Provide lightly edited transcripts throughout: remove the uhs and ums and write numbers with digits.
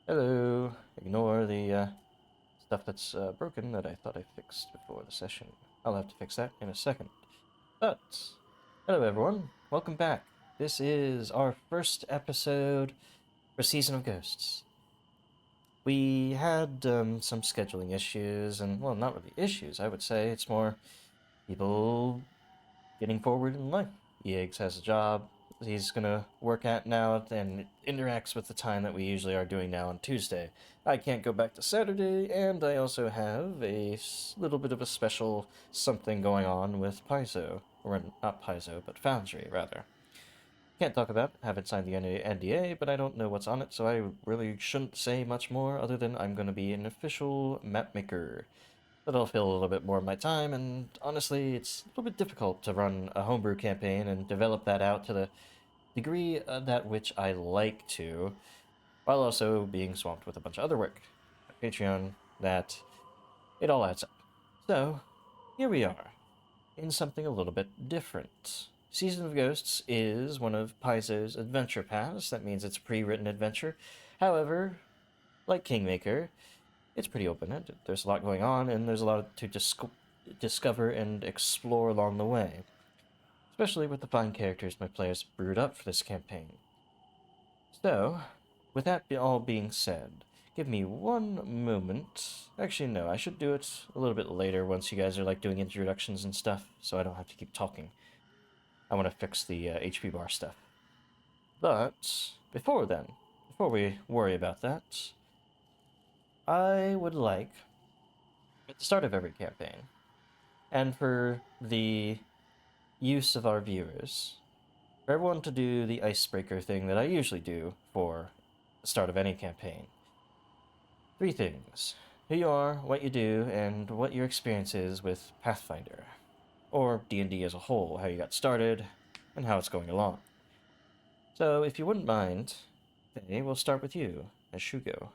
Hello. Ignore the stuff that's broken that I thought I fixed before the session. I'll have to fix that in a second. But, hello everyone. Welcome back. This is our first episode for Season of Ghosts. We had some scheduling issues, and, well, not really issues, I would say. It's more people getting forward in life. Yeags has a job he's gonna work at now, and it interacts with the time that we usually are doing now on Tuesday. I can't go back to Saturday, and I also have a little bit of a special something going on with Paizo. Or not Paizo, but Foundry, rather. Can't talk about it, haven't signed the NDA, but I don't know what's on it, so I really shouldn't say much more other than I'm going to be an official map maker. That'll fill a little bit more of my time, and honestly, it's a little bit difficult to run a homebrew campaign and develop that out to the degree that which I like to, while also being swamped with a bunch of other work. Patreon, that, it all adds up. So, here we are, in something a little bit different. Season of Ghosts is one of Paizo's adventure paths. That means it's a pre-written adventure. However, like Kingmaker, it's pretty open-ended. There's a lot going on, and there's a lot to discover and explore along the way, especially with the fine characters my players brewed up for this campaign. So, with that all being said, give me one moment. Actually, no, I should do it a little bit later once you guys are like doing introductions and stuff, so I don't have to keep talking. I want to fix the HP bar stuff. But before then, before we worry about that, I would like, at the start of every campaign, and for the use of our viewers, for everyone to do the icebreaker thing that I usually do for the start of any campaign. Three things: who you are, what you do, and what your experience is with Pathfinder, or D&D as a whole, how you got started, and how it's going along. So, if you wouldn't mind, Faye, we'll start with you, as Shugo.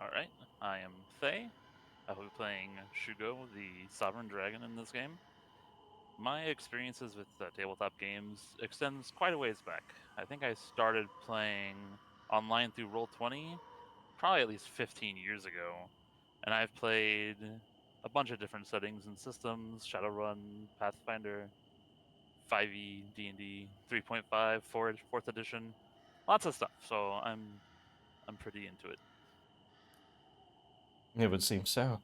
Alright, I am Faye. I will be playing Shugo, the Sovereign Dragon in this game. My experiences with tabletop games extends quite a ways back. I think I started playing online through Roll20 probably at least 15 years ago, and I've played a bunch of different settings and systems: Shadowrun, Pathfinder, 5e, D&D, 3.5, 4th edition, lots of stuff. So I'm pretty into it. It would seem so.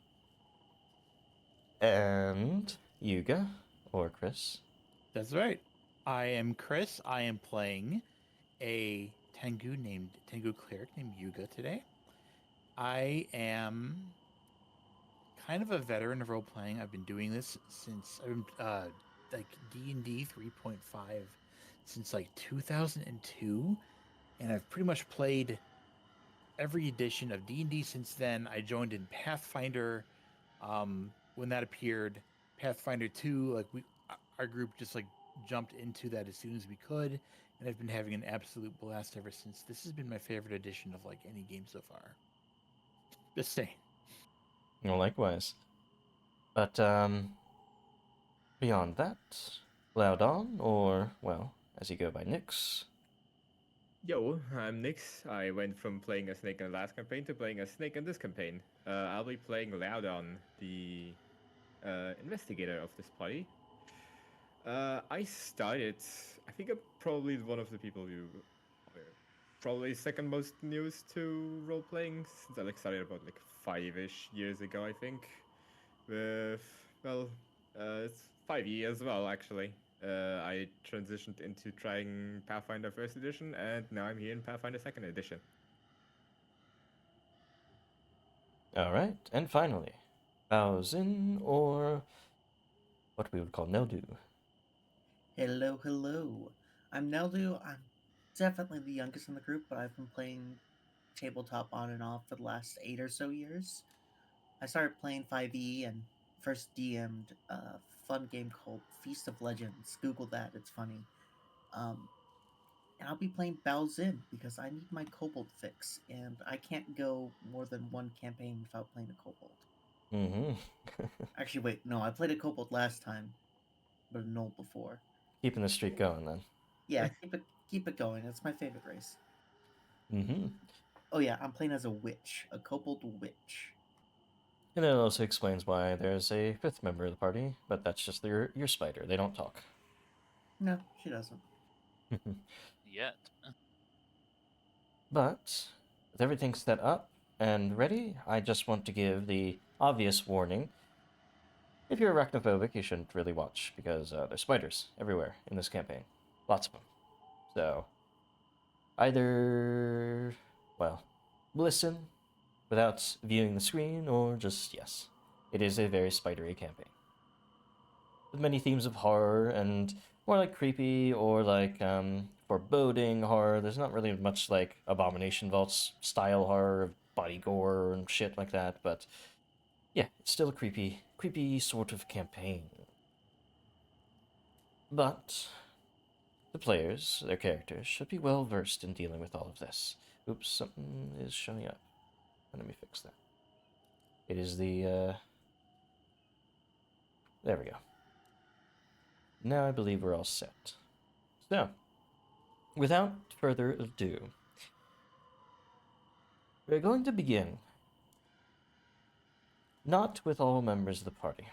And Yuga, or Chris. That's right. I am Chris. I am playing a Tengu cleric named Yuga today. I am kind of a veteran of role playing. I've been doing this since I've been like D&D 3.5 since like 2002, and I've pretty much played every edition of D&D since then. I joined in Pathfinder when that appeared. Pathfinder 2, like our group just like jumped into that as soon as we could, and I've been having an absolute blast ever since. This has been my favorite edition of like any game so far. Just saying. Well, likewise. But, beyond that, Laudon, or, well, as you go by Nyx. Yo, I'm Nix. I went from playing a snake in the last campaign to playing a snake in this campaign. I'll be playing Laudon, the investigator of this party. I started. I think I'm probably one of the people who are probably second most news to role playing since I like started about like 5-ish years ago. I think. With well, it's 5 years as well actually. I transitioned into trying Pathfinder First Edition, and now I'm here in Pathfinder Second Edition. Alright, and finally, Baozin, or what we would call Neldu. Hello, hello. I'm Neldu. I'm definitely the youngest in the group, but I've been playing tabletop on and off for the last 8 or so years. I started playing 5e and first DM'd a fun game called Feast of Legends. Google that, it's funny. Um, and I'll be playing Baozin because I need my Kobold fix, and I can't go more than one campaign without playing a Kobold. Mm-hmm. Actually, wait, no, I played a Kobold last time, but a Null before. Keeping the streak going, then. Yeah, keep it going. It's my favorite race. Mm-hmm. Oh yeah, I'm playing as a witch, a kobold witch. And it also explains why there's a fifth member of the party, but that's just your spider. They don't talk. No, she doesn't. Yet. But with everything set up and ready, I just want to give the obvious warning. If you're arachnophobic, you shouldn't really watch because there's spiders everywhere in this campaign. Lots of them. So either, well, listen without viewing the screen or just yes. It is a very spidery campaign. With many themes of horror and more like creepy or like foreboding horror. There's not really much like Abomination Vaults style horror, body gore and shit like that, but yeah, it's still a creepy sort of campaign. But the players, their characters, should be well versed in dealing with all of this. Oops, something is showing up. Let me fix that. It is the, there we go. Now I believe we're all set. So, without further ado, we're going to begin. Not with all members of the party.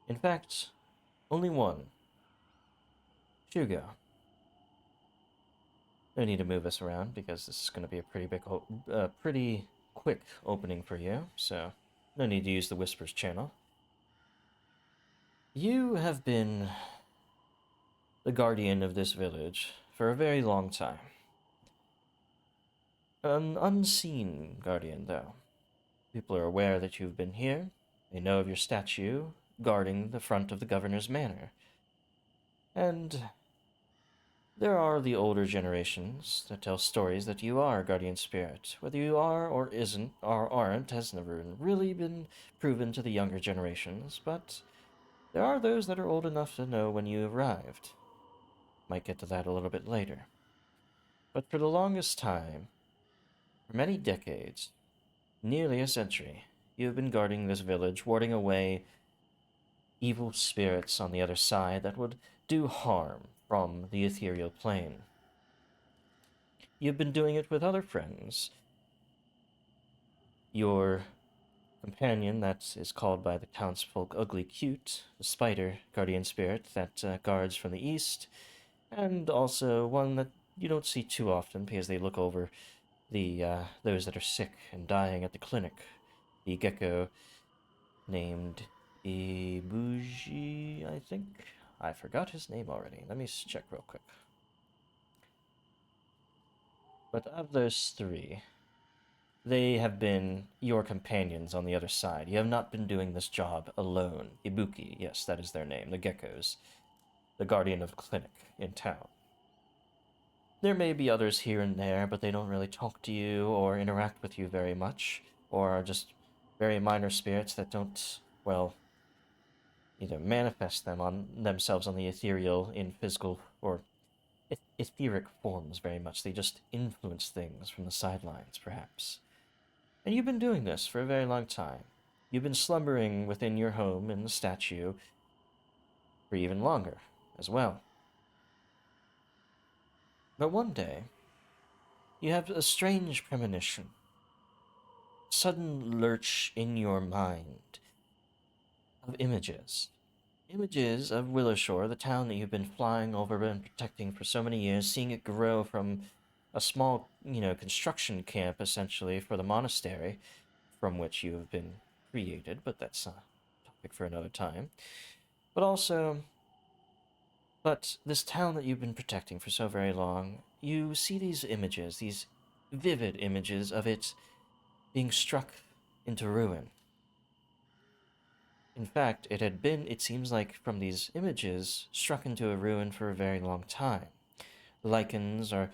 In fact, only one. Shugo. No need to move us around because this is going to be a pretty quick opening for you, so no need to use the Whispers channel. You have been the guardian of this village for a very long time. An unseen guardian, though. People are aware that you've been here. They know of your statue guarding the front of the governor's manor. And there are the older generations that tell stories that you are a guardian spirit. Whether you are or isn't or aren't has never really been proven to the younger generations, but there are those that are old enough to know when you arrived. Might get to that a little bit later. But for the longest time, for many decades, nearly a century, you have been guarding this village, warding away evil spirits on the other side that would do harm from the ethereal plane. You've been doing it with other friends. Your companion that is called by the townsfolk Ugly Cute, the spider guardian spirit that guards from the east, and also one that you don't see too often because they look over the those that are sick and dying at the clinic, the gecko named Ibuji, I think. I forgot his name already. Let me check real quick. But of those three, they have been your companions on the other side. You have not been doing this job alone. Ibuki, yes, that is their name, the geckos, the guardian of the clinic in town. There may be others here and there, but they don't really talk to you or interact with you very much, or are just very minor spirits that don't, well, either manifest themselves on the ethereal in physical or etheric forms very much. They just influence things from the sidelines, perhaps. And you've been doing this for a very long time. You've been slumbering within your home in the statue for even longer as well. But one day, you have a strange premonition, sudden lurch in your mind of images. Images of Willowshore, the town that you've been flying over and protecting for so many years, seeing it grow from a small, construction camp essentially for the monastery from which you have been created, but that's a topic for another time. But this town that you've been protecting for so very long, you see these images, these vivid images of it being struck into ruin. In fact, it seems like from these images, struck into a ruin for a very long time. Lichens are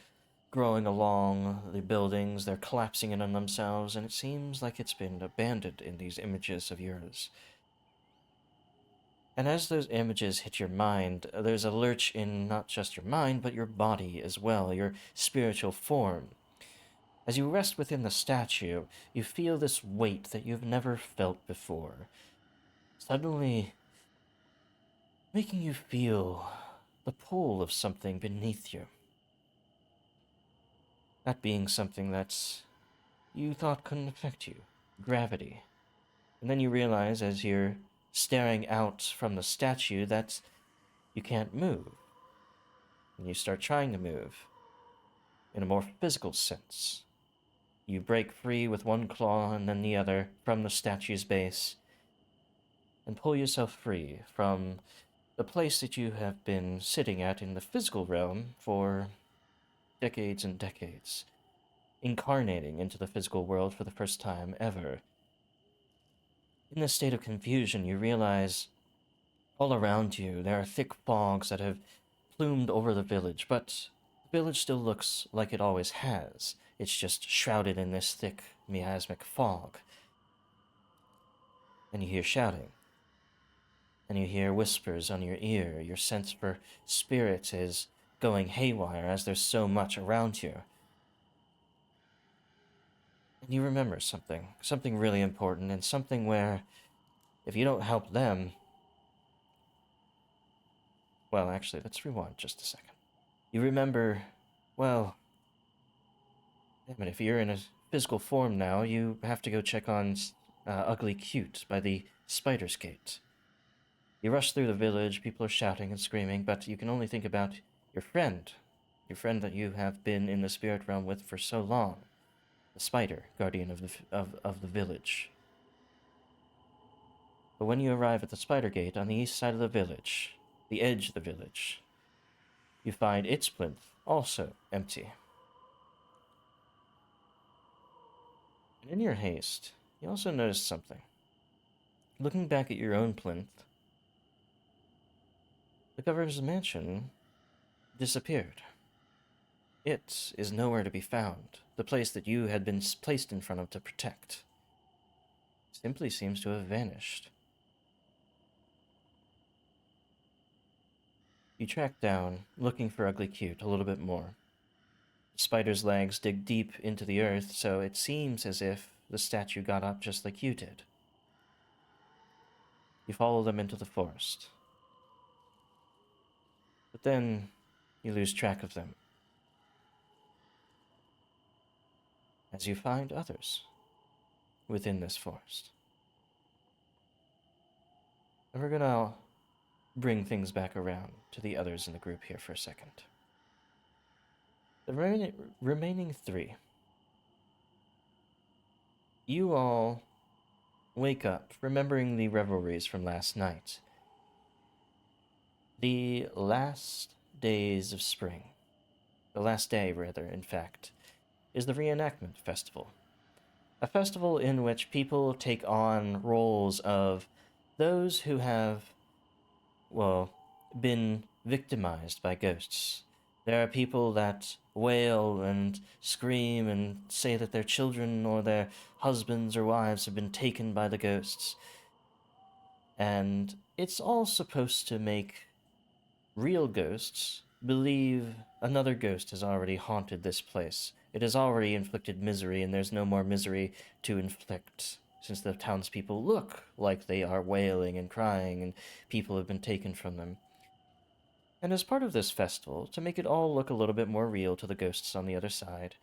growing along the buildings, they're collapsing in on themselves, and it seems like it's been abandoned in these images of yours. And as those images hit your mind, there's a lurch in not just your mind, but your body as well, your spiritual form. As you rest within the statue, you feel this weight that you've never felt before, suddenly making you feel the pull of something beneath you. That being something that you thought couldn't affect you. Gravity. And then you realize as you're staring out from the statue that you can't move. And you start trying to move in a more physical sense. You break free with one claw and then the other from the statue's base and pull yourself free from the place that you have been sitting at in the physical realm for decades and decades, incarnating into the physical world for the first time ever. In this state of confusion, you realize all around you there are thick fogs that have plumed over the village, but the village still looks like it always has. It's just shrouded in this thick, miasmic fog. And you hear shouting. And you hear whispers on your ear. Your sense for spirit is going haywire as there's so much around you. And you remember something really important, and something where, if you don't help them... Well, actually, let's rewind just a second. You remember, well... Damn it, if you're in a physical form now, you have to go check on Ugly Cute by the Spider's Gate. You rush through the village, people are shouting and screaming, but you can only think about your friend that you have been in the spirit realm with for so long, the spider, guardian of the village. But when you arrive at the Spider Gate on the east side of the village, the edge of the village, you find its plinth also empty. And in your haste, you also noticed something. Looking back at your own plinth, the governor's mansion disappeared. It is nowhere to be found. The place that you had been placed in front of to protect simply seems to have vanished. You track down, looking for Ugly Cute a little bit more. The spider's legs dig deep into the earth, so it seems as if the statue got up just like you did. You follow them into the forest. But then you lose track of them as you find others within this forest. And we're gonna bring things back around to the others in the group here for a second. The remaining three. You all wake up remembering the revelries from last night. The last days of spring, the last day, rather, in fact, is the Reenactment Festival. A festival in which people take on roles of those who have, well, been victimized by ghosts. There are people that wail and scream and say that their children or their husbands or wives have been taken by the ghosts. And it's all supposed to make real ghosts believe another ghost has already haunted this place. It has already inflicted misery, and there's no more misery to inflict, since the townspeople look like they are wailing and crying, and people have been taken from them. And as part of this festival, to make it all look a little bit more real to the ghosts on the other side,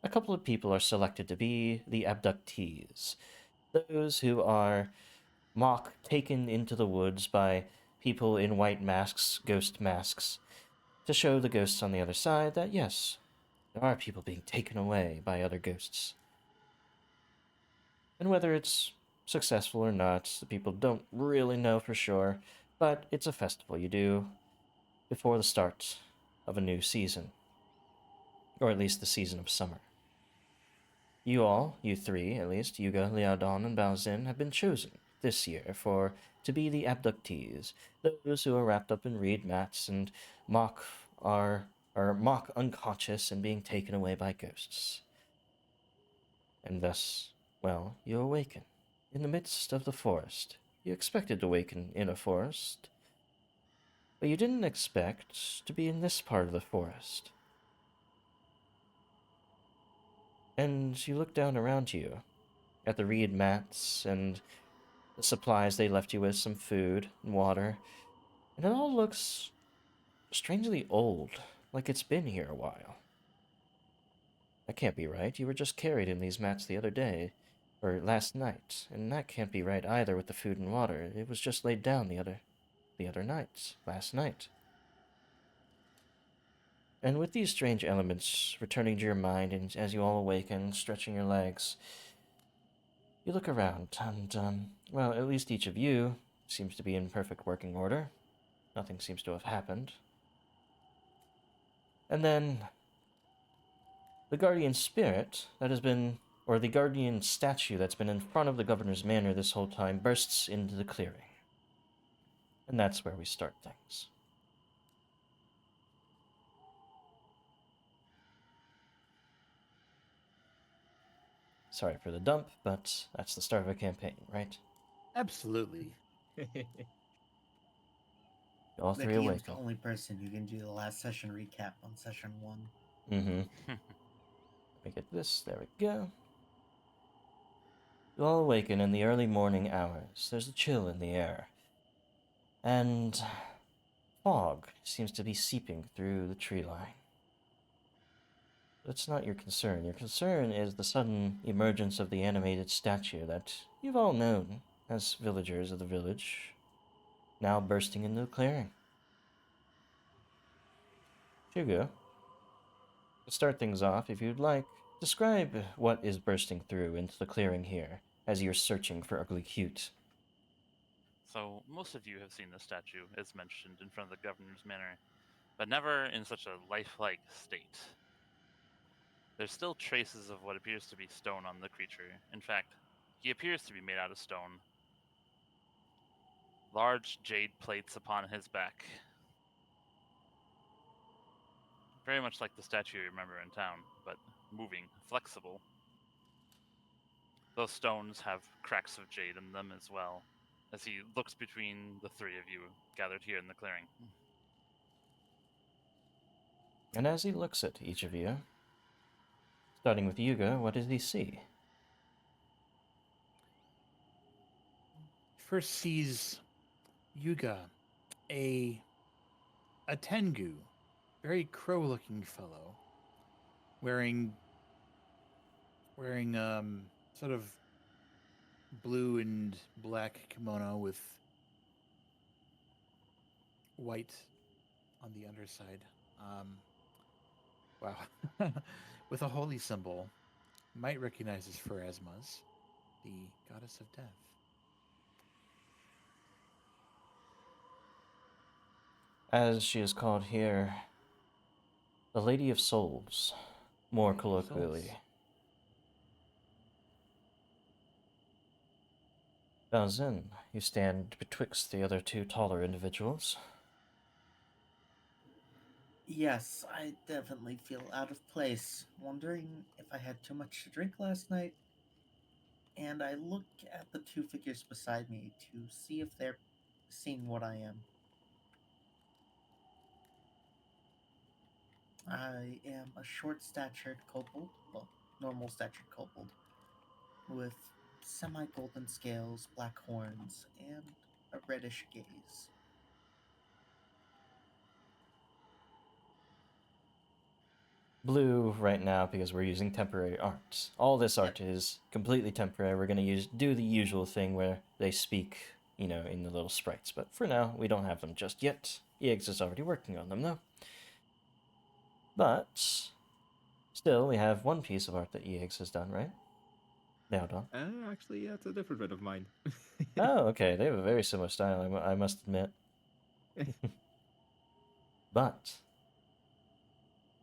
a couple of people are selected to be the abductees, those who are mock taken into the woods by people in white masks, ghost masks, to show the ghosts on the other side that yes, there are people being taken away by other ghosts. And whether it's successful or not, the people don't really know for sure, but it's a festival you do before the start of a new season, or at least the season of summer. You all, you three at least, Yuga, Liaodong, and Baozin, have been chosen this year to be the abductees, those who are wrapped up in reed mats and are mock unconscious and being taken away by ghosts. And thus, well, you awaken in the midst of the forest. You expected to awaken in a forest, but you didn't expect to be in this part of the forest. And you look down around you at the reed mats and the supplies they left you with, some food and water, and it all looks strangely old, like it's been here a while. That can't be right. You were just carried in these mats the other day, or last night, and that can't be right either with the food and water. It was just laid down the other night, last night. And with these strange elements returning to your mind, and as you all awaken, stretching your legs, you look around, and, well, at least each of you seems to be in perfect working order. Nothing seems to have happened. And then the guardian spirit that has been, or the guardian statue that's been in front of the governor's manor this whole time, bursts into the clearing. And that's where we start things. Sorry for the dump, but that's the start of a campaign, right? Absolutely. All The three DM's awaken. the only person who can do the last session recap on session 1. Mm-hmm. Let me get this. There we go. You all awaken in the early morning hours. There's a chill in the air. And fog seems to be seeping through the tree line. That's not your concern. Your concern is the sudden emergence of the animated statue that you've all known as villagers of the village, now bursting into the clearing. Shugo, to start things off, if you'd like, describe what is bursting through into the clearing here as you're searching for Ugly Cute. So, most of you have seen the statue, as mentioned, in front of the governor's manor, but never in such a lifelike state. There's still traces of what appears to be stone on the creature. In fact, he appears to be made out of stone. Large jade plates upon his back. Very much like the statue you remember in town, but moving, flexible. Those stones have cracks of jade in them as well, as he looks between the three of you gathered here in the clearing. And as he looks at each of you, starting with Yuga, what does he see? First sees Yuga, a Tengu, very crow-looking fellow, wearing sort of blue and black kimono with white on the underside. Wow, with a holy symbol. Might recognize as Pharasma's, the goddess of death. As she is called here, the Lady of Souls, more Lady of colloquially. Souls. Baozin, you stand betwixt the other two taller individuals. Yes, I definitely feel out of place, wondering if I had too much to drink last night. And I look at the two figures beside me to see if they're seeing what I am. I am a short-statured kobold, well, normal-statured kobold, with semi-golden scales, black horns, and a reddish gaze. Blue right now because we're using temporary art. All this art is completely temporary. We're going to do the usual thing where they speak, in the little sprites. But for now, we don't have them just yet. EX is already working on them, though. But still, we have one piece of art that EX has done, right? Now done. Actually, that's a different friend of mine. Oh, okay. They have a very similar style, I must admit. But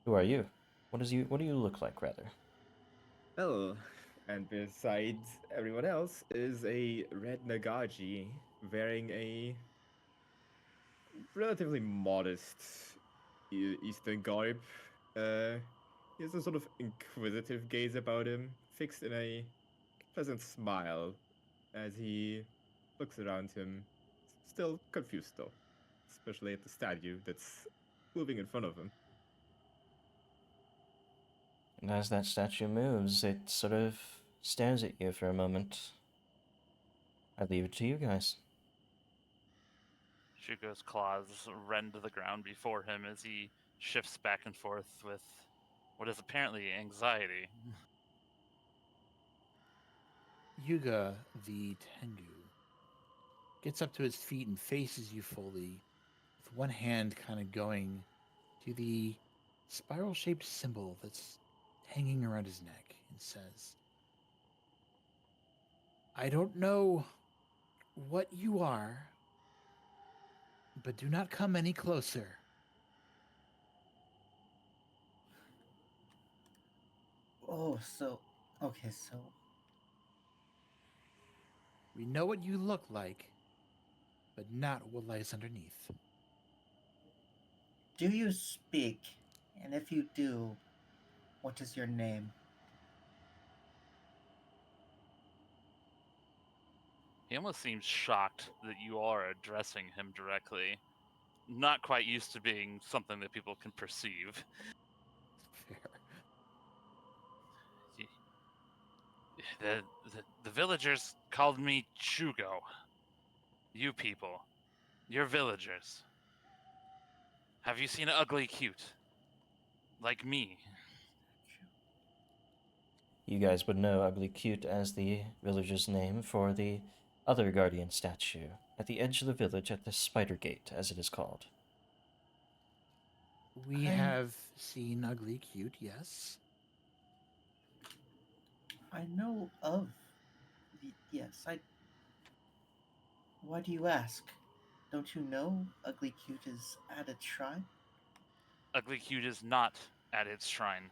who are you? What do you look like, rather? Well, and besides everyone else is a red Nagaji wearing a relatively modest Eastern garb. He has a sort of inquisitive gaze about him, fixed in a pleasant smile as he looks around him, still confused though, especially at the statue that's moving in front of him. And as that statue moves, it sort of stares at you for a moment. I leave it to you guys. Shugo's claws rend the ground before him as he shifts back and forth with what is apparently anxiety. Yuga, the Tengu, gets up to his feet and faces you fully, with one hand kind of going to the spiral-shaped symbol that's hanging around his neck, and says, I don't know what you are, but do not come any closer. Oh, so okay, so We know what you look like, but not what lies underneath. do you speak? And if you do, what is your name? He almost seems shocked that you are addressing him directly. Not quite used to being something that people can perceive. Fair. The villagers called me Shugo. You people, you're villagers. Have you seen ugly cute? Like me? You guys would know Ugly Cute as the village's name for the other guardian statue at the edge of the village at the Spider Gate, as it is called. We I- have seen Ugly Cute, yes. I know of. Yes, I. Why do you ask? Don't you know Ugly Cute is at its shrine? Ugly cute is not at its shrine.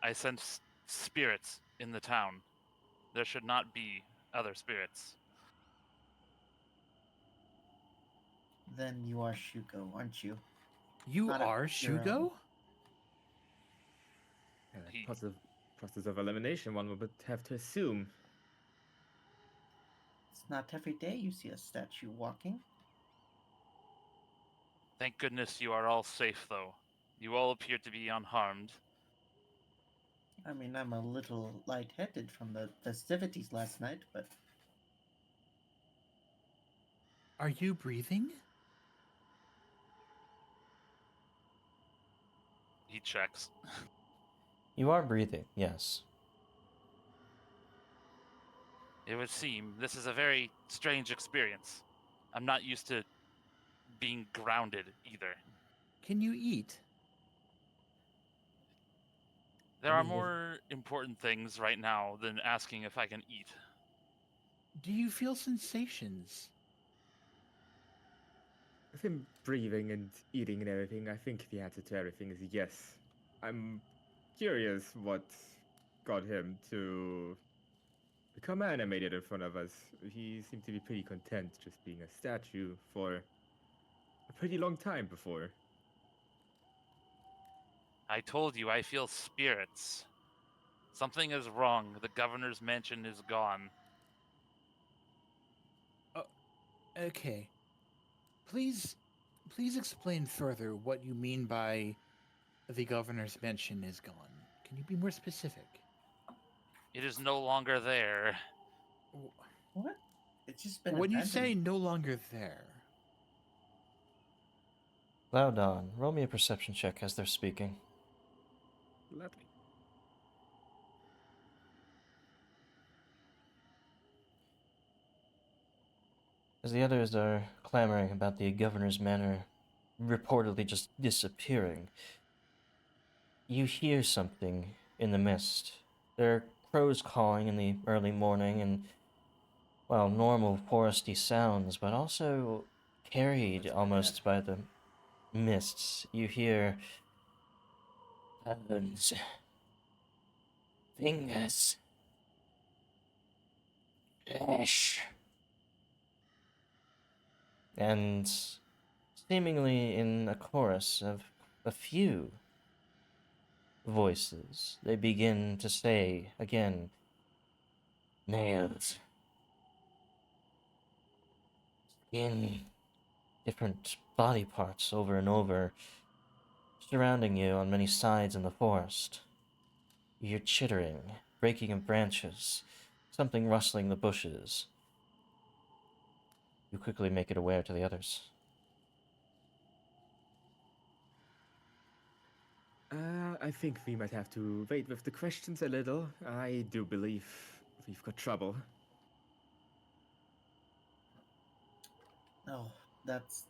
I sense spirits in the town. There should not be other spirits. Then you are Shugo, aren't you? You Not a are hero. Shugo? He Process of elimination, one would have to assume. It's not every day you see a statue walking. Thank goodness you are all safe, though. You all appear to be unharmed. I mean, I'm a little lightheaded from the festivities last night, but Are you breathing? He checks. You are breathing, yes. It would seem this is a very strange experience. I'm not used to being grounded either. Can you eat? There I are mean, if- more important things right now than asking if I can eat. Do you feel sensations? With him breathing and eating and everything, I think the answer to everything is yes. I'm curious what got him to become animated in front of us. He seemed to be pretty content just being a statue for a pretty long time before. I told you I feel spirits. Something is wrong. The governor's mansion is gone. Okay. Please explain further what you mean by the governor's mansion is gone. Can you be more specific? It is no longer there. what? It's just been When you abandoned. say no longer there, Loudon, roll me a perception check as they're speaking. Let me. As the others are clamoring about the governor's manor reportedly just disappearing, you hear something in the mist. There are crows calling in the early morning and, well, normal foresty sounds, but also carried That's almost by the mists. You hear bones, fingers, flesh, and seemingly in a chorus of a few voices, they begin to say again, nails, skin, different body parts over and over, surrounding you on many sides in the forest. You hear chittering, breaking of branches, something rustling the bushes. You quickly make it aware to the others. I think we might have to wait with the questions a little. I do believe we've got trouble. Oh, that's.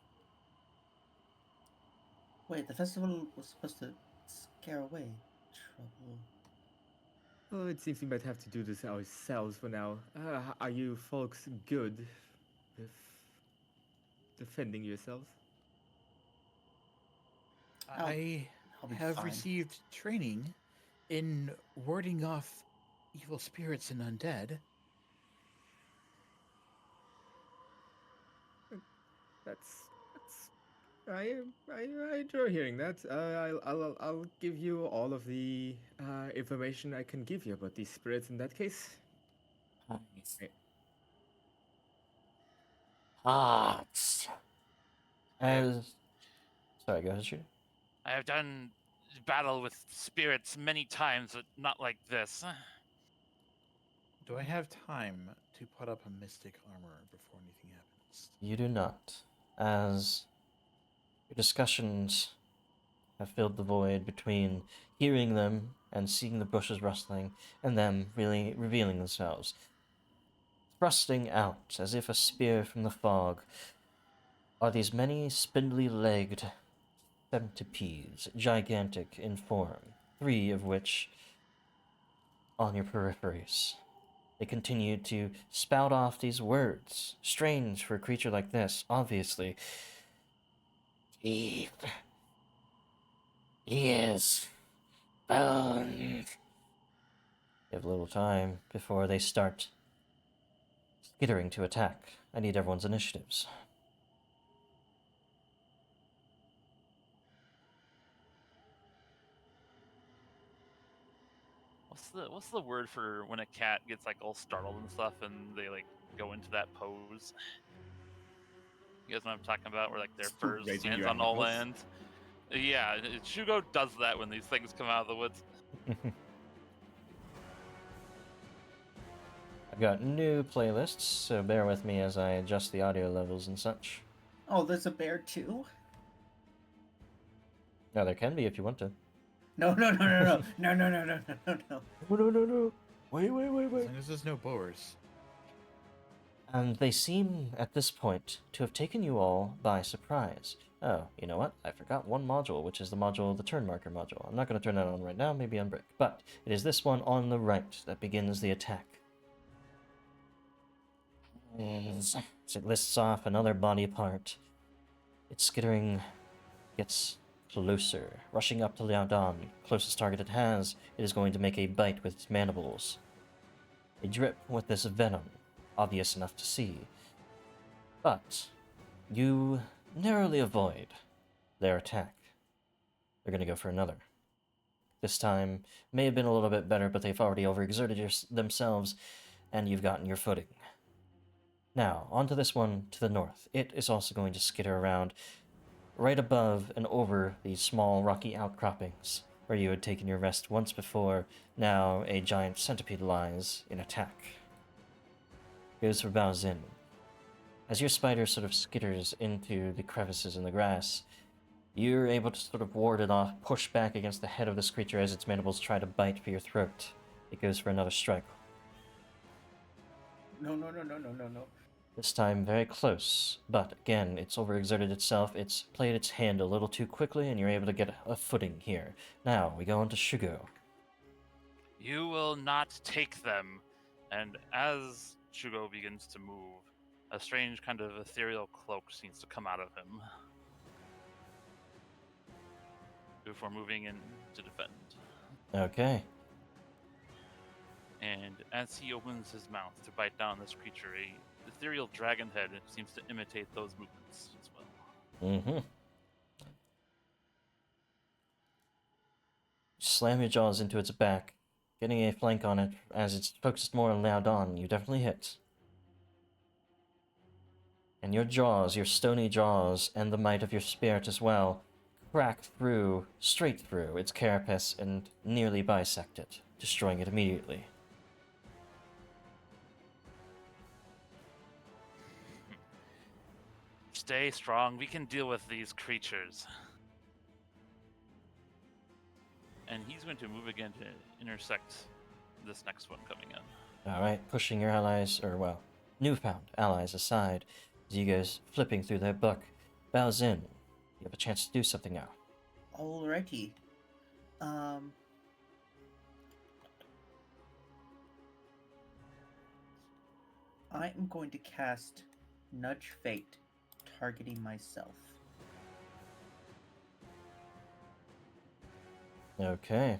Wait, the festival was supposed to scare away trouble. Oh, it seems we might have to do this ourselves for now. Are you folks good with defending yourselves? I I'll be have fine. received training in warding off evil spirits and undead. That's I enjoy hearing that. I'll give you all of the information I can give you about these spirits in that case. Nice. Eh, Hearts. I have, As sorry, go ahead, shooter. I have done battle with spirits many times, but not like this. Do I have time to put up a mystic armor before anything happens? You do not, as your discussions have filled the void between hearing them and seeing the bushes rustling, and them really revealing themselves, thrusting out as if a spear from the fog, are these many spindly-legged centipedes, gigantic in form, 3 of which on your peripheries. They continue to spout off these words, strange for a creature like this, obviously. Teeth, ears, bones. You have little time before they start skittering to attack. I need everyone's initiatives. What's the word for when a cat gets like all startled and stuff and they like go into that pose? You guys know what I'm talking about? Where like their fur Raising stands your on all knuckles. ends. Yeah, Shugo does that when these things come out of the woods. I've got new playlists, so bear with me as I adjust the audio levels and such. Oh, there's a bear too? Now, there can be if you want to. No, no, no, no, no, no, no, no, no, no, no, no. No. Wait. As long as there's no boars. And they seem, at this point, to have taken you all by surprise. Oh, you know what? I forgot one module, which is the turn marker module. I'm not going to turn that on right now, maybe on break. But it is this one on the right that begins the attack. As it lists off another body part, its skittering gets closer, rushing up to Liaodong. Closest target it has, it is going to make a bite with its mandibles. They drip with this venom, obvious enough to see. But you narrowly avoid their attack. They're going to go for another. This time may have been a little bit better, but they've already overexerted themselves, and you've gotten your footing. Now, onto this one to the north. It is also going to skitter around right above and over these small rocky outcroppings where you had taken your rest once before. Now a giant centipede lies in attack. Goes for Bao Xin. As your spider sort of skitters into the crevices in the grass, you're able to sort of ward it off, push back against the head of this creature as its mandibles try to bite for your throat. It goes for another strike. No, no, no, no, no, no, no. This time very close, but again, it's overexerted itself, it's played its hand a little too quickly, and you're able to get a footing here. Now, we go on to Shugo. You will not take them. And as Shugo begins to move, a strange kind of ethereal cloak seems to come out of him before moving in to defend. Okay. And as he opens his mouth to bite down this creature, a ethereal dragon head seems to imitate those movements as well. Mm-hmm. Slam your jaws into its back, getting a flank on it as it's focused more on Liaodong. You definitely hit. And your jaws, your stony jaws, and the might of your spirit as well, crack through, straight through its carapace and nearly bisect it, destroying it immediately. Stay strong. We can deal with these creatures. and he's going to move again to intersect this next one coming in. Alright, pushing your allies, or well, newfound allies aside, as you guys flipping through their book, bows in. You have a chance to do something now. Alrighty. I am going to cast Nudge Fate, targeting myself. Okay.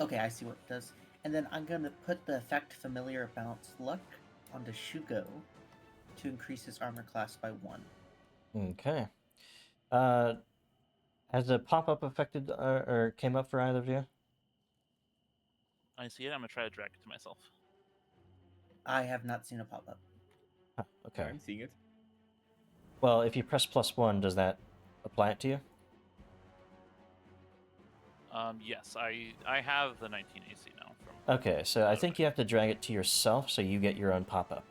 Okay, I see what it does. And then I'm going to put the effect Familiar Balance Luck onto Shugo to increase his armor class by 1. Okay. Has the pop-up affected or came up for either of you? I see it. I'm gonna try to drag it to myself. I have not seen a pop-up. Huh, okay. I'm seeing it. Well, if you press +1, does that apply it to you? Yes, I have the 19 AC now. From Okay, so I think you have to drag it to yourself so you get your own pop-up.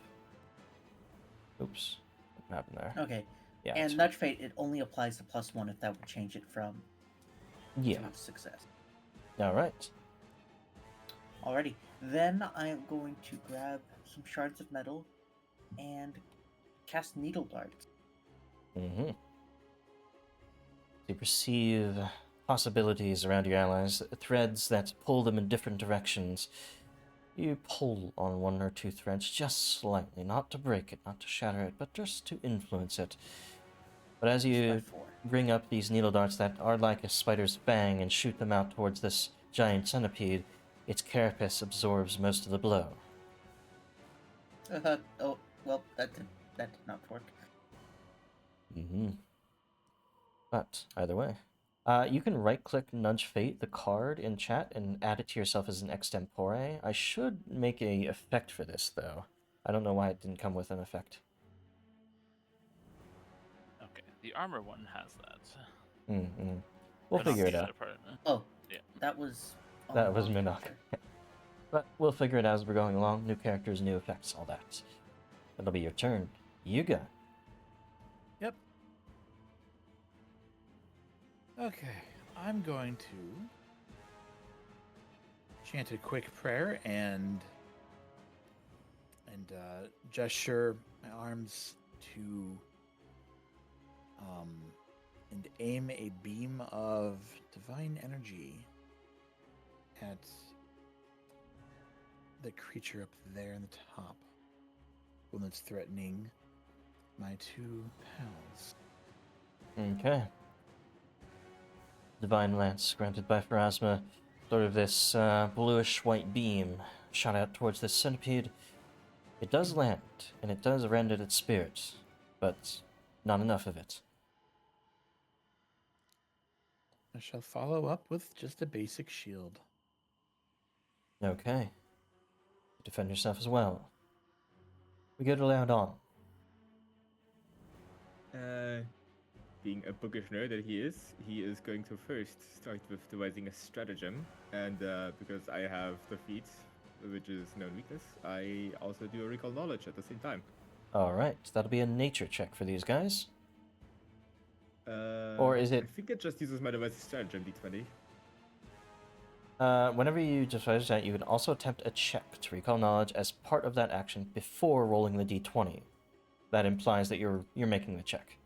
Oops. What happened there? Okay. Yeah. And Nudge Fate, it only applies to +1 if that would change it from Yeah. to success. Alright. Alrighty. Then I am going to grab some shards of metal and cast Needle Darts. Mm-hmm. You perceive possibilities around your allies, threads that pull them in different directions. You pull on one or two threads just slightly, not to break it, not to shatter it, but just to influence it. But as you Just by 4. bring up these needle darts that are like a spider's fang and shoot them out towards this giant centipede, its carapace absorbs most of the blow. Oh, well, that did not work. Mm-hmm. But either way, you can right-click Nudge Fate, the card, in chat and add it to yourself as an extempore. I should make a effect for this, though. I don't know why it didn't come with an effect. Okay, the armor one has that. Mm-hmm. We'll But not figure the it out. other part. Oh, Yeah. that was... That was Minok. But we'll figure it out as we're going along. New characters, new effects, all that. It'll be your turn. Yuga. Yep. Okay, I'm going to chant a quick prayer and gesture my arms to and aim a beam of divine energy at the creature up there in the top, one that's threatening my 2 pals. Okay. Divine Lance, granted by Pharasma. Sort of this bluish-white beam shot out towards this centipede. It does land, and it does rend at its spirit, but not enough of it. I shall follow up with just a basic shield. Okay. Defend yourself as well. We go to Loud Being a bookish nerd that he is going to first start with devising a stratagem, and because I have the feat, which is known weakness, I also do a recall knowledge at the same time. Alright, that'll be a nature check for these guys. Or is it... I think it just uses my device stratagem, D20. Whenever you devise that, you can also attempt a check to recall knowledge as part of that action before rolling the d20. That implies that you're making the check.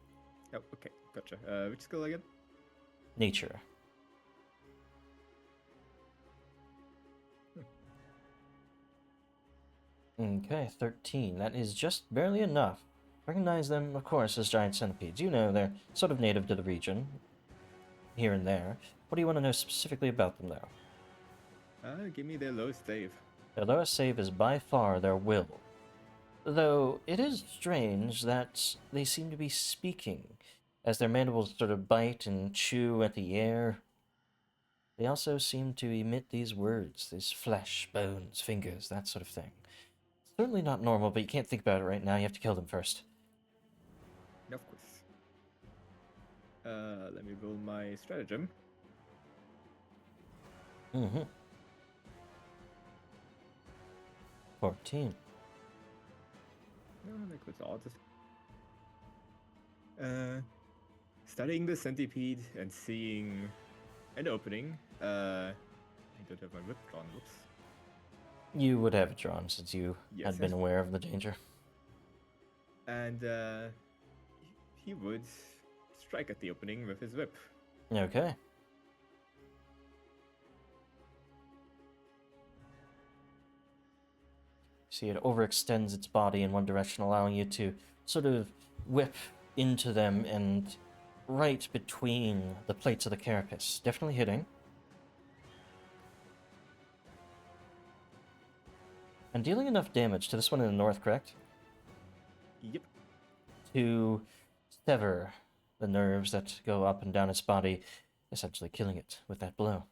Oh, okay, gotcha. Which skill again? Nature. Okay, 13. That is just barely enough. Recognize them, of course, as giant centipedes. You know they're sort of native to the region, here and there. What do you want to know specifically about them, though? Give me their lowest save. Their lowest save is by far their will. Though it is strange that they seem to be speaking, as their mandibles sort of bite and chew at the air. They also seem to emit these words, these flesh, bones, fingers, that sort of thing. Certainly not normal, but you can't think about it right now. You have to kill them first. Of course. Let me roll my stratagem. Mm-hmm. 14. No, that was odd. Studying the centipede and seeing an opening. I don't have my whip drawn. Whoops. You would have it drawn since you Yes, had been yes. aware of the danger. And he would strike at the opening with his whip. Okay. See, it overextends its body in one direction, allowing you to sort of whip into them and right between the plates of the carapace. Definitely hitting. And dealing enough damage to this one in the north, correct? Yep. To sever the nerves that go up and down its body, essentially killing it with that blow.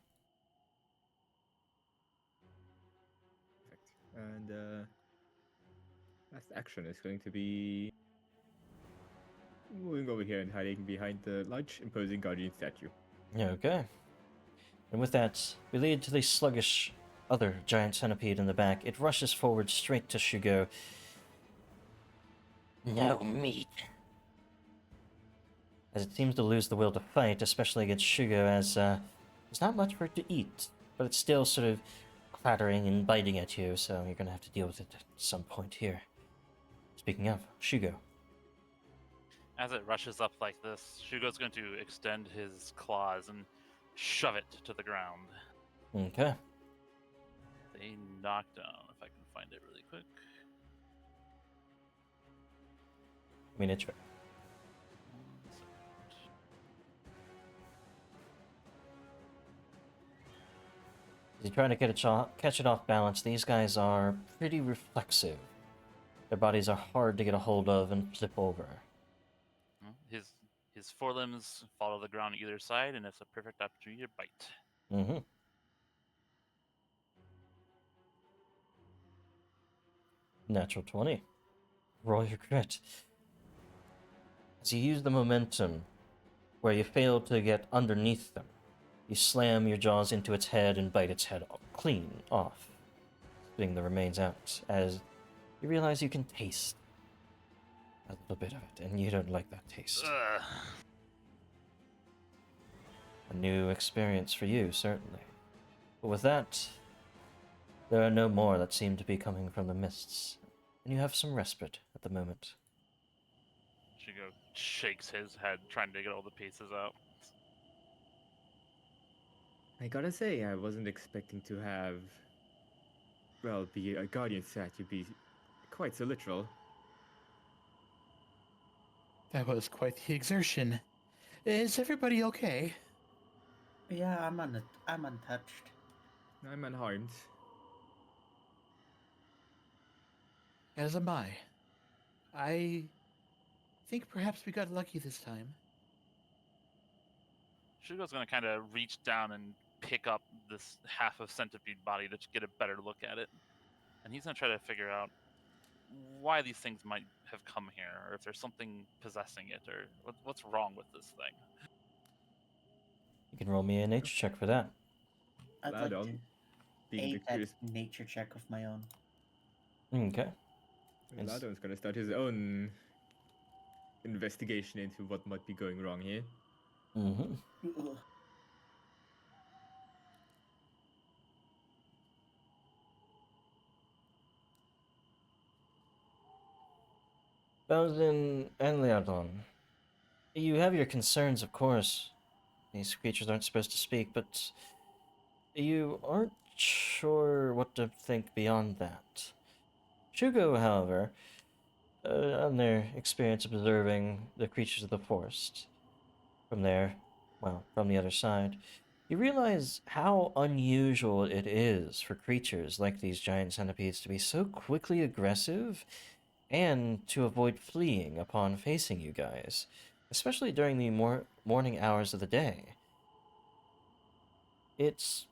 Perfect. And last action is going to be moving over here and hiding behind the large, imposing guardian statue. Okay. And with that, we lead to the sluggish other giant centipede in the back. It rushes forward straight to Shugo. No meat. As it seems to lose the will to fight, especially against Shugo, as there's not much for it to eat, but it's still sort of clattering and biting at you, so you're gonna have to deal with it at some point here. Speaking of, Shugo. As it rushes up like this, Shugo's going to extend his claws and shove it to the ground. Okay. They knock down, if I can find it really quick. I mean, it's right. 1 second. As you try to catch it off balance, these guys are pretty reflexive. Their bodies are hard to get a hold of and flip over. His forelimbs follow the ground either side, and it's a perfect opportunity to bite. Mm-hmm. Natural 20. Roll your crit. As you use the momentum where you fail to get underneath them, you slam your jaws into its head and bite its head clean off, spitting the remains out as you realize you can taste a little bit of it, and you don't like that taste. Ugh. A new experience for you, certainly. But with that, there are no more that seem to be coming from the mists, and you have some respite at the moment. Shugo shakes his head, trying to get all the pieces out. I gotta say, I wasn't expecting to have, well, be a guardian statue be quite so literal. That was quite the exertion. Is everybody okay? Yeah, I'm untouched. I'm unharmed. As am I. I think perhaps we got lucky this time. Shugo's going to kind of reach down and pick up this half of centipede body to get a better look at it. And he's going to try to figure out why these things might have come here, or if there's something possessing it, or what's wrong with this thing. You can roll me a nature check for that. I'd Loud like to on being aid the that curious. nature check of my own. Okay. Yes. Ladon's gonna start his own investigation into what might be going wrong here. Mm-hmm. Ugh. Bowden and Leodon, you have your concerns, of course. These creatures aren't supposed to speak, but you aren't sure what to think beyond that. Shugo, however, on their experience observing the creatures of the forest, from the other side, you realize how unusual it is for creatures like these giant centipedes to be so quickly aggressive and to avoid fleeing upon facing you guys, especially during the morning hours of the day. It's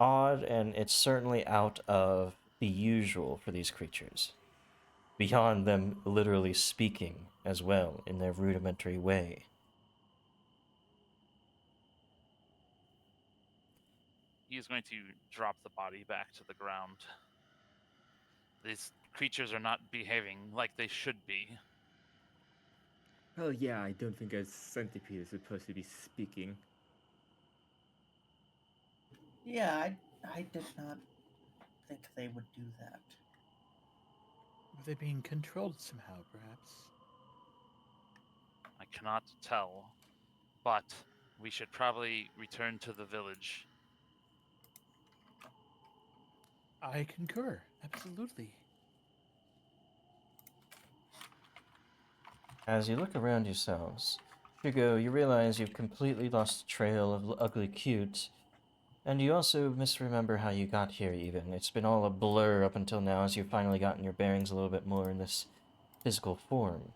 odd, and it's certainly out of the usual for these creatures, beyond them literally speaking as well in their rudimentary way. He's going to drop the body back to the ground. These creatures are not behaving like they should be. Well, yeah, I don't think a centipede is supposed to be speaking. Yeah, I did not think they would do that. Were they being controlled somehow, perhaps? I cannot tell, but we should probably return to the village. I concur. Absolutely. As you look around yourselves, Shugo, you realize you've completely lost the trail of Ugly Cute, and you also misremember how you got here even. It's been all a blur up until now as you've finally gotten your bearings a little bit more in this physical form.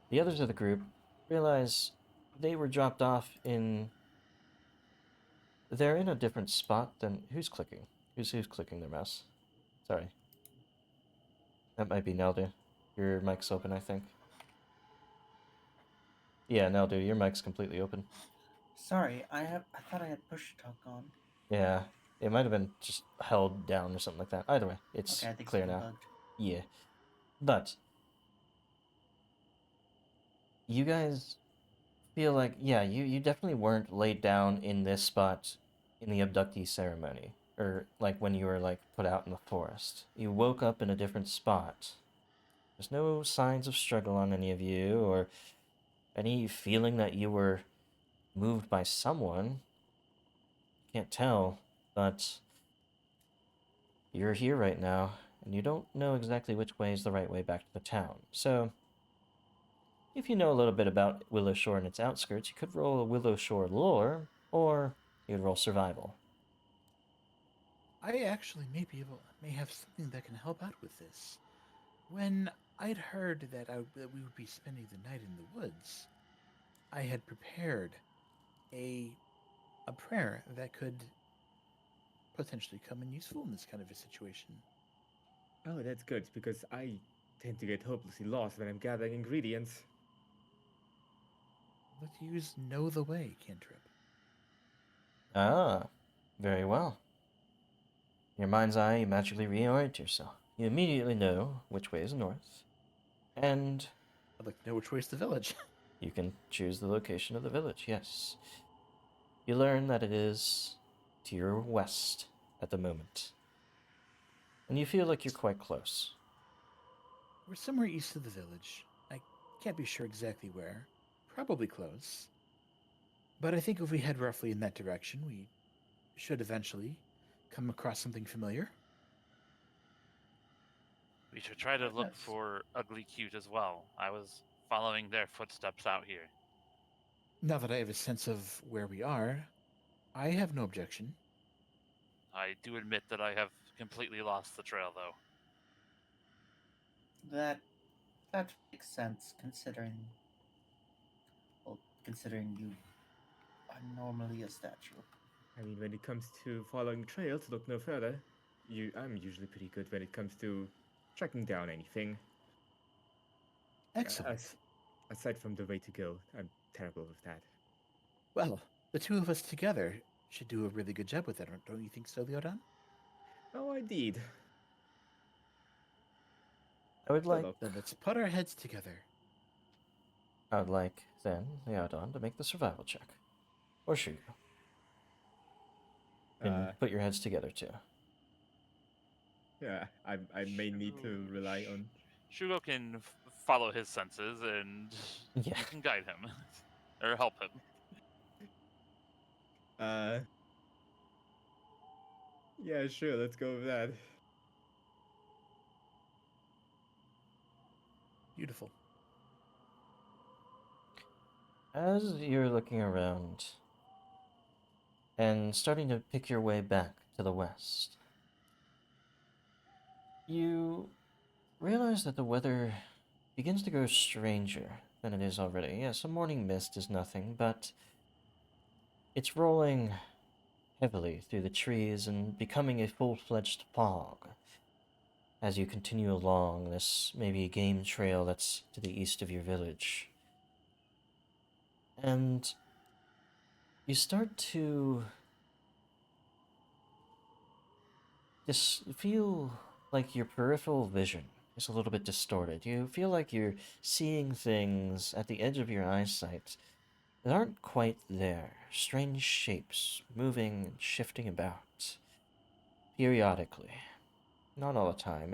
The others of the group realize they were dropped off in... They're in a different spot than... Who's clicking? Who's clicking their mouse? Sorry. That might be Nelda. Your mic's open, I think. Yeah, Nelda, your mic's completely open. Sorry, I thought I had push talk on. Yeah, it might have been just held down or something like that. Either way, it's Okay, I think clear something now. bugged. Yeah. But you guys feel like, yeah, you definitely weren't laid down in this spot in the abductee ceremony. Or like when you were like put out in the forest. You woke up in a different spot. There's no signs of struggle on any of you or any feeling that you were moved by someone. Can't tell, but you're here right now, and you don't know exactly which way is the right way back to the town. So, if you know a little bit about Willowshore and its outskirts, you could roll a Willowshore lore, or you could roll survival. I actually may have something that can help out with this. When I'd heard that we would be spending the night in the woods, I had prepared a prayer that could potentially come in useful in this kind of a situation. Oh, that's good, because I tend to get hopelessly lost when I'm gathering ingredients. Let's use Know the Way cantrip. Ah, very well. In your mind's eye, you magically reorient yourself. You immediately know which way is north, and I'd like to know which way is the village. you can choose the location of the village, yes. You learn that it is to your west at the moment, and you feel like you're quite close. We're somewhere east of the village. I can't be sure exactly where. Probably close. But I think if we head roughly in that direction, we should eventually come across something familiar. We should try to look Yes. for Ugly Cute as well. I was following their footsteps out here. Now that I have a sense of where we are, I have no objection. I do admit that I have completely lost the trail, though. That makes sense considering you are normally a statue. I mean, when it comes to following trails, look no further. I'm usually pretty good when it comes to tracking down anything. Excellent. Aside from the way to go, I'm terrible with that. Well, the two of us together should do a really good job with that, don't you think so, Leodon? Oh, indeed. I would like, Then let's put our heads together. then the Audon to make the survival check. Or Shugo. And put your heads together too. Yeah, I may need to rely on. Shugo can follow his senses, and Yeah. you can guide him or help him. Yeah, sure, let's go with that. Beautiful. As you're looking around and starting to pick your way back to the west, you realize that the weather begins to grow stranger than it is already. Yes, a morning mist is nothing, but it's rolling heavily through the trees and becoming a full-fledged fog as you continue along this maybe game trail that's to the east of your village. And you start to just feel like your peripheral vision is a little bit distorted. You feel like you're seeing things at the edge of your eyesight that aren't quite there. Strange shapes moving and shifting about. periodically. Not all the time.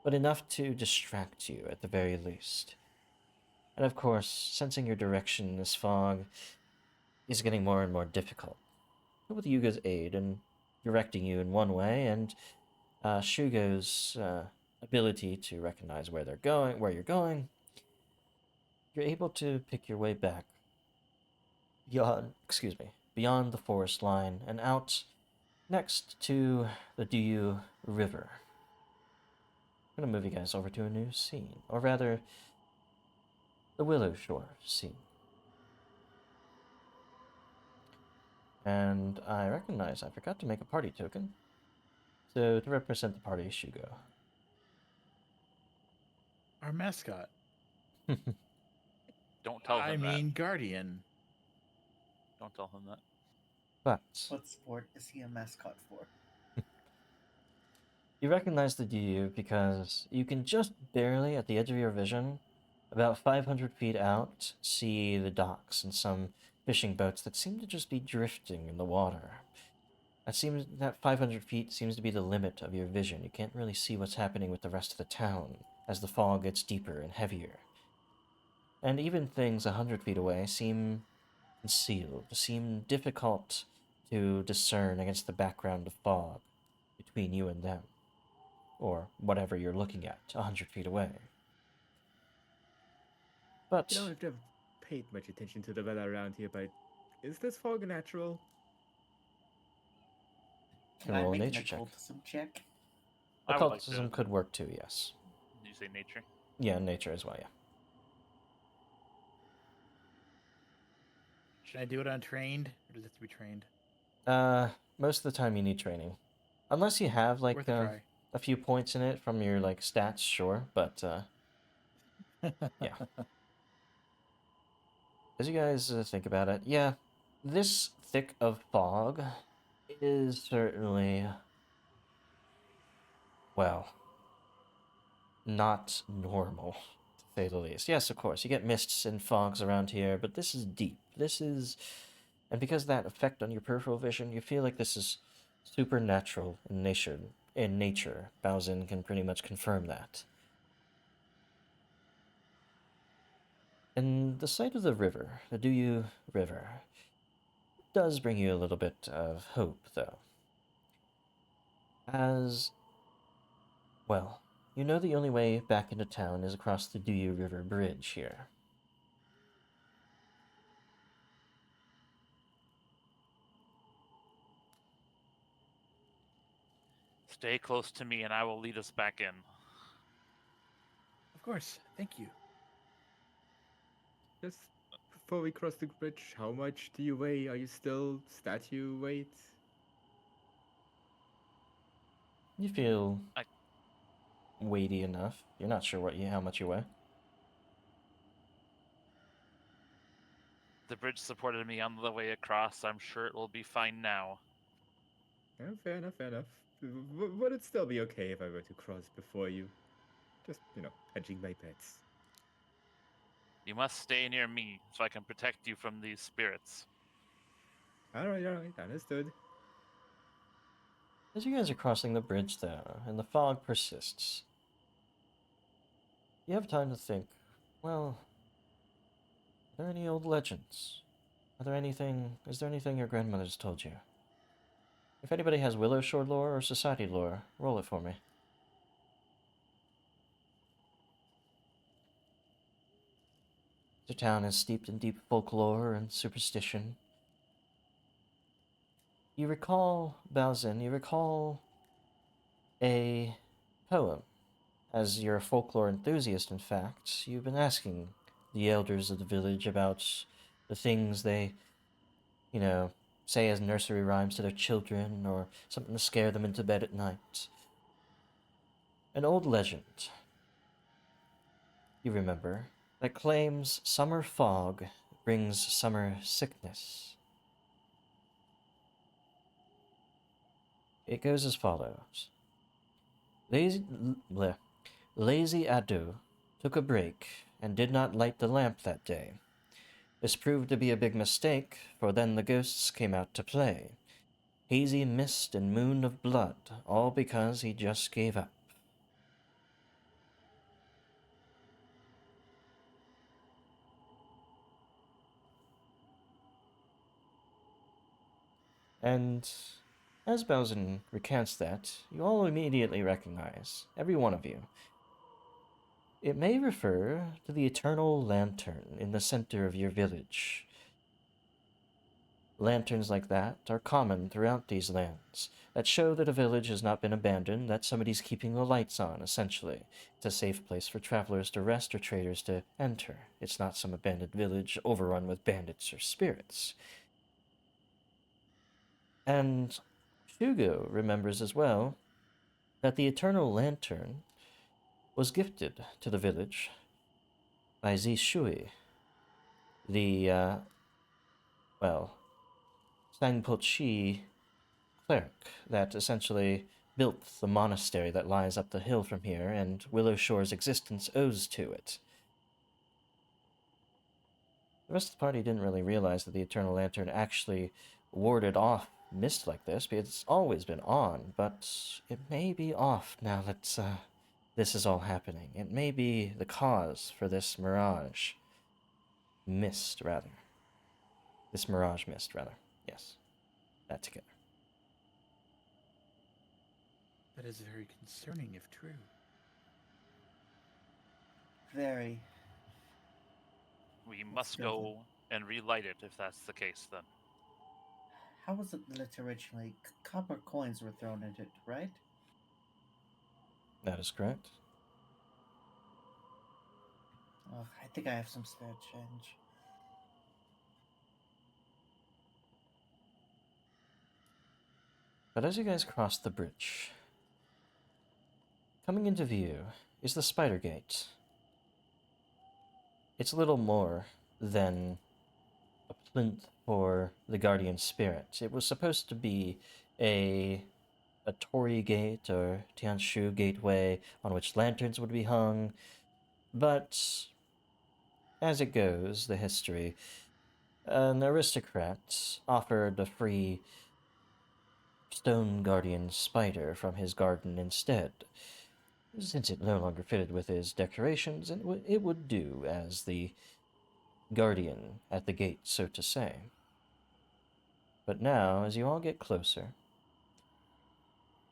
But enough to distract you at the very least. And of course, sensing your direction in this fog is getting more and more difficult. But with Yuga's aid in directing you in one way, and Shugo's ability to recognize where you're going, you're able to pick your way back beyond the forest line and out next to the Duyu River. I'm gonna move you guys over to a new scene, or rather, the Willowshore scene. And I recognize I forgot to make a party token. So to represent the party, Shugo. Our mascot. Don't tell him that. Guardian. Don't tell him that. But What sport is he a mascot for? you recognize the DU because you can just barely, at the edge of your vision, about 500 feet out, see the docks and some fishing boats that seem to just be drifting in the water. That 500 feet seems to be the limit of your vision. You can't really see what's happening with the rest of the town as the fog gets deeper and heavier. And even things 100 feet away seem concealed, seem difficult to discern against the background of fog between you and them, or whatever you're looking at 100 feet away. But You know, I've never paid much attention to the weather around here, but is this fog natural? Can roll I a make an nature check. occultism check? I would like Occultism to- could work too, yes. Did you say nature? Yeah, nature as well, yeah. Should I do it on trained, or does it have to be trained? Most of the time you need training. Unless you have, like, Worth a try. a few points in it from your, like, stats, sure, but, yeah. As you guys think about it, yeah, this thick of fog is certainly, well, not normal, to say the least. Yes, of course, you get mists and fogs around here, but this is deep. And because of that effect on your peripheral vision, you feel like this is supernatural in nature. Baozin can pretty much confirm that. And the sight of the river, the Duyu River, does bring you a little bit of hope, though. As, well, you know the only way back into town is across the Duyu River Bridge here. Stay close to me and I will lead us back in. Of course. Thank you. Just before we cross the bridge, how much do you weigh? Are you still statue weight? You feel I- weighty enough. You're not sure how much you weigh. The bridge supported me on the way across. I'm sure it will be fine now. Yeah, fair enough, fair enough. Would it still be okay if I were to cross before you? Just, hedging my bets. You must stay near me so I can protect you from these spirits. Alright, understood. As you guys are crossing the bridge, though, and the fog persists, you have time to think, well, are there any old legends? Is there anything your grandmother's told you? If anybody has Willowshore lore or society lore, roll it for me. The town is steeped in deep folklore and superstition. You recall a poem. As you're a folklore enthusiast, in fact, you've been asking the elders of the village about the things they, say as nursery rhymes to their children, or something to scare them into bed at night. An old legend, you remember, that claims summer fog brings summer sickness. It goes as follows. Lazy Adu took a break and did not light the lamp that day. This proved to be a big mistake, for then the ghosts came out to play. hazy mist and moon of blood, all because he just gave up. And as Bowsen recants that, you all immediately recognize, every one of you, it may refer to the eternal lantern in the center of your village. Lanterns like that are common throughout these lands, that show that a village has not been abandoned, that somebody's keeping the lights on, essentially. It's a safe place for travelers to rest or traders to enter. It's not some abandoned village overrun with bandits or spirits. And Shugo remembers as well that the eternal lantern was gifted to the village by Zishui, the, well, Sangpochi cleric that essentially built the monastery that lies up the hill from here, and Willowshore's existence owes to it. The rest of the party didn't really realize that the Eternal Lantern actually warded off mist like this, because it's always been on, but it may be off now that this is all happening. It may be the cause for this mirage mist, rather. This mirage mist, rather. Yes, that together. That is very concerning if true. Very. We Let's must go go and relight it if that's the case, then. How was it lit originally? Copper coins were thrown into it, right? That is correct. Oh, I think I have some spare change. But as you guys cross the bridge, coming into view is the Spider Gate. It's a little more than a plinth for the Guardian Spirit. It was supposed to be a Torii gate or Tian-Xia gateway on which lanterns would be hung, but as it goes, the history, an aristocrat offered a free stone guardian spider from his garden instead. Since it no longer fitted with his decorations, it would do as the guardian at the gate, so to say. But now, as you all get closer,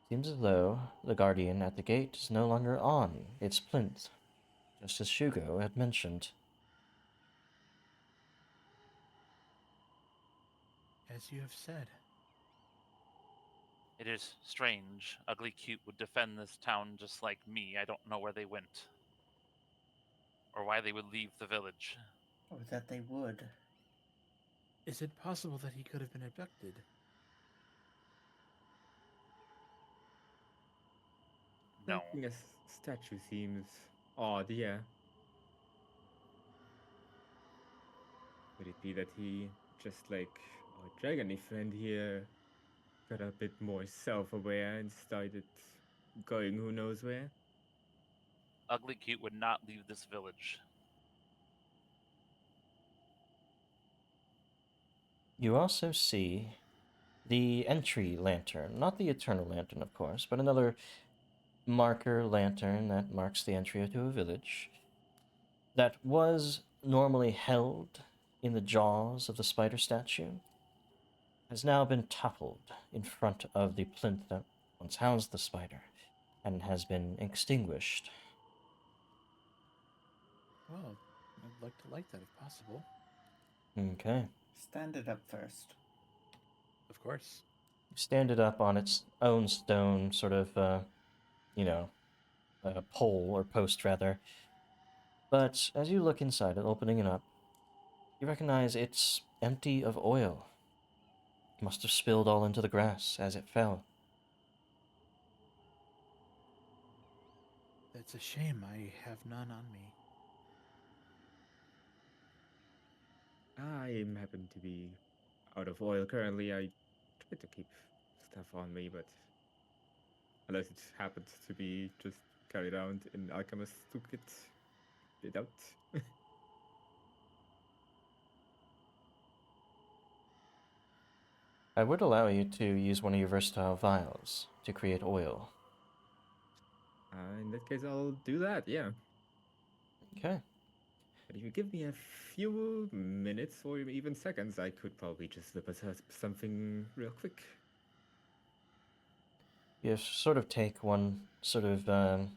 seems as though the guardian at the gate is no longer on its plinth, just as Shugo had mentioned. As you have said. It is strange. Ugly Cute would defend this town just like me. I don't know where they went. Or why they would leave the village. Or that they would. Is it possible that he could have been abducted? No. Making a statue seems odd, yeah. Could it be that he, just like our dragony friend here, got a bit more self-aware and started going who knows where? Ugly Cute would not leave this village. You also see the entry lantern, not the eternal lantern, of course, but another marker lantern that marks the entry to a village that was normally held in the jaws of the spider statue has now been toppled in front of the plinth that once housed the spider and has been extinguished. Well, I'd like to like that if possible. Okay. Stand it up first. Of course. Stand it up on its own stone sort of, pole or post rather. But as you look inside it, opening it up, you recognize it's empty of oil. It must have spilled all into the grass as it fell. That's a shame. I have none on me. I happen to be out of oil currently. I try to keep stuff on me, but unless it happened to be just carried around and Alchemist took it out. I would allow you to use one of your versatile vials to create oil. In that case, I'll do that, yeah. Okay. But if you give me a few minutes or even seconds, I could probably just whip us something real quick. You sort of take one sort of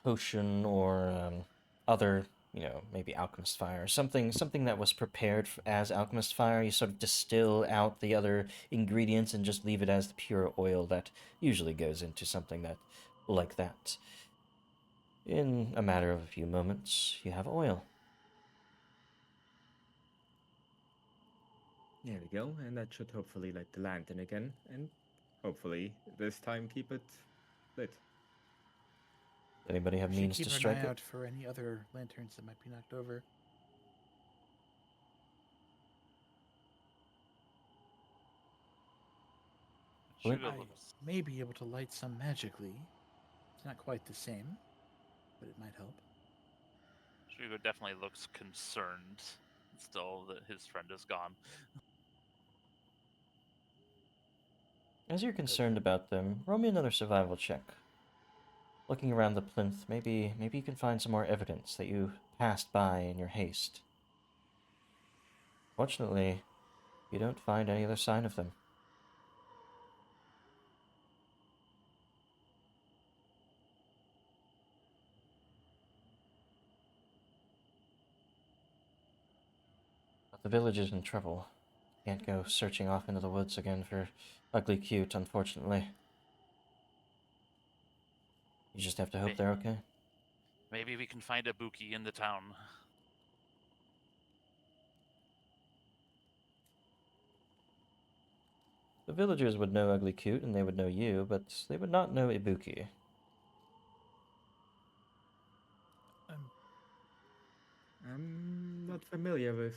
potion or other, maybe alchemist fire, something that was prepared as alchemist fire. You sort of distill out the other ingredients and just leave it as the pure oil that usually goes into something that like that. In a matter of a few moments, you have oil. There we go, and that should hopefully light the lantern again, and hopefully this time keep it lit. Anybody have We should means keep to an strike eye it? out for any other lanterns that might be knocked over. What? Shugo I looks. may be able to light some magically. It's not quite the same, but it might help. Shugo definitely looks concerned still that his friend is gone. As you're concerned about them, roll me another survival check. Looking around the plinth, maybe you can find some more evidence that you passed by in your haste. Fortunately, you don't find any other sign of them. But the village is in trouble. Can't go searching off into the woods again for ugly cute, unfortunately. You just have to hope they're okay. Maybe we can find a Buki in the town. The villagers would know ugly cute and they would know you, but they would not know Ibuki. I'm not familiar with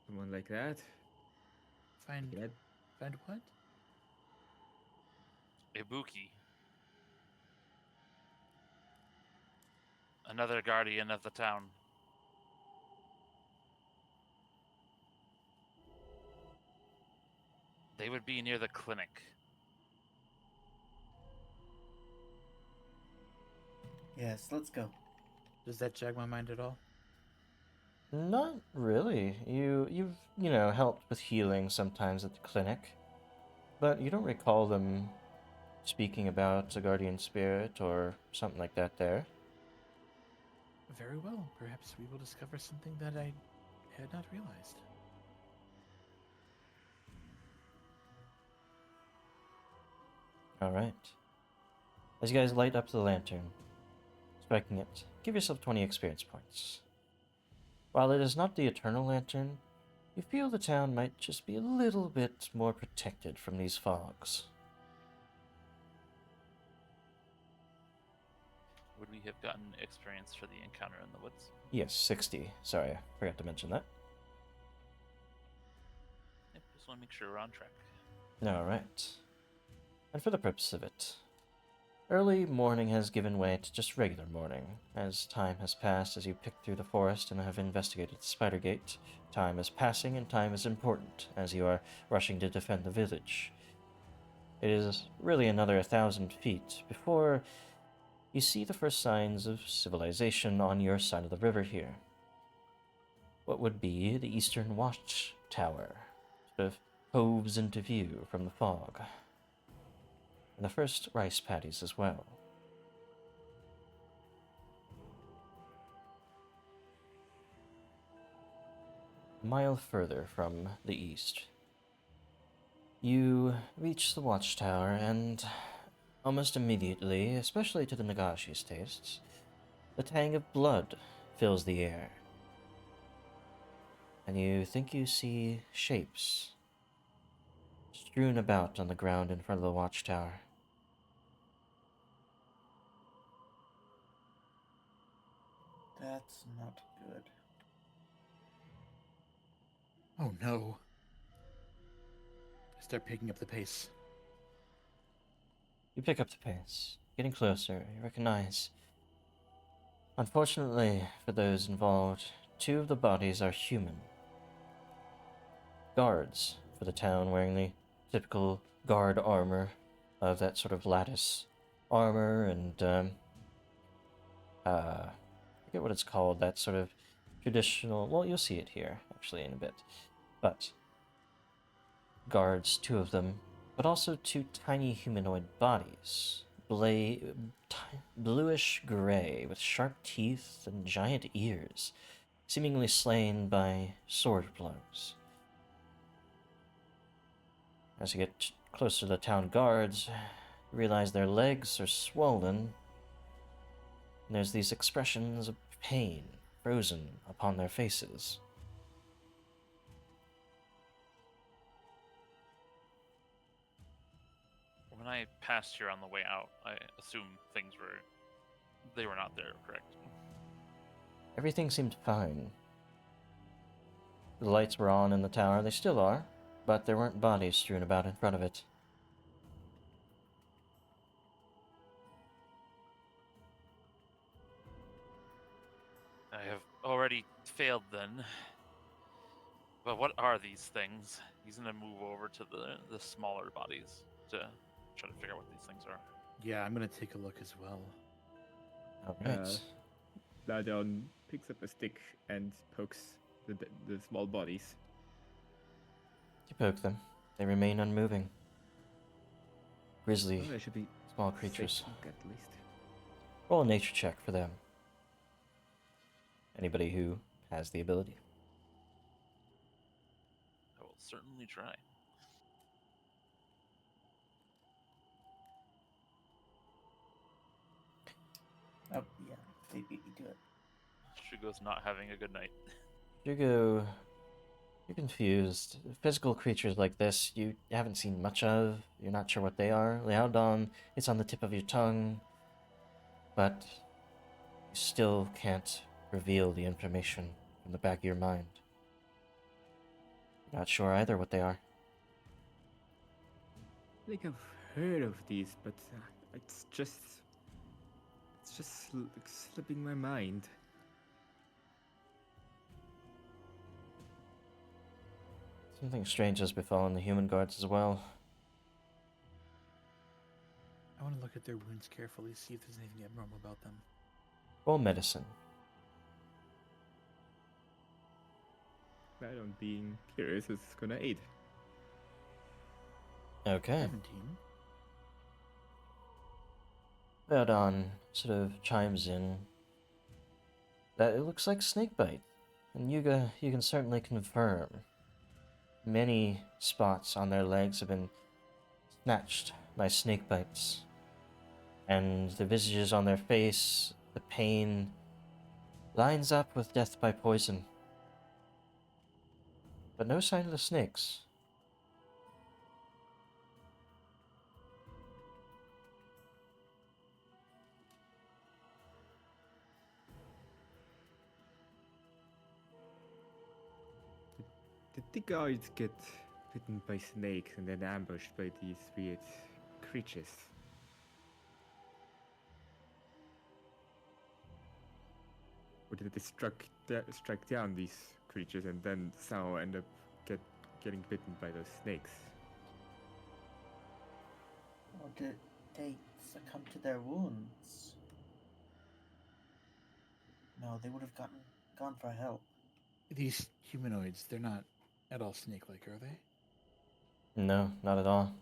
someone like that. Find Yet. find what? Ibuki. Another guardian of the town. They would be near the clinic. Yes, let's go. Does that jog my mind at all? Not really. You've helped with healing sometimes at the clinic, but you don't recall them speaking about a guardian spirit or something like that there. Very well. Perhaps we will discover something that I had not realized. All right. As you guys light up the lantern, striking it, give yourself 20 experience points. While it is not the eternal lantern, you feel the town might just be a little bit more protected from these fogs. Would we have gotten experience for the encounter in the woods? Yes, 60. Sorry, I forgot to mention that. Yep, just want to make sure we're on track. Alright. And for the purpose of it, early morning has given way to just regular morning. As time has passed, as you pick through the forest and have investigated the spider gate, time is passing and time is important as you are rushing to defend the village. It is really another 1,000 feet before you see the first signs of civilization on your side of the river here. What would be the eastern watchtower sort of hoves into view from the fog. And the first rice paddies as well. A mile further from the east, you reach the watchtower, and almost immediately, especially to the Nagashi's tastes, the tang of blood fills the air. And you think you see shapes strewn about on the ground in front of the watchtower. That's not good. Oh no. I start picking up the pace. You pick up the pace, getting closer. You recognize. Unfortunately for those involved, 2 of the bodies are human. Guards for the town, wearing the typical guard armor of that sort of lattice armor and I forget what it's called, that sort of traditional, well, you'll see it here actually in a bit, but guards, two of them, but also two tiny humanoid bodies, bluish gray with sharp teeth and giant ears, seemingly slain by sword blows. As you get closer to the town guards, you realize their legs are swollen, and there's these expressions of pain frozen upon their faces. When I passed here on the way out, I assume they were not there, correct? Everything seemed fine. The lights were on in the tower, they still are, but there weren't bodies strewn about in front of it. I have already failed then. But what are these things? He's gonna move over to the smaller bodies to try to figure out what these things are. Yeah, I'm gonna take a look as well. Alright. Ladon picks up a stick and pokes the small bodies. You poke them. They remain unmoving. Grisly, Well, they should be small safe creatures. to look at least. Roll a nature check for them. Anybody who has the ability. I will certainly try. Oh, yeah, they beat me to it. Shugo's not having a good night. Hugo, you're confused. Physical creatures like this you haven't seen much of. You're not sure what they are. Liaodon, it's on the tip of your tongue. But you still can't reveal the information from the back of your mind. You're not sure either what they are. I think I've heard of these, but it's just slipping my mind. Something strange has befallen the human guards as well. I want to look at their wounds carefully, see if there's anything abnormal about them. Roll medicine. Ladon being curious is gonna aid. Okay. 17. Liaodon sort of chimes in that it looks like snakebite. And Yuga, you can certainly confirm. Many spots on their legs have been snatched by snake bites. And the visages on their face, the pain, lines up with death by poison. But no sign of the snakes. Did the guards get bitten by snakes and then ambushed by these weird creatures? Or did they strike down these creatures and then somehow end up getting bitten by those snakes? Or did they succumb to their wounds? No, they would have gone for help. These humanoids, they're not at all snake-like, are they? No, not at all.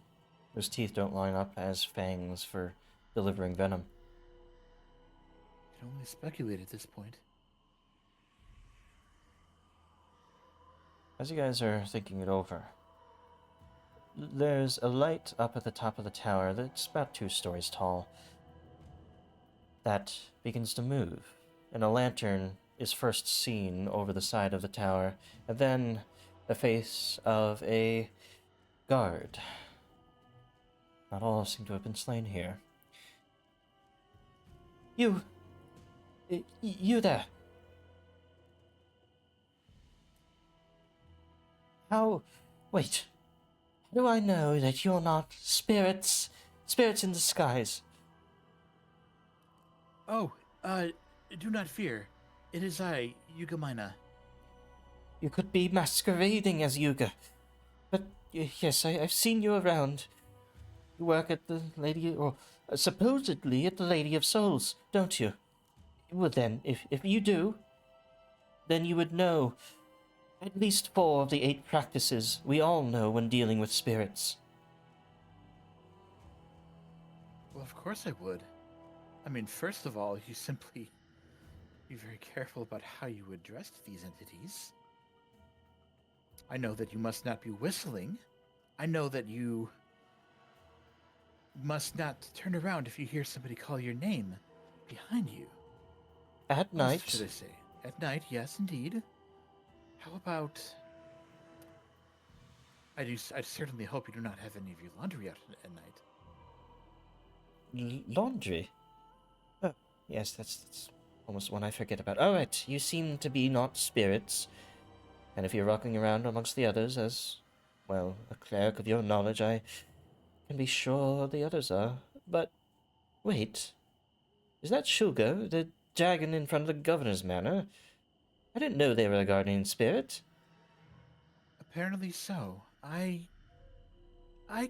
Those teeth don't line up as fangs for delivering venom. Can only speculate at this point. As you guys are thinking it over, there's a light up at the top of the tower that's about 2 stories tall that begins to move, and a lantern is first seen over the side of the tower, and then the face of a guard. Not all seem to have been slain here. You there. Wait. How do I know that you're not spirits in disguise? Oh, do not fear. It is I, Yuga Mina. You could be masquerading as Yuga. But yes, I've seen you around. You work at the Lady, or supposedly at the Lady of Souls, don't you? Well then, if you do, then you would know at least 4 of the 8 practices we all know when dealing with spirits. Well, of course I would. I mean, first of all, you simply be very careful about how you address these entities. I know that you must not be whistling. I know that you must not turn around if you hear somebody call your name behind you. At What else night, should I say? At night, yes, indeed. How about... I certainly hope you do not have any of your laundry out at night. laundry. Oh, yes, that's almost one I forget about. Oh, right, you seem to be not spirits. And if you're rocking around amongst the others as, well, a cleric of your knowledge, I can be sure the others are. But, wait, is that Shugo, the dragon in front of the governor's manor? I didn't know they were a guardian spirit. Apparently so. I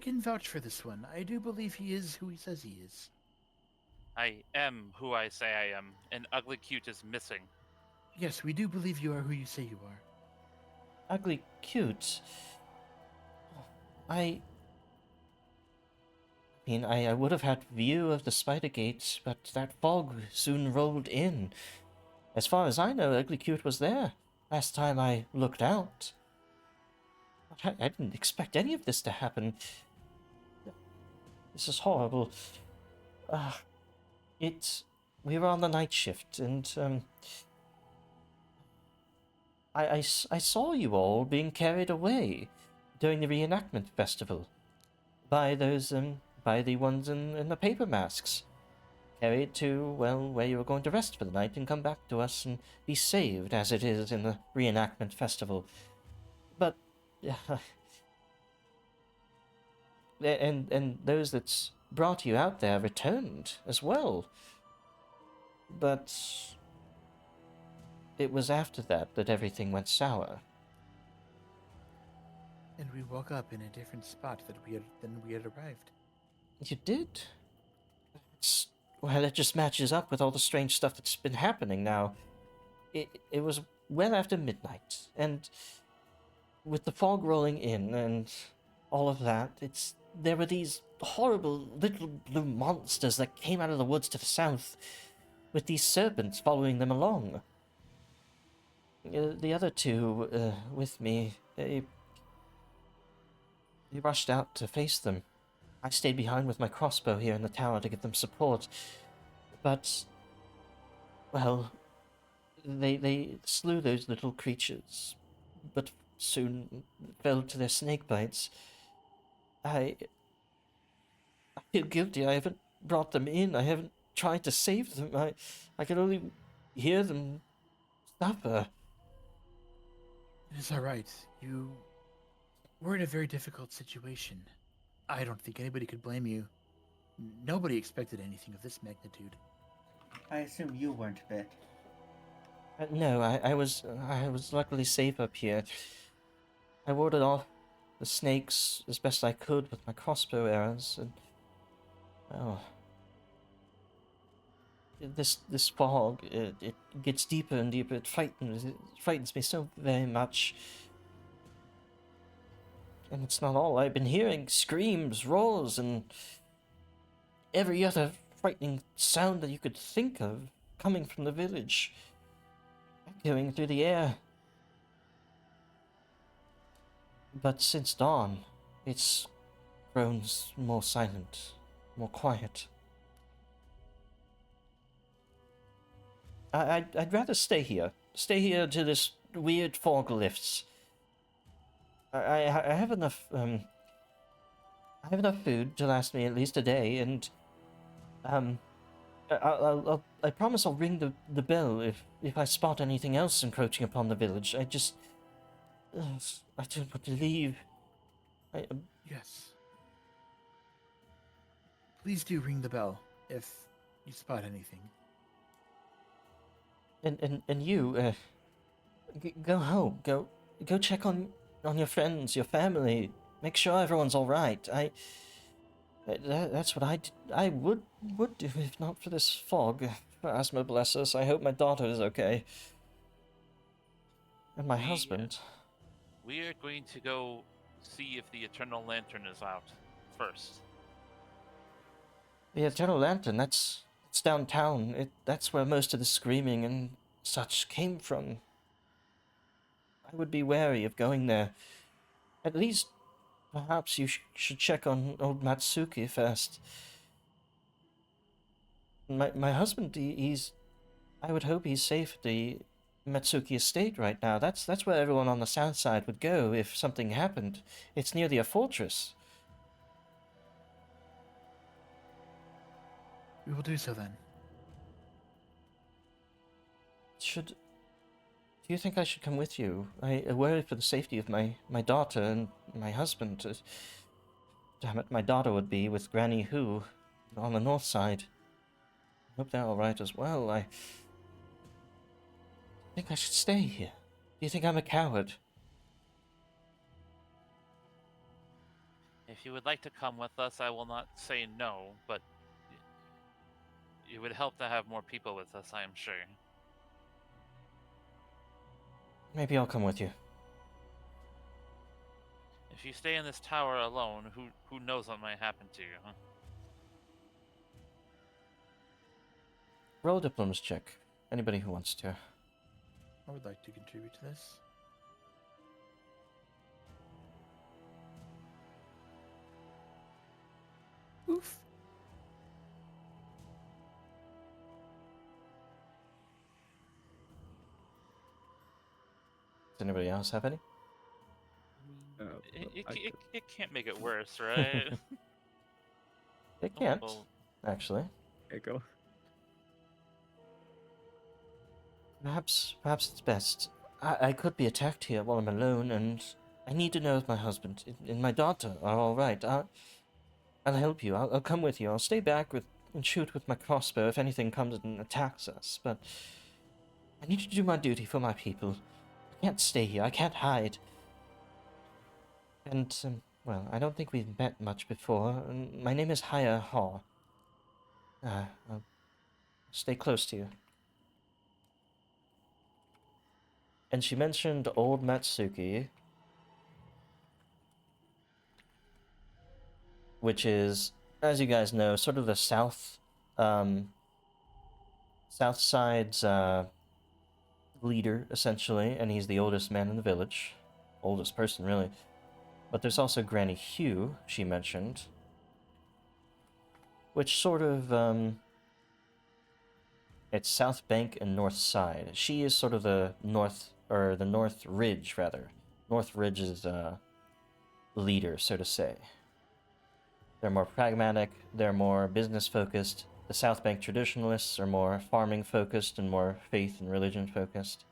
can vouch for this one. I do believe he is who he says he is. I am who I say I am, and Ugly Cute is missing. Yes, we do believe you are who you say you are. Ugly cute. I mean, I would have had view of the spider gate, but that fog soon rolled in. As far as I know, Ugly Cute was there last time I looked out. I didn't expect any of this to happen. This is horrible. Uh, we were on the night shift, and, I saw you all being carried away during the reenactment festival by those, by the ones in the paper masks. Carried to, well, where you were going to rest for the night and come back to us and be saved, as it is in the reenactment festival. But, and those that brought you out there returned as well. But it was after that that everything went sour. And we woke up in a different spot than we had arrived. You did? Well, it just matches up with all the strange stuff that's been happening now. It was well after midnight, and with the fog rolling in and all of that, there were these horrible little blue monsters that came out of the woods to the south, with these serpents following them along. The other two with me, they rushed out to face them. I stayed behind with my crossbow here in the tower to give them support, but, well, they slew those little creatures, but soon fell to their snake bites. I feel guilty. I haven't brought them in. I haven't tried to save them. I can only hear them suffer. It is all right. We're in a very difficult situation. I don't think anybody could blame you. Nobody expected anything of this magnitude. I assume you weren't bit. No, I was luckily safe up here. I warded off the snakes as best I could with my crossbow arrows, and this fog, it gets deeper and deeper. It frightens me so very much. And it's not all. I've been hearing screams, roars, and every other frightening sound that you could think of coming from the village, echoing through the air. But since dawn, it's grown more silent, more quiet. I'd rather stay here. Stay here till this weird fog lifts. I have enough, I have enough food to last me at least a day, and, I promise I'll ring the bell if I spot anything else encroaching upon the village. I don't want to leave. Yes. Please do ring the bell if you spot anything. And you, go home. Go check on on your friends, your family. Make sure everyone's all right. That's what I would do if not for this fog. Asthma bless us. I hope my daughter is okay. And my husband. We are going to go see if the Eternal Lantern is out first. The Eternal Lantern, it's downtown. That's where most of the screaming and such came from. I would be wary of going there. At least, perhaps you should check on old Matsuki first. My husband, he's... I would hope he's safe at the Matsuki estate right now. That's where everyone on the south side would go if something happened. It's near the fortress. We will do so then. Do you think I should come with you? I worry for the safety of my daughter and my husband. Damn it, my daughter would be with Granny Who on the north side. Hope they're alright as well. I think I should stay here. Do you think I'm a coward? If you would like to come with us, I will not say no, but it would help to have more people with us, I am sure. Maybe I'll come with you. If you stay in this tower alone, who knows what might happen to you, huh? Roll a diplomacy check. Anybody who wants to. I would like to contribute to this. Oof. Does anybody else have any? It can't make it worse, right? It can't, well, actually. There you go. Perhaps it's best. I could be attacked here while I'm alone, and I need to know if my husband and my daughter are all right. I'll help you. I'll come with you. I'll stay back and shoot with my crossbow if anything comes and attacks us. But I need to do my duty for my people. I can't stay here. I can't hide. And well, I don't think we've met much before. My name is Haya Haw. I'll stay close to you. And she mentioned old Matsuki, which is, as you guys know, sort of the south side's leader, essentially, and he's the oldest man in the village. Oldest person, really. But there's also Granny Hugh, she mentioned, which sort of, it's South Bank and North Side. She is sort of the North Ridge, rather. North Ridge's leader, so to say. They're more pragmatic, they're more business-focused. The South Bank traditionalists are more farming-focused and more faith and religion-focused.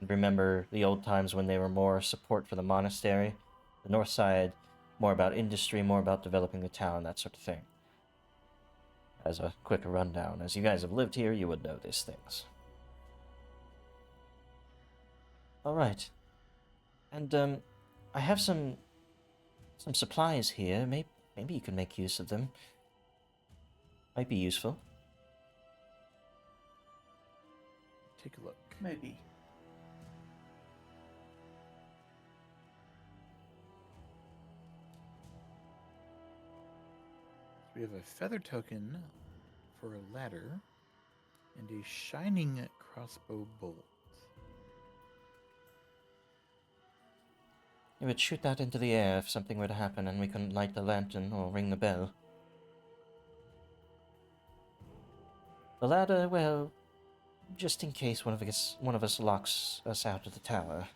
And remember the old times when they were more support for the monastery. The North Side, more about industry, more about developing the town, that sort of thing. As a quick rundown, as you guys have lived here, you would know these things. Alright. And, I have some supplies here. Maybe you can make use of them. Might be useful. Take a look. Maybe. We have a feather token for a ladder and a shining crossbow bolt. You would shoot that into the air if something were to happen and we couldn't light the lantern or ring the bell. The ladder, well, just in case one of us locks us out of the tower.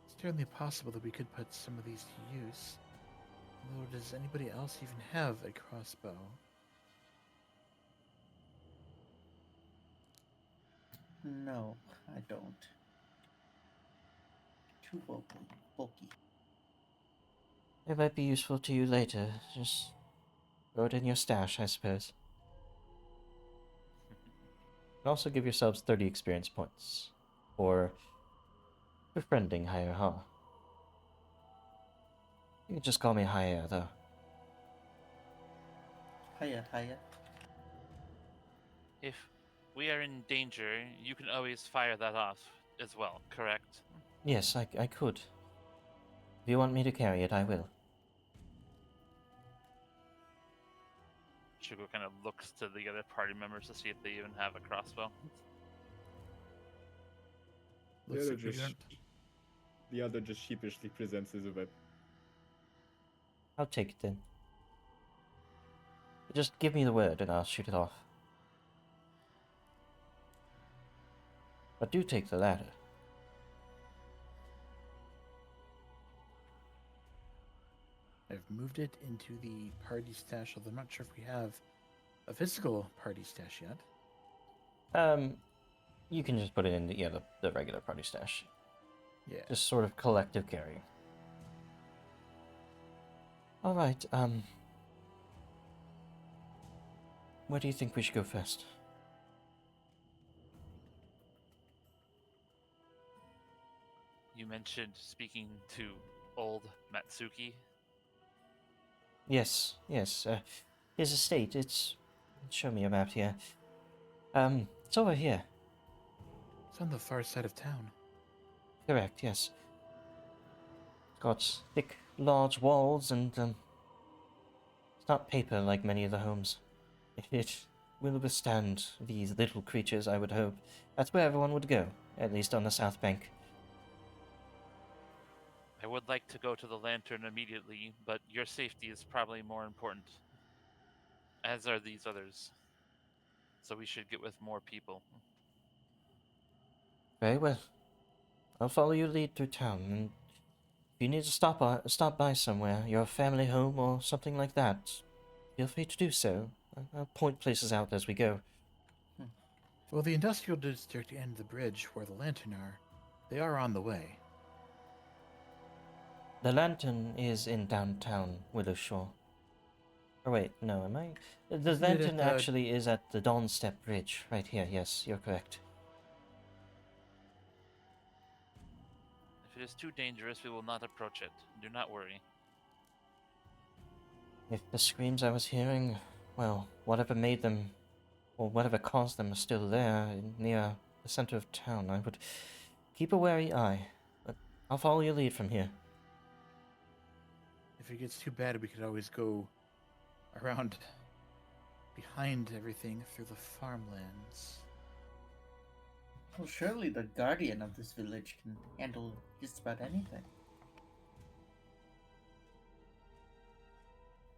It's certainly possible that we could put some of these to use. Although, does anybody else even have a crossbow? No, I don't. Too bulky. It might be useful to you later. Just throw it in your stash, I suppose. And also give yourselves 30 experience points for befriending Higher Ha. You can just call me Higher, though. Hiya, hiya. If we are in danger, you can always fire that off as well, correct? Yes, I could. If you want me to carry it, I will. Shugo kind of looks to the other party members to see if they even have a crossbow. The Looks other like we just don't. the other just sheepishly presents his weapon. I'll take it then. Just give me the word and I'll shoot it off. But do take the ladder. I've moved it into the party stash, although I'm not sure if we have a physical party stash yet. You can just put it in the regular party stash. Yeah. Just sort of collective carry. Alright, where do you think we should go first? You mentioned speaking to old Matsuki. Yes, his estate, show me a map here. It's over here. It's on the far side of town. Correct, yes. It's got thick, large walls and, it's not paper like many of the homes. It will withstand these little creatures, I would hope. That's where everyone would go, at least on the south bank. I would like to go to the lantern immediately, but your safety is probably more important. As are these others. So we should get with more people. Very well. I'll follow your lead through town, and if you need to stop by somewhere, your family home or something like that, feel free to do so. I'll point places out as we go. Well, the industrial district and the bridge where the lantern are, they are on the way. The lantern is in downtown Willowshore. Oh wait, no, am I? The Isn't it lantern at the- actually is at the Dawnstep Bridge, right here. Yes, you're correct. If it is too dangerous, we will not approach it. Do not worry. If the screams I was hearing, well, whatever made them, or whatever caused them, are still there, near the center of town, I would keep a wary eye. But I'll follow your lead from here. If it gets too bad, we could always go around behind everything through the farmlands. Well, surely the guardian of this village can handle just about anything.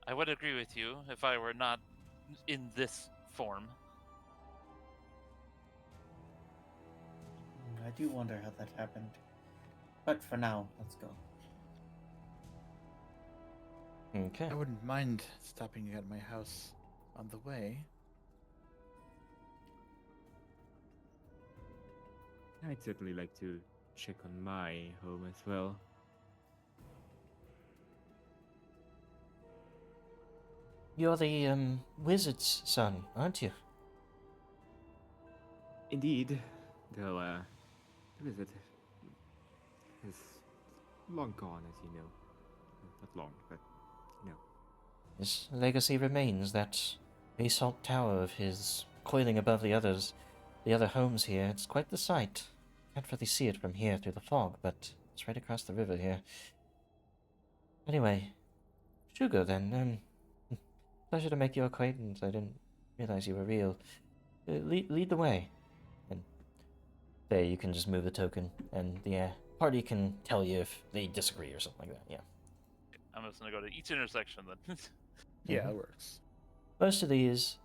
I would agree with you if I were not in this form. I do wonder how that happened. But for now, let's go. Okay. I wouldn't mind stopping at my house on the way. I'd certainly like to check on my home as well. You're the, wizard's son, aren't you? Indeed, though, the wizard is long gone, as you know. Not long, but you know. His legacy remains, that basalt tower of his coiling above the other homes here. It's quite the sight. Can't really see it from here through the fog, but it's right across the river here. Anyway, Shugo then, pleasure to make your acquaintance. I didn't realize you were real. Lead the way. And there you can just move the token, and the party can tell you if they disagree or something like that, yeah. I'm just gonna go to each intersection then. Yeah, Mhm. it works. Most of these,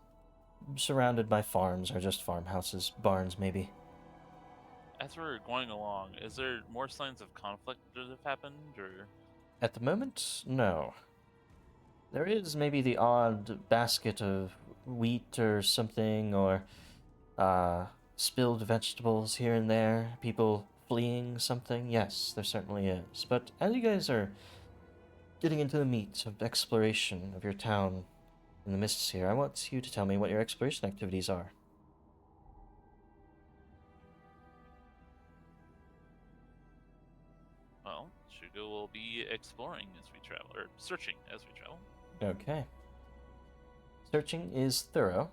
surrounded by farms, are just farmhouses, barns maybe. As we're going along, is there more signs of conflict that have happened, or At the moment, no. There is maybe the odd basket of wheat or something, or spilled vegetables here and there, people fleeing something. Yes, there certainly is. But as you guys are getting into the meat of exploration of your town in the mists here, I want you to tell me what your exploration activities are. Shugo will be exploring as we travel, or searching as we travel. Okay. Searching is thorough,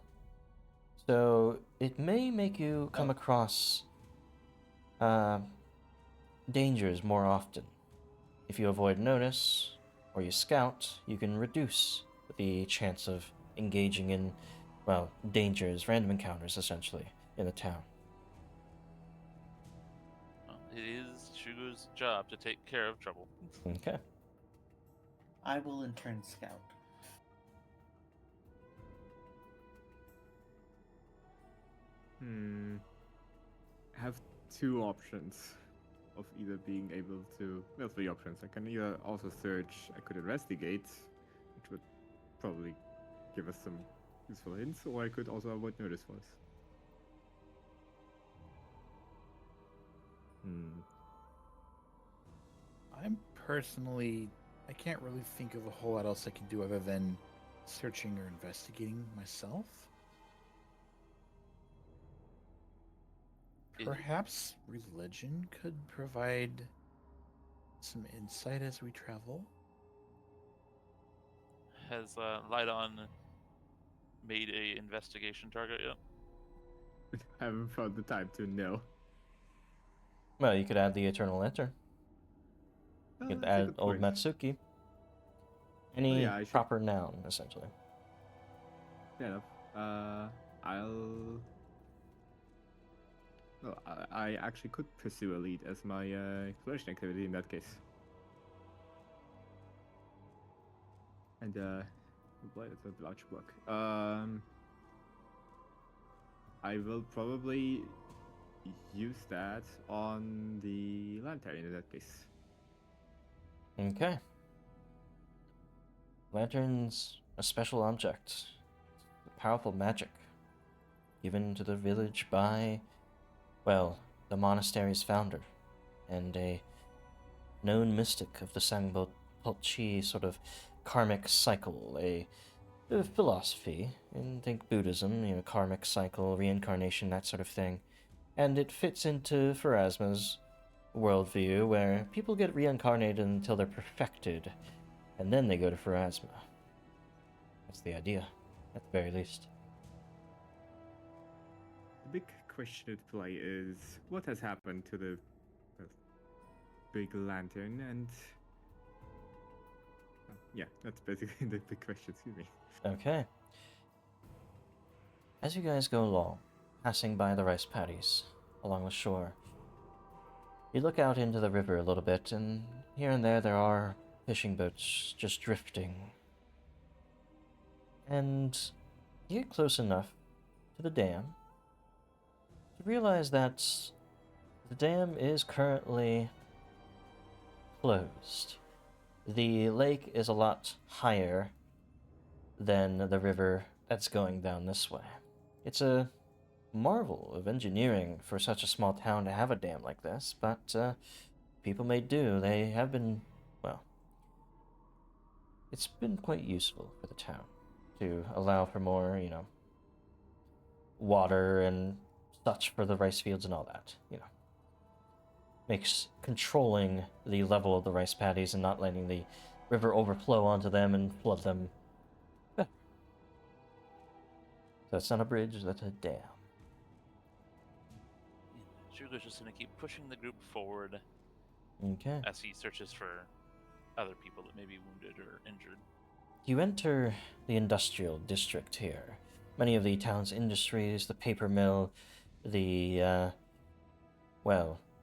so it may make you come across dangers more often. If you avoid notice or you scout, you can reduce the chance of engaging in, well, dangers, random encounters essentially, in the town. Well, it is Shugo's job to take care of trouble. Okay. I will in turn scout. I have two options of either being able to. Well, three options. I can either also search. I could investigate, which would probably give us some useful hints, or I could also avoid notice for us. I'm personally, I can't really think of a whole lot else I can do other than searching or investigating myself. Perhaps religion could provide some insight as we travel. Has Lydon made a investigation target yet? I haven't found the time to know. Well, you could add the Eternal Lantern. You could That's a add good old point. Matsuki. Any yeah, I should- proper noun, essentially. Fair enough. I'll. Well, I actually could pursue a lead as my exploration activity in that case. And boy, that's a large block. I will probably use that on the lantern in that case. Okay. Lantern's a special object. Powerful magic. Given to the village by, well, the monastery's founder, and a known mystic of the Sangpo-chi sort of karmic cycle, a philosophy, and think Buddhism, karmic cycle, reincarnation, that sort of thing. And it fits into Pharasma's worldview, where people get reincarnated until they're perfected, and then they go to Pharasma. That's the idea, at the very least. The big question at play is what has happened to the big lantern, and yeah, that's basically the big question. Excuse me. Okay. As you guys go along, passing by the rice paddies along the shore, you look out into the river a little bit, and here and there are fishing boats just drifting. And you get close enough to the dam to realize that the dam is currently closed. The lake is a lot higher than the river that's going down this way. It's a marvel of engineering for such a small town to have a dam like this, but people may do. They have been, well, it's been quite useful for the town to allow for more, water and such for the rice fields and all that, Makes controlling the level of the rice paddies and not letting the river overflow onto them and flood them. So that's not a bridge, that's a dam. Shugo's just going to keep pushing the group forward Okay. as he searches for other people that may be wounded or injured. You enter the industrial district here. Many of the town's industries, the paper mill, the,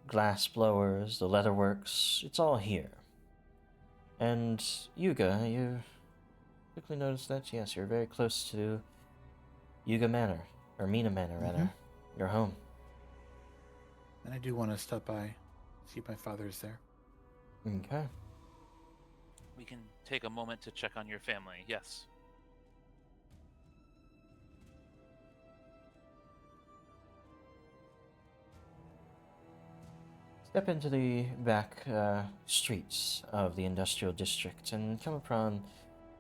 glass blowers, the leatherworks, it's all here. And Yuga, you quickly notice that, yes, you're very close to Yuga Manor, or Mina Manor, rather, your home. And I do want to stop by, see if my father is there. Okay. We can take a moment to check on your family, yes. Step into the back streets of the industrial district and come upon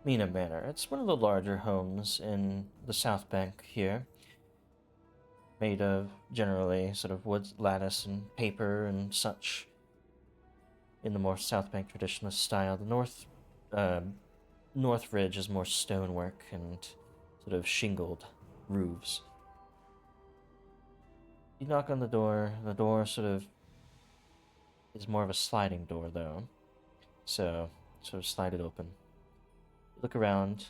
Mina Manor. It's one of the larger homes in the South Bank here, made of generally sort of wood lattice and paper and such. in the more South Bank traditionalist style. The North Ridge is more stonework and sort of shingled roofs. You knock on the door sort of is more of a sliding door though, so sort of slide it open. Look around,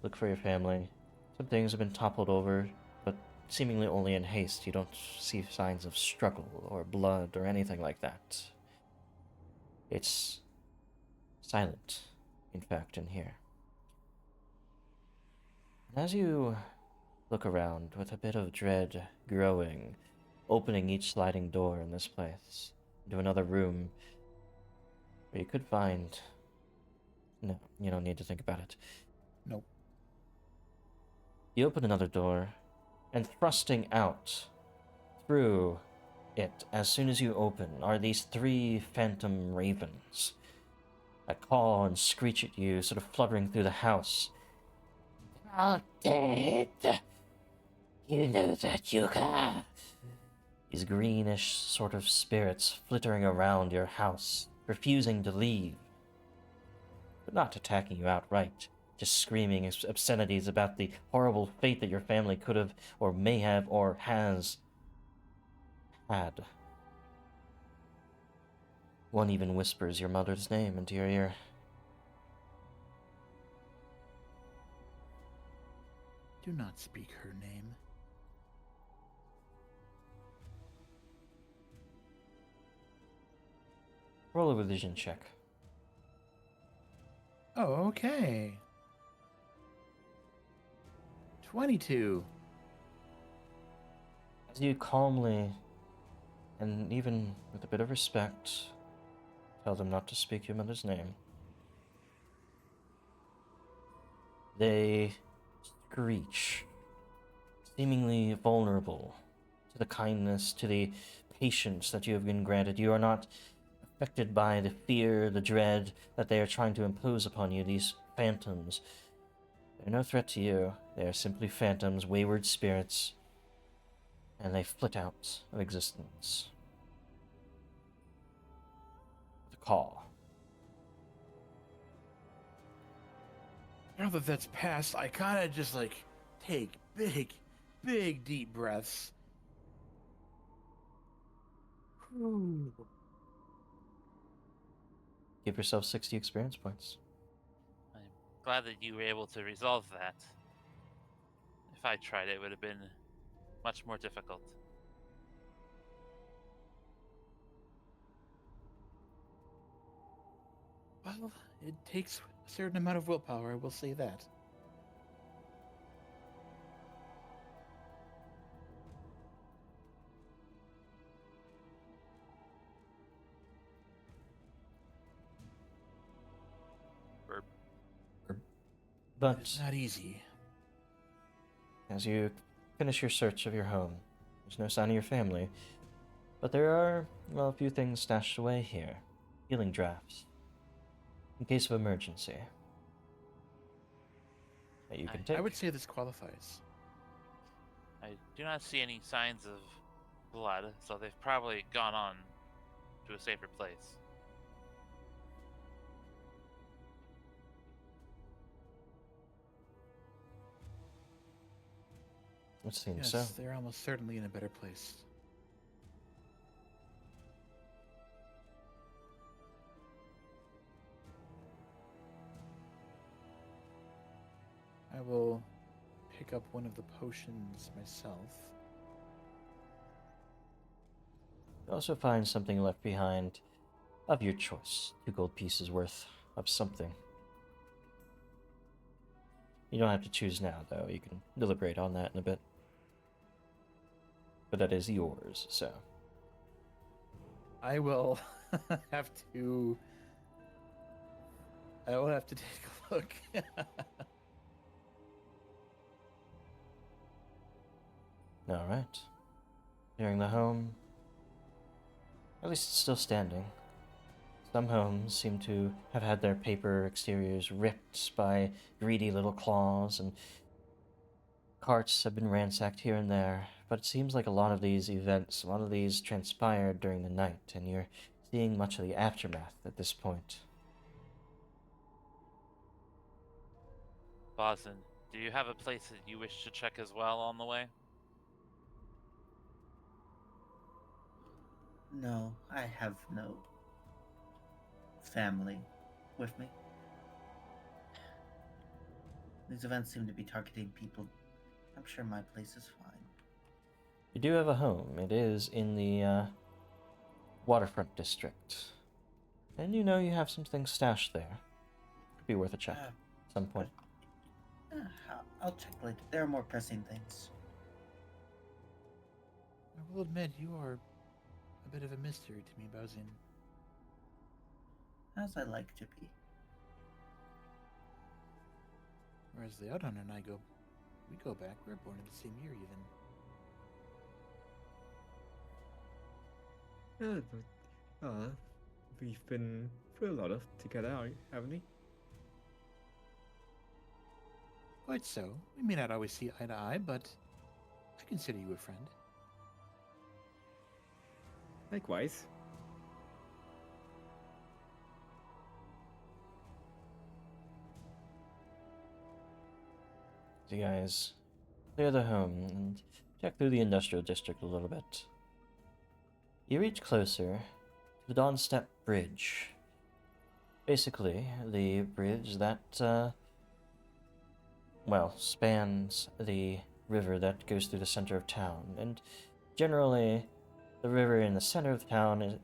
look for your family. Some things have been toppled over, but seemingly only in haste. You don't see signs of struggle or blood or anything like that. It's silent, in fact, in here. And as you look around with a bit of dread growing, opening each sliding door in this place into another room where you could find... No, you don't need to think about it. Nope. You open another door, and thrusting out through it as soon as you open are these 3 phantom ravens that call and screech at you, sort of fluttering through the house. All dead. You know that you can. These greenish sort of spirits flittering around your house, refusing to leave. But not attacking you outright, just screaming obscenities about the horrible fate that your family could have, or may have, or has had. One even whispers your mother's name into your ear. Do not speak her name. Roll a religion check. Oh, okay. 22. As you calmly, and even with a bit of respect, tell them not to speak your mother's name, they screech, seemingly vulnerable to the kindness, to the patience that you have been granted. You are not affected by the fear, the dread that they are trying to impose upon you, these phantoms. They're no threat to you. They are simply phantoms, wayward spirits, and they flit out of existence. The call. Now that that's passed, I kind of just like take big deep breaths. Whew. Give yourself 60 experience points. I'm glad that you were able to resolve that. If I tried it, it would have been much more difficult. Well, it takes a certain amount of willpower, I will say that. Burp. But It's not easy. as you finish your search of your home, there's no sign of your family, but there are, well, a few things stashed away here. Healing drafts, in case of emergency, that you can take. I would say this qualifies. I do not see any signs of blood, so they've probably gone on to a safer place. It seems Yes, so. they're almost certainly in a better place. I will pick up one of the potions myself. You also find something left behind of your choice. 2 gold pieces worth of something. You don't have to choose now, though. You can deliberate on that in a bit. But that is yours, so. I will have to. I will have to take a look. Alright. Nearing the home. At least it's still standing. Some homes seem to have had their paper exteriors ripped by greedy little claws, and carts have been ransacked here and there. But it seems like a lot of these events, a lot of these transpired during the night, and you're seeing much of the aftermath at this point. Boston, do you have a place that you wish to check as well on the way? No, I have no family with me. These events seem to be targeting people. I'm sure my place is fine. You do have a home. It is in the waterfront district. And you know you have some things stashed there. Could be worth a check at some point. I'll check later. There are more pressing things. I will admit, you are a bit of a mystery to me, Bowsin. As I like to be. Whereas the Outhunter and I we go back. We were born in the same year, even. Yeah, but we've been through a lot of together, haven't we? Quite so. We may not always see eye to eye, but I consider you a friend. Likewise. So you guys clear the home and check through the industrial district a little bit. You reach closer to the Dawnstep Bridge. Basically, the bridge that, spans the river that goes through the center of town. And generally, the river in the center of town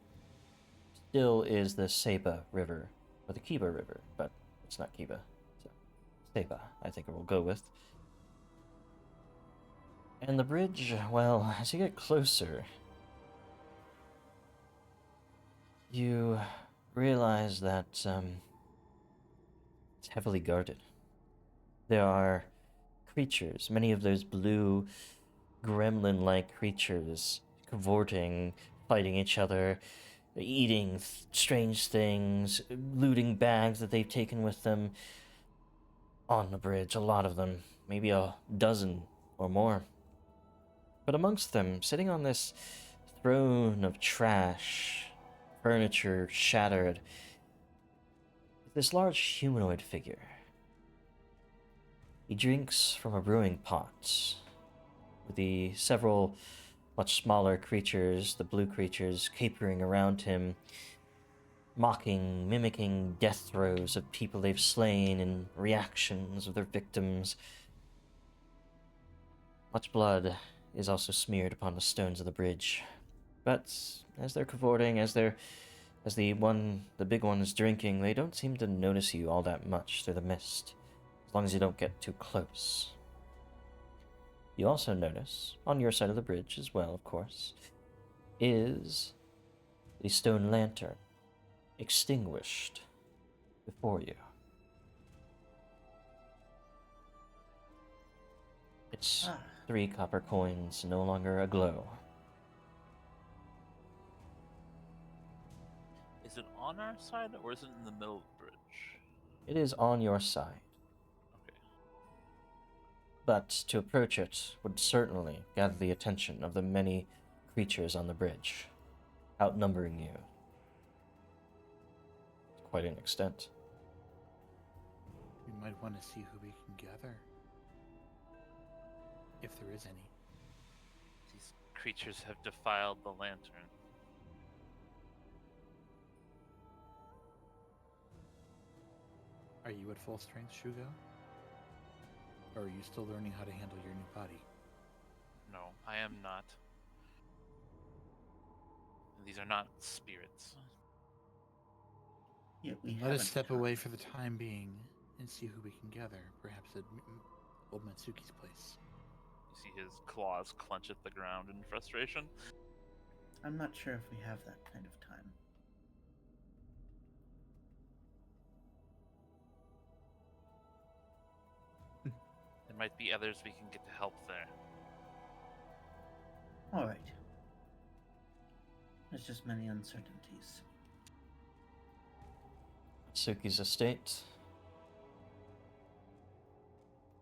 still is the Seba River, or the Kiba River, but it's not Kiba. So, Seba, I think we'll go with. And the bridge, well, as you get closer, you realize that it's heavily guarded. There are creatures, many of those blue gremlin-like creatures, cavorting, fighting each other, eating strange things, looting bags that they've taken with them on the bridge, a lot of them, maybe a dozen or more. But amongst them, sitting on this throne of trash, furniture shattered, this large humanoid figure. He drinks from a brewing pot, with the several much smaller creatures, the blue creatures, capering around him, mocking, mimicking death throes of people they've slain and reactions of their victims. Much blood is also smeared upon the stones of the bridge. But as they're cavorting, as the big one is drinking, they don't seem to notice you all that much through the mist, as long as you don't get too close. You also notice, on your side of the bridge as well, of course, is the stone lantern extinguished before you. Its 3 copper coins no longer aglow. Is it on our side, or is it in the middle of the bridge? It is on your side, Okay. but to approach it would certainly gather the attention of the many creatures on the bridge, outnumbering you to quite an extent. We might want to see who we can gather. If there is any. These creatures have defiled the lantern. Are you at full strength, Shugo? Or are you still learning how to handle your new body? No, I am not. These are not spirits. Yet we Let us haven't step talked. away for the time being and see who we can gather. Perhaps at old Matsuki's place. You see his claws clench at the ground in frustration. I'm not sure if we have that kind of time. There might be others we can get to help there. All right. There's just many uncertainties. Matsuki's estate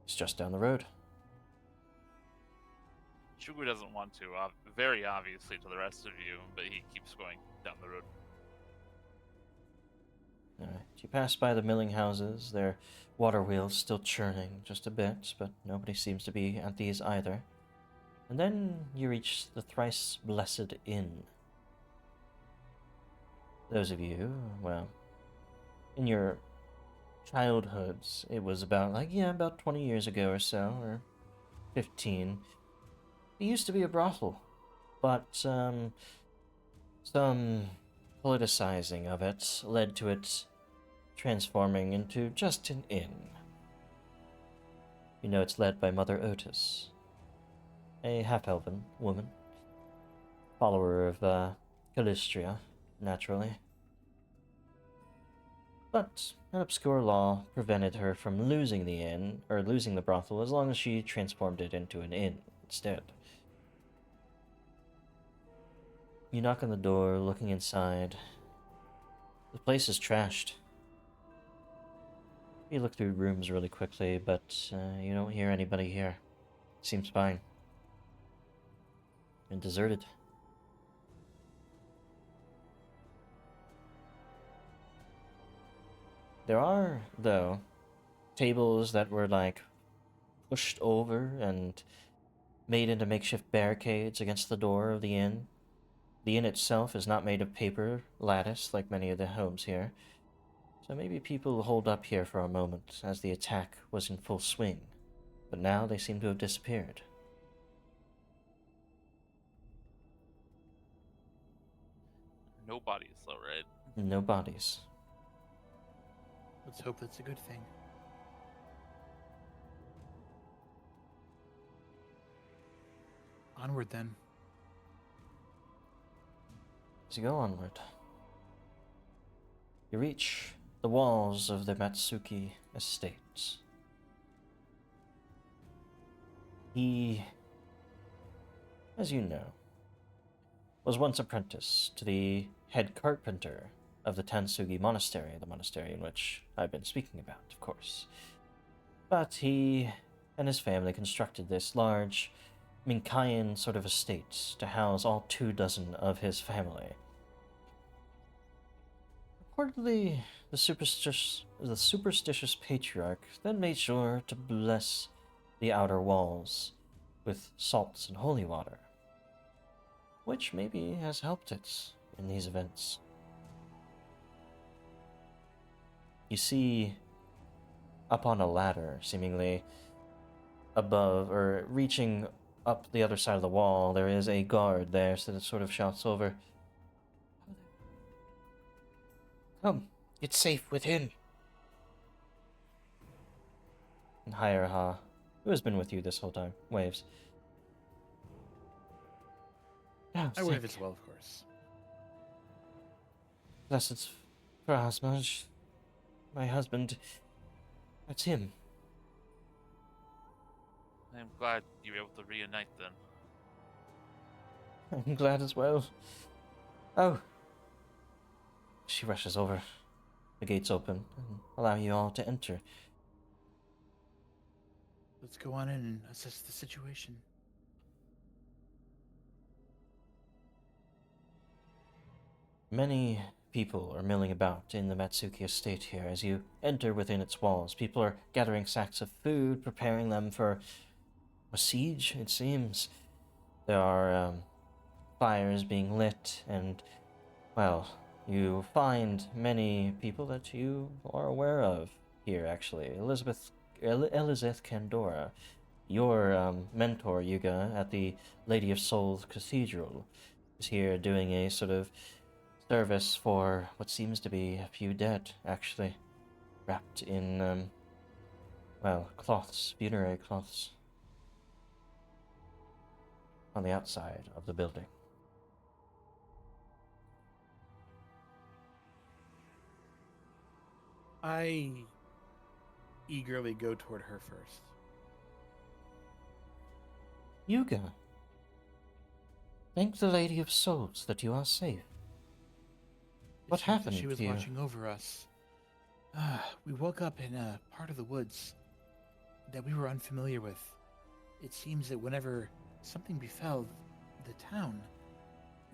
is just down the road. Shugu doesn't want to, very obviously to the rest of you, but he keeps going down the road. You pass by the milling houses, their water wheels still churning just a bit, but nobody seems to be at these either. And then you reach the thrice blessed inn. Those of you, well, in your childhoods, it was about 20 years ago or so, or 15. It used to be a brothel, but some politicizing of it led to it transforming into just an inn. You know, it's led by Mother Otis, a half-elven woman, follower of Calistria, naturally. But an obscure law prevented her from losing the inn, or losing the brothel, as long as she transformed it into an inn instead. You knock on the door, looking inside. The place is trashed. You look through rooms really quickly, but you don't hear anybody here. Seems fine. And deserted. There are, though, tables that were pushed over and made into makeshift barricades against the door of the inn. The inn itself is not made of paper lattice like many of the homes here, so maybe people hold up here for a moment as the attack was in full swing, but now they seem to have disappeared. No bodies, though, right? No bodies. Let's hope that's a good thing. Onward then. As you go onward, you reach the walls of the Matsuki estate. He, as you know, was once apprenticed to the head carpenter of the Tian-Xia monastery, the monastery in which I've been speaking about, of course. But he and his family constructed this large Minkayan sort of estate to house all 24 of his family. Reportedly, the superstitious patriarch then made sure to bless the outer walls with salts and holy water, which maybe has helped it in these events. You see, up on a ladder, seemingly above, or reaching up the other side of the wall, there is a guard there, so that sort of shouts over, "Come, it's safe within." And Hayarha, who has been with you this whole time, waves. "Oh, I wave thank as well, of course. Blessed Frasmaj, my husband. That's him." I'm glad you were able to reunite then. I'm glad as well. Oh. She rushes over. The gates open and allow you all to enter. Let's go on in and assess the situation. Many people are milling about in the Matsuki estate here as you enter within its walls. People are gathering sacks of food, preparing them for a siege, it seems. There are fires being lit, and, well, you find many people that you are aware of here, actually. Elizabeth Candora, your mentor, Yuga, at the Lady of Souls Cathedral, is here doing a sort of service for what seems to be a few dead, actually, wrapped in, cloths, funerary cloths, on the outside of the building. I eagerly go toward her first. Yuga, thank the Lady of Souls that you are safe. What It seems that happened she was to you? watching over us. We woke up in a part of the woods that we were unfamiliar with. It seems that whenever something befell the town,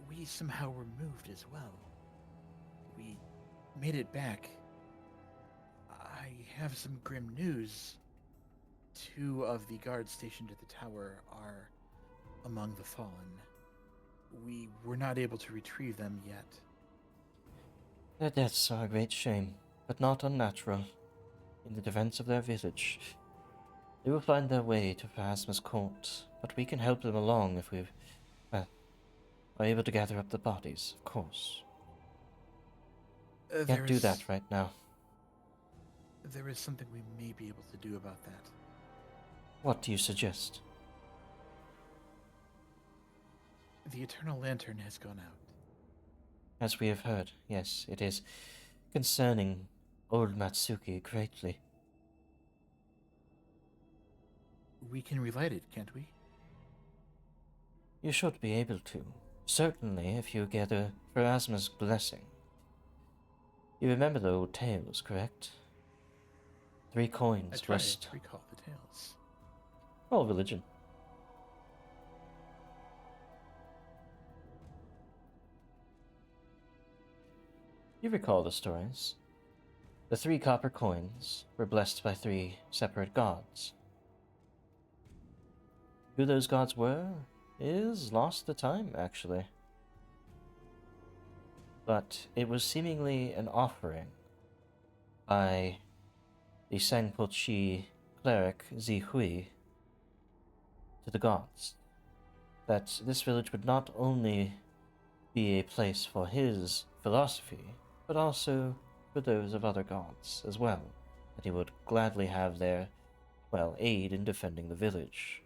we somehow were moved as well. We made it back have some grim news. 2 of the guards stationed at the tower are among the fallen. We were not able to retrieve them yet. Their deaths are a great shame, but not unnatural. In the defense of their village, they will find their way to Pharasma's court, but we can help them along if we, well, are able to gather up the bodies, of course. Can't do that right now. There is something we may be able to do about that. What do you suggest? The Eternal Lantern has gone out. As we have heard, yes, it is concerning old Matsuki greatly. We can relight it, can't we? You should be able to. Certainly, if you gather Pharasma's blessing. You remember the old tales, correct? 3 coins I try rest. to recall the tales. All religion. You recall the stories. The 3 copper coins were blessed by 3 separate gods. Who those gods were is lost to time, actually. But it was seemingly an offering by the Sangpo-Chi cleric Zihui to the gods, that this village would not only be a place for his philosophy, but also for those of other gods as well, that he would gladly have their, well, aid in defending the village.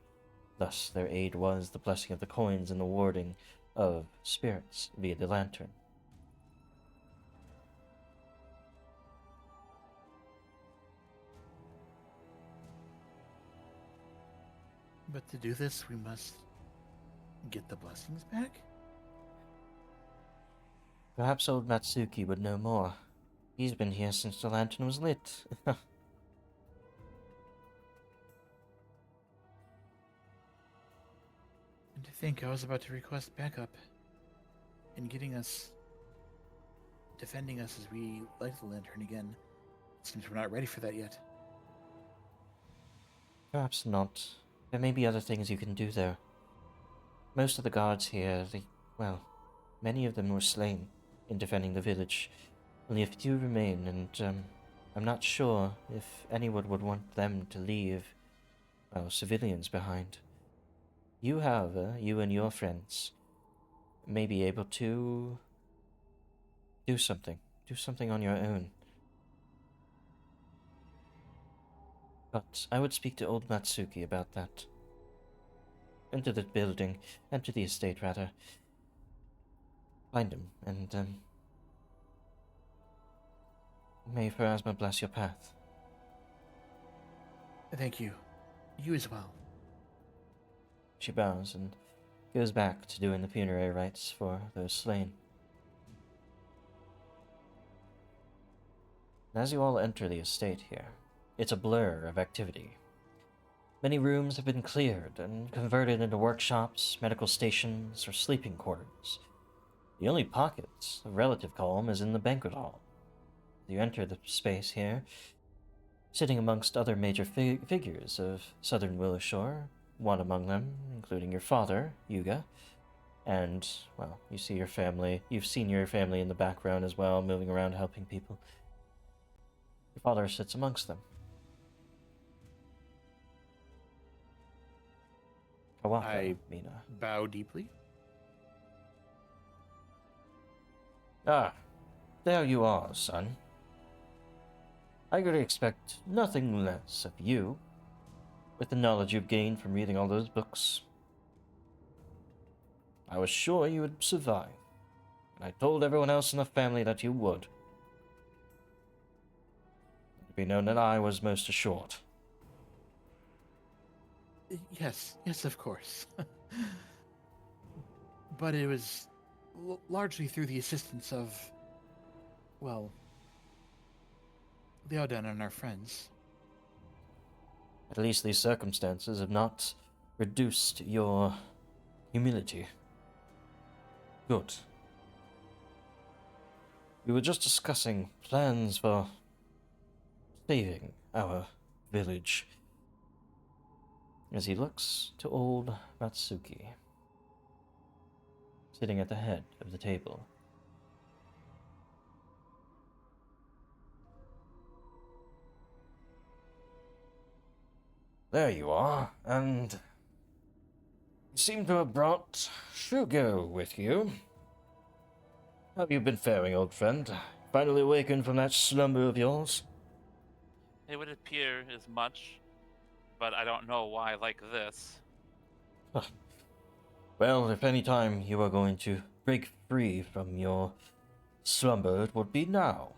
Thus, their aid was the blessing of the coins and the warding of spirits via the lantern. But to do this, we must get the blessings back? Perhaps old Matsuki would know more. He's been here since the lantern was lit. And to think I was about to request backup in defending us as we light the lantern again. It seems we're not ready for that yet. Perhaps not. There may be other things you can do, though. Most of the guards here, many of them were slain in defending the village. Only a few remain, and I'm not sure if anyone would want them to leave, civilians behind. You, however, you and your friends may be able to do something. Do something on your own. But I would speak to old Matsuki about that. Enter the building, enter the estate, rather. Find him, and, may Pharasma bless your path. Thank you. You as well. She bows and goes back to doing the funerary rites for those slain. And as you all enter the estate here, it's a blur of activity. Many rooms have been cleared and converted into workshops, medical stations, or sleeping quarters. The only pockets of relative calm is in the banquet hall. You enter the space here, sitting amongst other major figures of southern Willowshore, one among them including your father, Yuga, and, well, you see your family. You've seen your family in the background as well, moving around helping people. Your father sits amongst them. Kawaka, I Mina. bow deeply. Ah, there you are, son. I could expect nothing less of you, with the knowledge you've gained from reading all those books. I was sure you would survive, and I told everyone else in the family that you would. Let it be known that I was most assured. Yes, of course. But it was largely through the assistance of, well, Leodan and our friends. At least these circumstances have not reduced your humility. Good. We were just discussing plans for saving our village. As he looks to old Matsuki, sitting at the head of the table. There you are, and you seem to have brought Shugo with you. How have you been faring, old friend? Finally awakened from that slumber of yours? It would appear as much, but I don't know why like this. Well, if any time you are going to break free from your slumber, it would be now.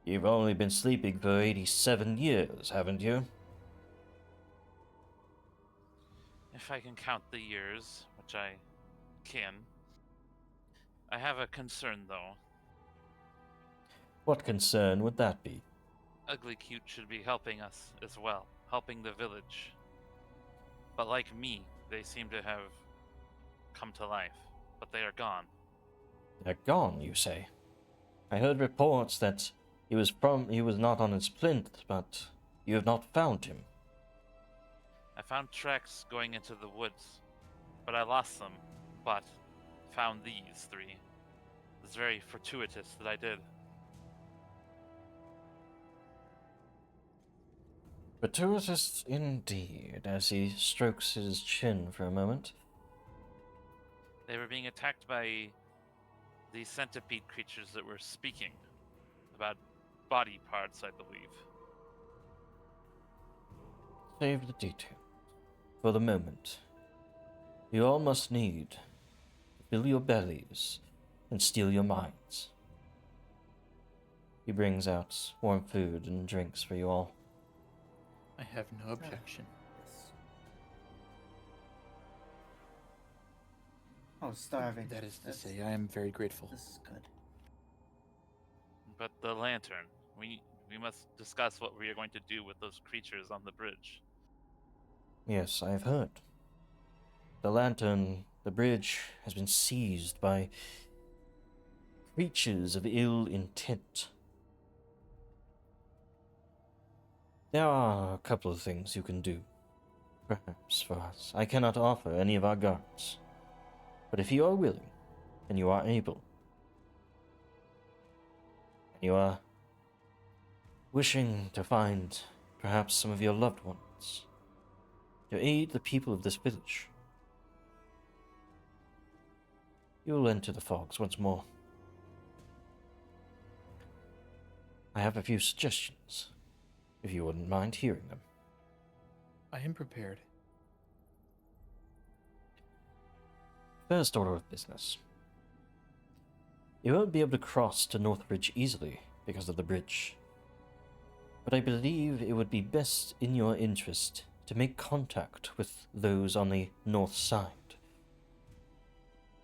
You've only been sleeping for 87 years, haven't you? If I can count the years, which I can. I have a concern, though. What concern would that be? Ugly Cute should be helping us as well, helping the village. But like me, they seem to have come to life, but they are gone. They're gone, you say? I heard reports that he was not on his plinth, but you have not found him. I found tracks going into the woods, but I lost them, but found these three. It's very fortuitous that I did. Fortuitous indeed, as he strokes his chin for a moment. They were being attacked by the centipede creatures that were speaking about body parts, I believe. Save the detail. For the moment. You all must need to fill your bellies and steal your minds. He brings out warm food and drinks for you all. I have no objection. Yes. Oh, starving. That is to That's- say, I am very grateful. This is good. But the lantern, we must discuss what we are going to do with those creatures on the bridge. Yes, I have heard. The lantern, the bridge, has been seized by creatures of ill intent. There are a couple of things you can do, perhaps, for us. I cannot offer any of our guards. But if you are willing, and you are able, and you are wishing to find perhaps some of your loved ones, to aid the people of this village, you will enter the fogs once more. I have a few suggestions, if you wouldn't mind hearing them. I am prepared. First order of business. You won't be able to cross to Northbridge easily because of the bridge. But I believe it would be best in your interest to make contact with those on the north side.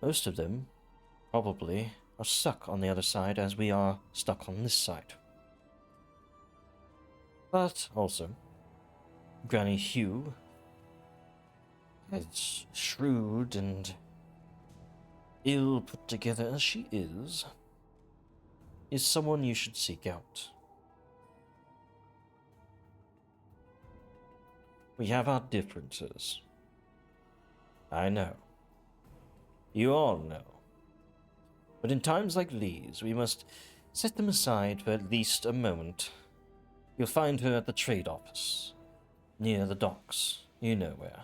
Most of them, probably, are stuck on the other side as we are stuck on this side. But also, Granny Hugh, as shrewd and ill put together as she is someone you should seek out. We have our differences. I know. You all know. But in times like these, we must set them aside for at least a moment. You'll find her at the trade office, near the docks. You know where.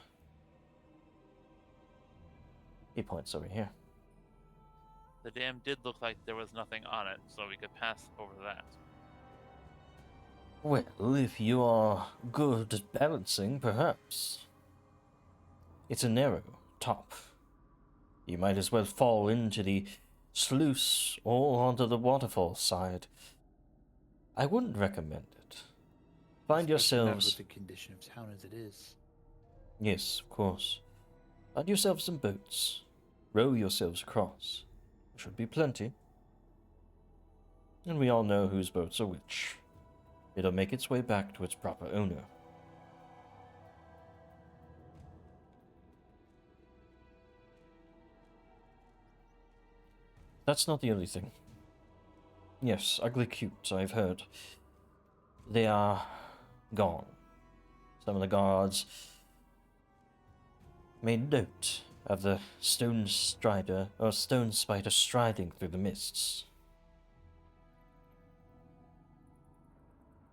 He points over here. The dam did look like there was nothing on it, so we could pass over that. Well, if you are good at balancing, perhaps. It's a narrow top. You might as well fall into the sluice or onto the waterfall side. I wouldn't recommend it. Find Especially not yourselves... with the condition of town as it is. Yes, of course. Find yourselves some boats. Row yourselves across. There should be plenty. And we all know whose boats are which. It'll make its way back to its proper owner. That's not the only thing. Yes, ugly cute, I've heard. they are gone. Some of the guards made note of the stone spider striding through the mists.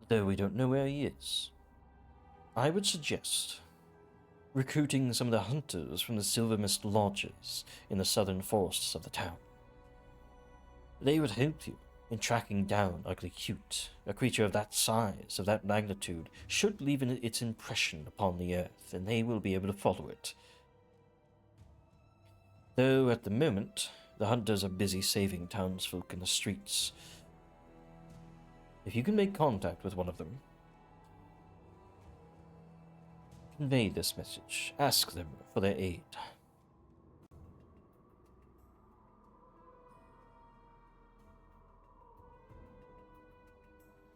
Though we don't know where he is. I would suggest recruiting some of the hunters from the Silver Mist lodges in the southern forests of the town. They would help you in tracking down Ugly Cute. A creature of that size, of that magnitude, should leave its impression upon the earth, and they will be able to follow it. Though at the moment, the hunters are busy saving townsfolk in the streets. If you can make contact with one of them, convey this message. Ask them for their aid.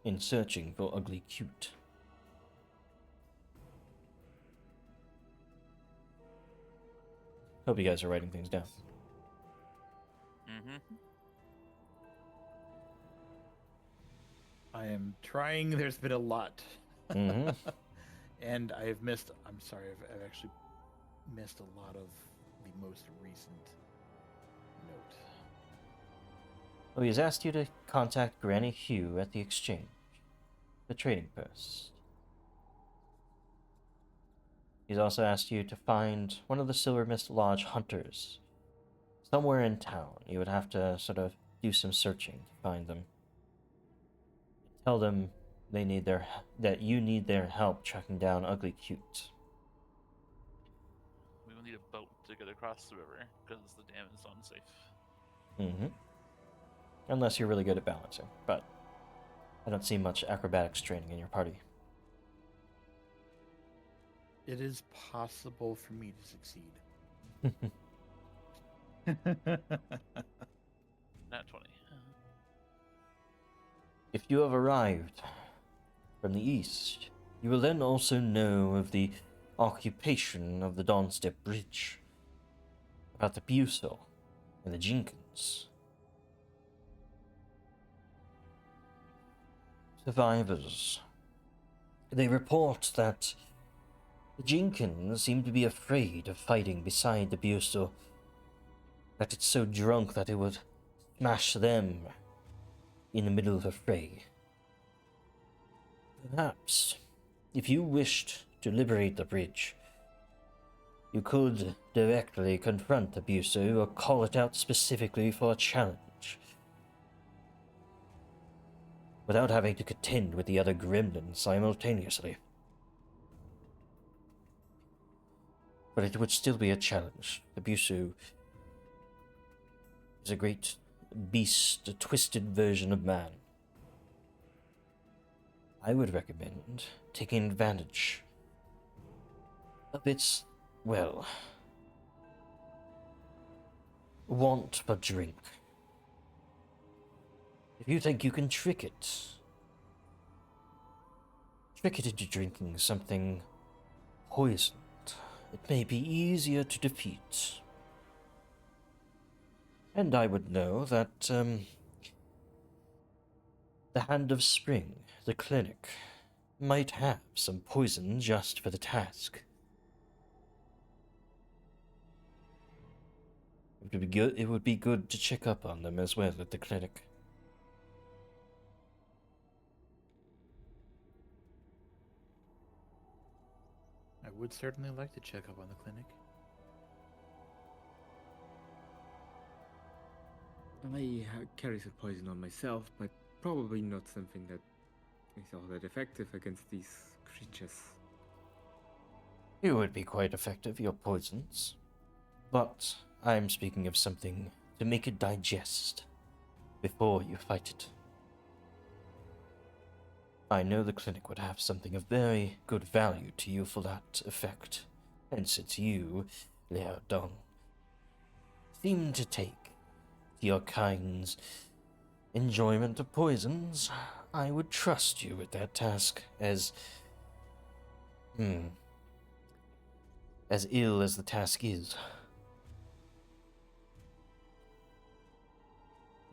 In searching for Ugly Cute. Hope you guys are writing things down. Mm-hmm. I am trying. There's been a lot. Mm-hmm. And I'm sorry, I've actually missed a lot of the most recent note. Well, he's asked you to contact Granny Hugh at the exchange, the trading post. He's also asked you to find one of the Silver Mist Lodge hunters somewhere in town. You would have to sort of do some searching to find them. Tell them that you need their help tracking down Ugly Cute. We will need a boat to get across the river because the dam is unsafe. Mm-hmm. Unless you're really good at balancing, but I don't see much acrobatics training in your party. It is possible for me to succeed. Nat 20. If you have arrived from the east, you will then also know of the occupation of the Dawnstep Bridge, about the Buso and the Jenkins. Survivors. They report that the Jenkins seem to be afraid of fighting beside the Buso, that it's so drunk that it would smash them in the middle of a fray. Perhaps, if you wished to liberate the bridge, you could directly confront the Buso or call it out specifically for a challenge, without having to contend with the other gremlins simultaneously. But it would still be a challenge. The Buso is a great beast, a twisted version of man. I would recommend taking advantage of its, well, want for drink. If you think you can trick it into drinking something poisoned, it may be easier to defeat. And I would know that, the Hand of Spring, the clinic, might have some poison just for the task. It would be good to check up on them as well at the clinic. I would certainly like to check up on the clinic. I carry some poison on myself, but probably not something that is all that effective against these creatures. It would be quite effective, your poisons. But I'm speaking of something to make it digest before you fight it. I know the clinic would have something of very good value to you for that effect, and since you, Liao Dong, seem to take your kind's enjoyment of poisons, I would trust you with that task, as ill as the task is.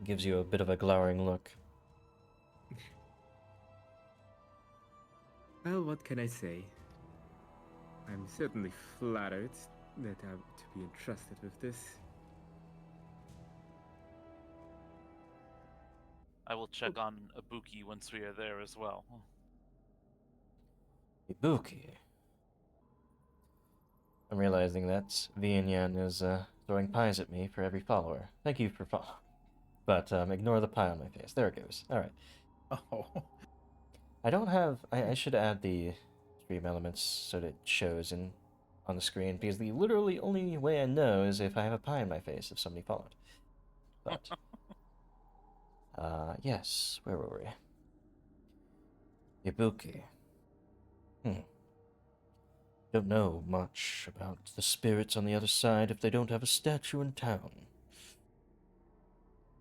Gives you a bit of a glowering look. Well, what can I say? I'm certainly flattered that I'm to be entrusted with this. I will check on Ibuki once we are there as well. Ibuki. I'm realizing that Vianyan is throwing pies at me for every follower. Thank you for follow. But ignore the pie on my face. There it goes. All right. Oh, I don't have. I should add the stream elements so that it shows on the screen, because the literally only way I know is if I have a pie in my face if somebody followed. But yes, where were we? Ibuki. Don't know much about the spirits on the other side if they don't have a statue in town.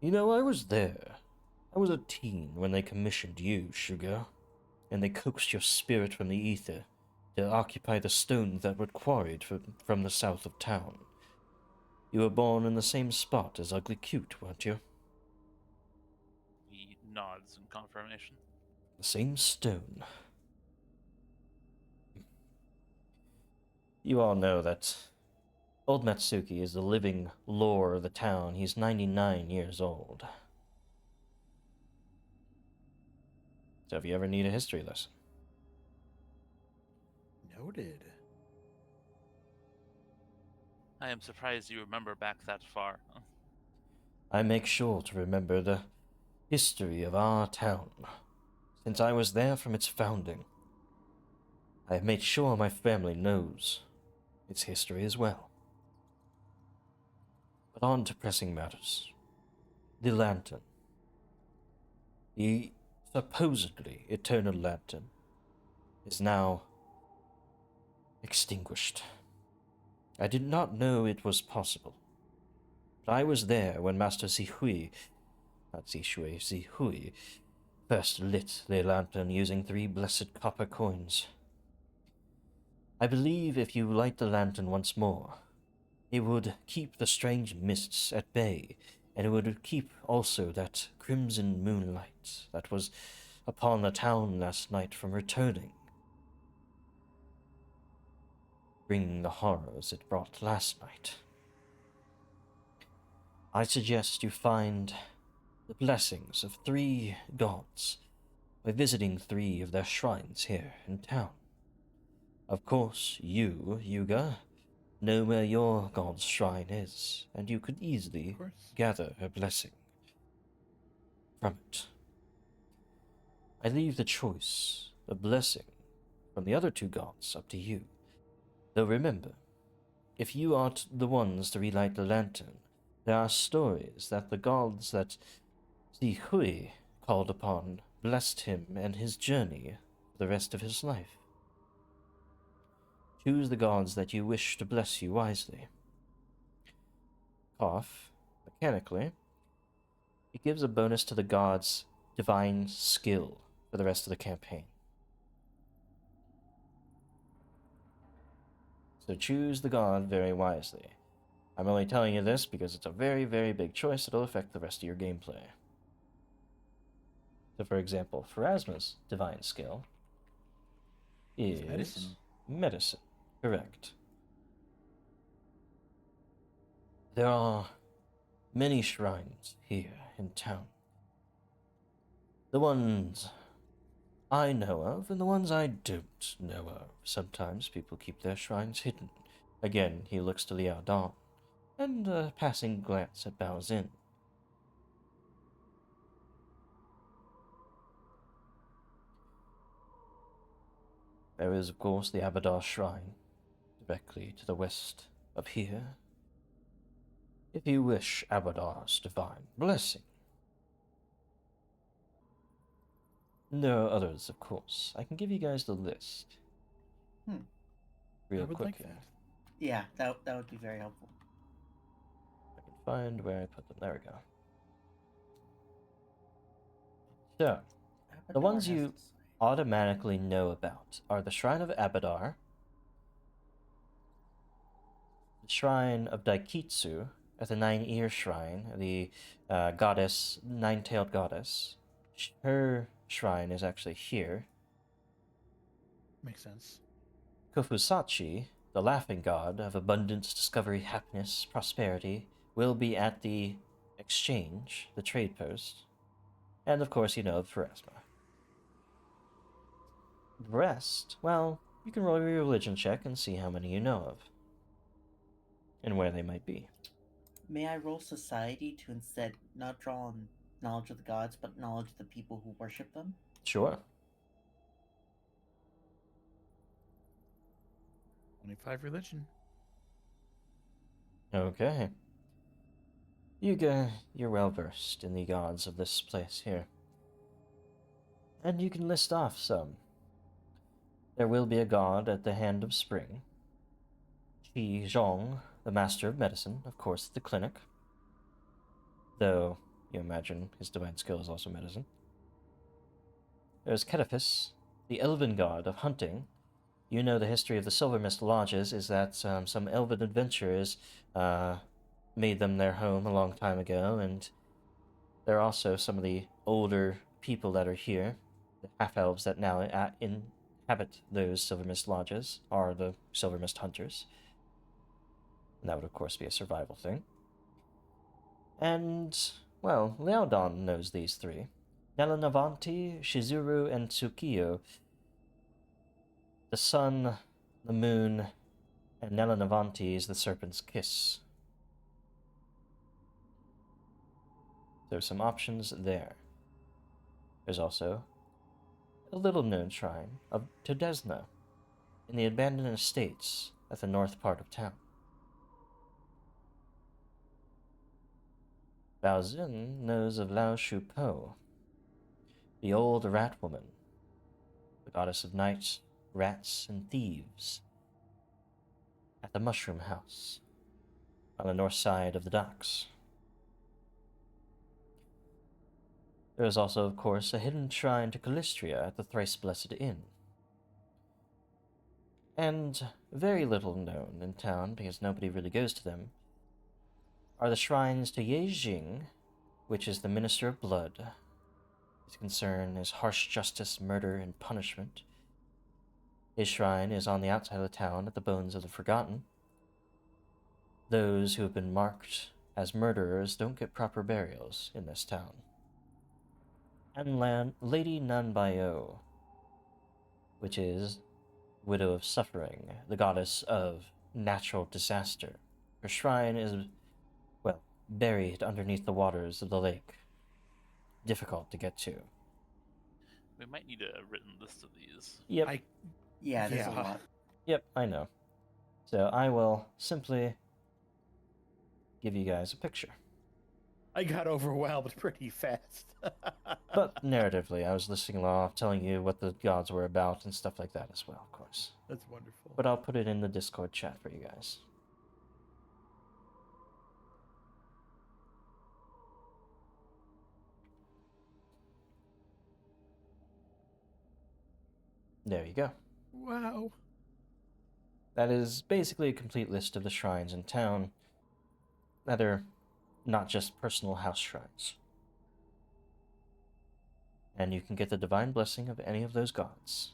You know, I was there. I was a teen when they commissioned you, Sugar, and they coaxed your spirit from the ether to occupy the stones that were quarried from the south of town. You were born in the same spot as Ugly Cute, weren't you? He nods in confirmation. The same stone. You all know that old Matsuki is the living lore of the town. He's 99 years old. So if you ever need a history lesson. noted. I am surprised you remember back that far. I make sure to remember the history of our town, since I was there from its founding. I have made sure my family knows its history as well. But on to pressing matters. The lantern. The supposedly eternal lantern is now extinguished. I did not know it was possible. But I was there when Master Zihui, not Zishui, Zihui, first lit the lantern using 3 blessed copper coins. I believe if you light the lantern once more, it would keep the strange mists at bay, and it would keep also that crimson moonlight that was upon the town last night from returning, bringing the horrors it brought last night. I suggest you find the blessings of 3 gods by visiting 3 of their shrines here in town. Of course, you, Yuga, know where your god's shrine is, and you could easily Of course. gather a blessing from it. I leave the choice of blessing from the other 2 gods up to you. Though remember, if you are the ones to relight the lantern, there are stories that the gods that Zihui called upon blessed him and his journey for the rest of his life. Choose the gods that you wish to bless you wisely. Cough, mechanically, it gives a bonus to the god's divine skill for the rest of the campaign. So choose the god very wisely. I'm only telling you this because it's a very, very big choice that'll affect the rest of your gameplay. So for example, Pharasma's divine skill is medicine. Medicine. Correct. There are many shrines here in town. The ones I know of and the ones I don't know of. Sometimes people keep their shrines hidden. Again, he looks to Liao Dan, and a passing glance at Bao Xin. There is, of course, the Abadar Shrine, directly to the west of here. If you wish Abadar's divine blessing. There are others, of course. I can give you guys the list. Real I would quick like here. that. Yeah, that would be very helpful. I can find where I put them. There we go. So, the Abadar ones has you its- automatically know about are the Shrine of Abadar, the Shrine of Daikitsu at the Nine-Ear Shrine, the goddess, nine-tailed goddess. Her shrine is actually here. Makes sense. Kofusachi, the laughing god of abundance, discovery, happiness, prosperity, will be at the exchange, the trade post, and of course, you know, of Pharasma. The rest, well, you can roll your religion check and see how many you know of, and where they might be. May I roll society to instead not draw on knowledge of the gods, but knowledge of the people who worship them? Sure. 25 religion. Okay. You're well versed in the gods of this place here. And you can list off some. There will be a god at the hand of spring. Qi Zhong, the master of medicine, of course, at the clinic. Though, you imagine his divine skill is also medicine. There's Kedifis, the elven god of hunting. You know the history of the Silver Mist Lodges is that some elven adventurers made them their home a long time ago, and there are also some of the older people that are here, the half-elves that now inhabit those Silver Mist Lodges, are the Silver Mist Hunters. And that would, of course, be a survival thing. And, well, Leodon knows these three. Nelanavanti, Shizuru, and Tsukiyo. The sun, the moon, and Nelanavanti is the serpent's kiss. There's some options there. There's also a little-known shrine of Todesna in the abandoned estates at the north part of town. Bao Zun knows of Lao Shu Po, the old rat woman, the goddess of night, rats, and thieves, at the Mushroom House, on the north side of the docks. There is also, of course, a hidden shrine to Callistria at the Thrice-Blessed Inn. And very little known in town, because nobody really goes to them, are the shrines to Yejing, which is the Minister of Blood. His concern is harsh justice, murder, and punishment. His shrine is on the outside of the town at the Bones of the Forgotten. Those who have been marked as murderers don't get proper burials in this town. And Lady Nanbayo, which is Widow of Suffering, the goddess of natural disaster. Her shrine is, well, buried underneath the waters of the lake. Difficult to get to. We might need a written list of these. Yep. Yeah, there's a Yeah. lot. Yep, I know. So I will simply give you guys a picture. I got overwhelmed pretty fast. But narratively, I was listing off, telling you what the gods were about and stuff like that as well, of course. That's wonderful. But I'll put it in the Discord chat for you guys. There you go. Wow. That is basically a complete list of the shrines in town that are not just personal house shrines. And you can get the divine blessing of any of those gods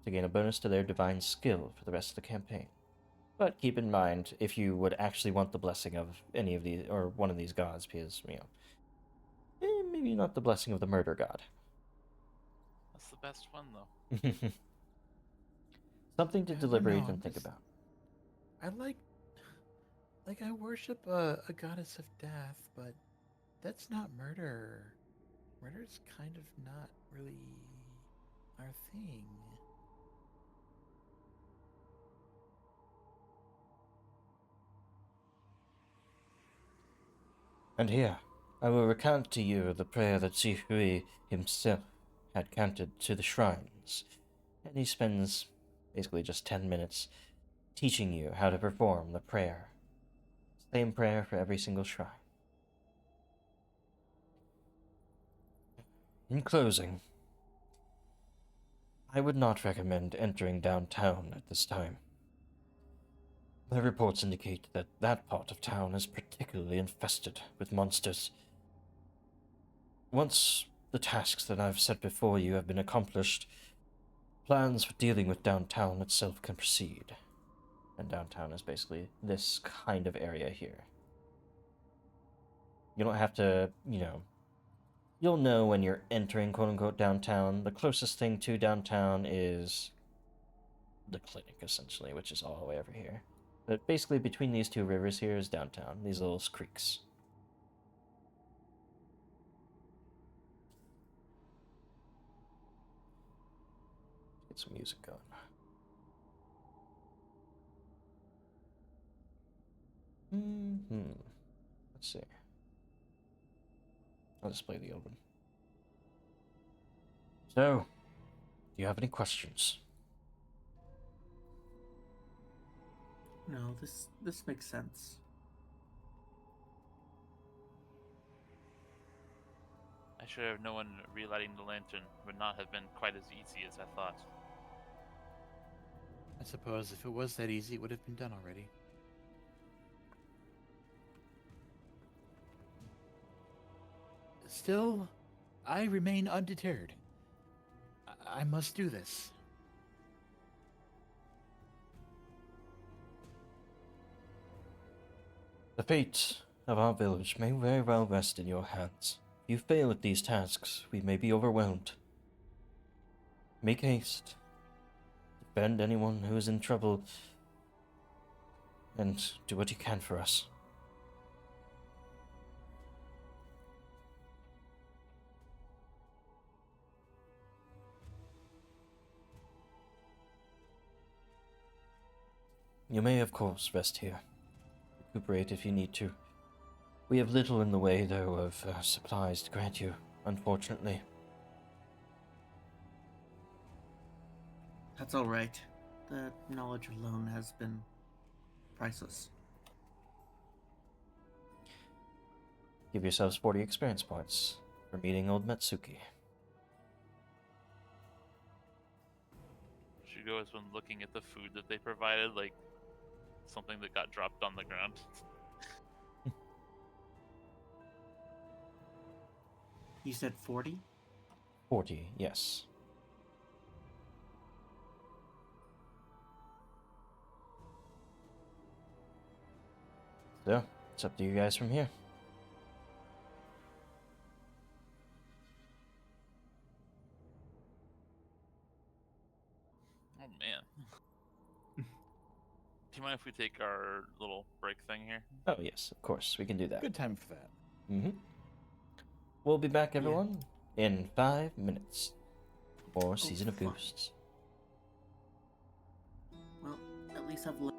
to gain a bonus to their divine skill for the rest of the campaign. But keep in mind, if you would actually want the blessing of any of these, or one of these gods, because, you know, maybe not the blessing of the murder god. That's the best one, though. Something to I don't deliberate know, and think just- about. I I worship a goddess of death, but that's not murder. Murder's kind of not really our thing. And here, I will recount to you the prayer that Zihui himself had canted to the shrines. And he spends basically just 10 minutes teaching you how to perform the prayer. Same prayer for every single shrine. In closing, I would not recommend entering downtown at this time. My reports indicate that that part of town is particularly infested with monsters. Once the tasks that I've set before you have been accomplished, plans for dealing with downtown itself can proceed. And downtown is basically this kind of area here. You don't have to, you'll know when you're entering quote-unquote downtown. The closest thing to downtown is the clinic, essentially, which is all the way over here. But basically between these two rivers here is downtown, these little creeks. Get some music going. Let's see. I'll just play the old one. So, do you have any questions? No, this makes sense. I should have known relighting the lantern would not have been quite as easy as I thought. I suppose if it was that easy, it would have been done already. Still, I remain undeterred. I must do this. The fate of our village may very well rest in your hands. If you fail at these tasks, we may be overwhelmed. Make haste. Defend anyone who is in trouble, and do what you can for us. You may, of course, rest here. Recuperate if you need to. We have little in the way, though, of supplies to grant you, unfortunately. That's all right. The knowledge alone has been priceless. Give yourselves 40 experience points for meeting old Matsuki. Shugo has been looking at the food that they provided, like something that got dropped on the ground. You said 40? 40, yes. So, it's up to you guys from here. Oh man. Do you mind if we take our little break thing here? Oh, yes, of course, we can do that. Good time for that. We'll be back, everyone, in 5 minutes. More Season of fun. Ghosts. Well, at least I've learned.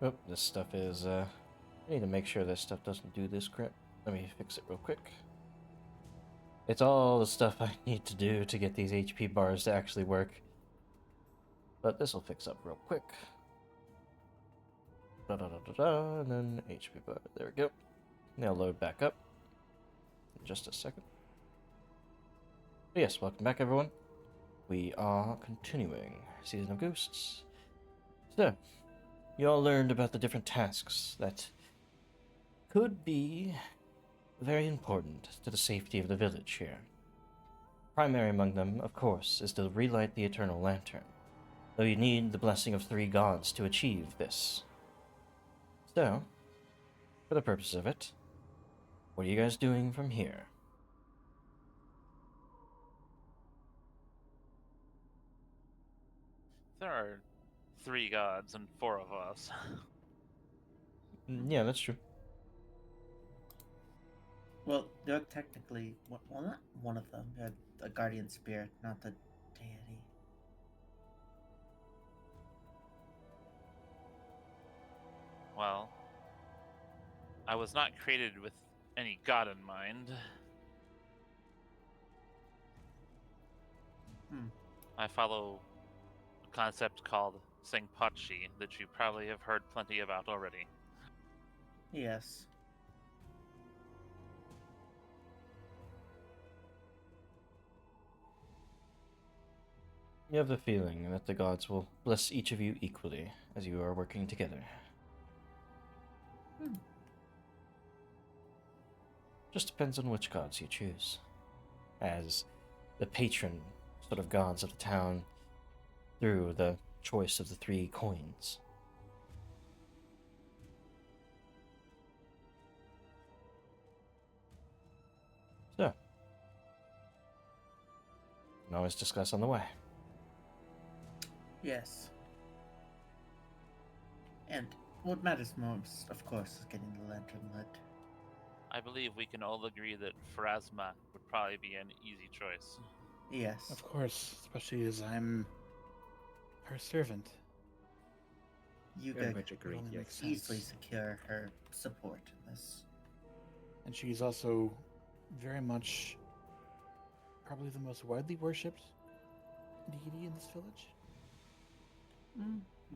Oh, this stuff is, I need to make sure this stuff doesn't do this crap. Let me fix it real quick. It's all the stuff I need to do to get these HP bars to actually work. But this will fix up real quick. Da-da-da-da-da, and then HP bar. There we go. Now load back up. In just a second. But yes, welcome back, everyone. We are continuing Season of Ghosts. So, you all learned about the different tasks that could be very important to the safety of the village here. Primary among them, of course, is to relight the Eternal Lantern, though you need the blessing of 3 gods to achieve this. So, for the purpose of it, what are you guys doing from here? There are 3 gods and 4 of us. Yeah, that's true. Well, they're technically, well, not one of them. They're a guardian spirit, not the deity. Well, I was not created with any god in mind. I follow a concept called Senpachi that you probably have heard plenty about already. Yes. You have the feeling that the gods will bless each of you equally as you are working together. Just depends on which gods you choose. As the patron sort of gods of the town through the choice of the 3 coins. So, you can always discuss on the way. Yes. And what matters most, of course, is getting the lantern lit. I believe we can all agree that Pharasma would probably be an easy choice. Yes. Of course, especially as I'm her servant. You Very could much agree, only yes. makes easily sense. secure her support in this. And she's also very much probably the most widely worshipped deity in this village.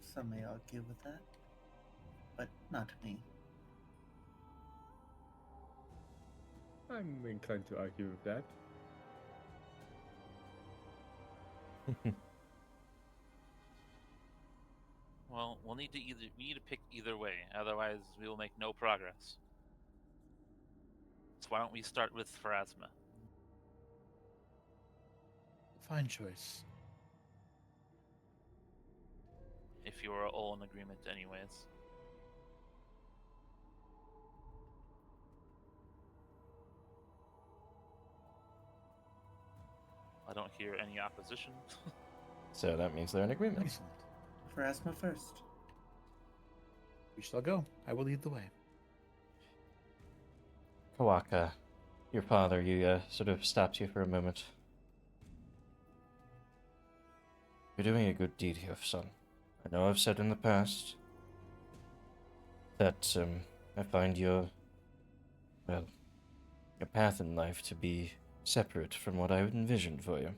Some may argue with that, but not me. I'm inclined to argue with that. Well, we need to pick either way, otherwise we will make no progress. So why don't we start with Pharasma? Fine choice. If you are all in agreement anyways. I don't hear any opposition. So that means they're in agreement. Excellent. Pharasma first. We shall go. I will lead the way. Kawaka, your father, sort of stops you for a moment. You're doing a good deed here, son. I know I've said in the past that, I find your path in life to be separate from what I would envisioned for you.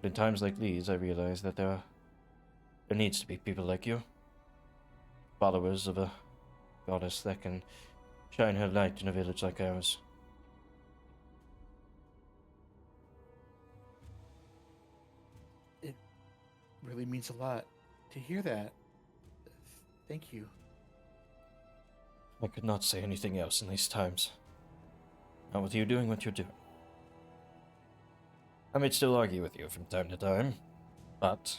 But in times like these, I realize that there needs to be people like you. Followers of a goddess that can shine her light in a village like ours. It really means a lot to hear that. Thank you. I could not say anything else in these times. Not with you doing what you're doing. I may still argue with you from time to time, but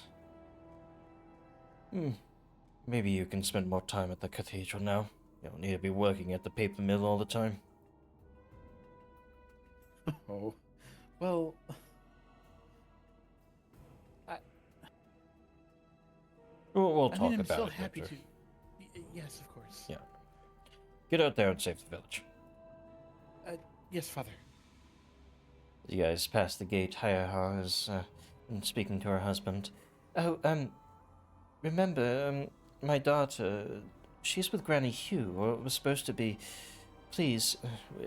maybe you can spend more time at the cathedral now. You don't need to be working at the paper mill all the time. Oh, well, We'll I talk mean, I'm about still it happy later. to. Yes, of course. Yeah. Get out there and save the village. Yes, Father. You guys pass the gate. Hayaha is speaking to her husband. Oh, remember, my daughter. She's with Granny Hugh, or it was supposed to be. Please,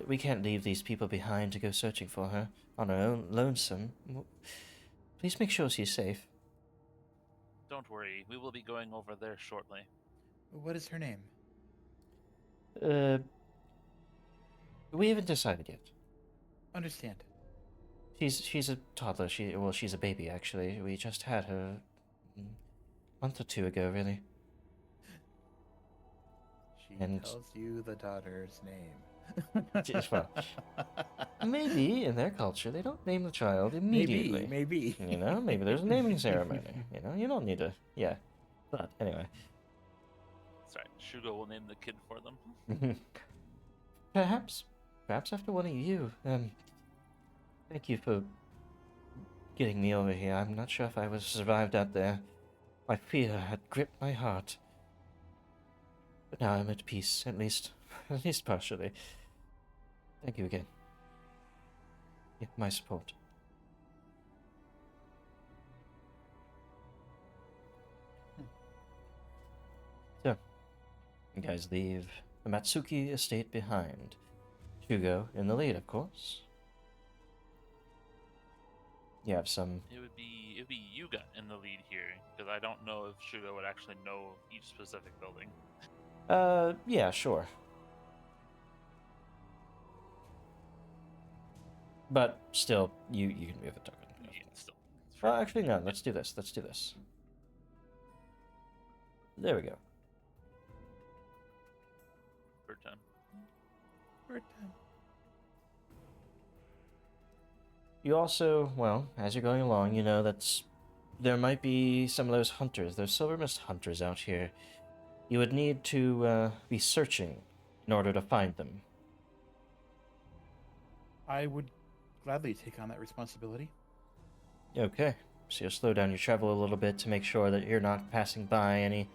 we can't leave these people behind to go searching for her on our own lonesome. Please make sure she's safe. Don't worry, we will be going over there shortly. What is her name? Uh, we haven't decided yet. Understand. She's a toddler. She's a baby actually. We just had her a month or two ago, really. She And- tells you the daughter's name. Well, maybe in their culture they don't name the child immediately. Maybe. You know, maybe there's a naming ceremony. You know, you don't need to. Yeah, but anyway, Sorry, Shugo will name the kid for them. perhaps after one of you. Thank you for getting me over here. I'm not sure if I would have survived out there. My fear had gripped my heart, but now I'm at peace, at least partially. Thank you again. You have my support. So, you guys leave the Matsuki estate behind. Shugo in the lead, of course. You have some. It would be Yuga in the lead here, because I don't know if Shugo would actually know each specific building. Yeah, sure. But still, you can move the token. Yeah, still. Well, actually, no. Let's do this. There we go. Third time. Third time. You also, well, as you're going along, you know there might be some of those hunters, those silver mist hunters out here. You would need to be searching in order to find them. I would gladly take on that responsibility. Okay, so you'll slow down your travel a little bit to make sure that you're not passing by any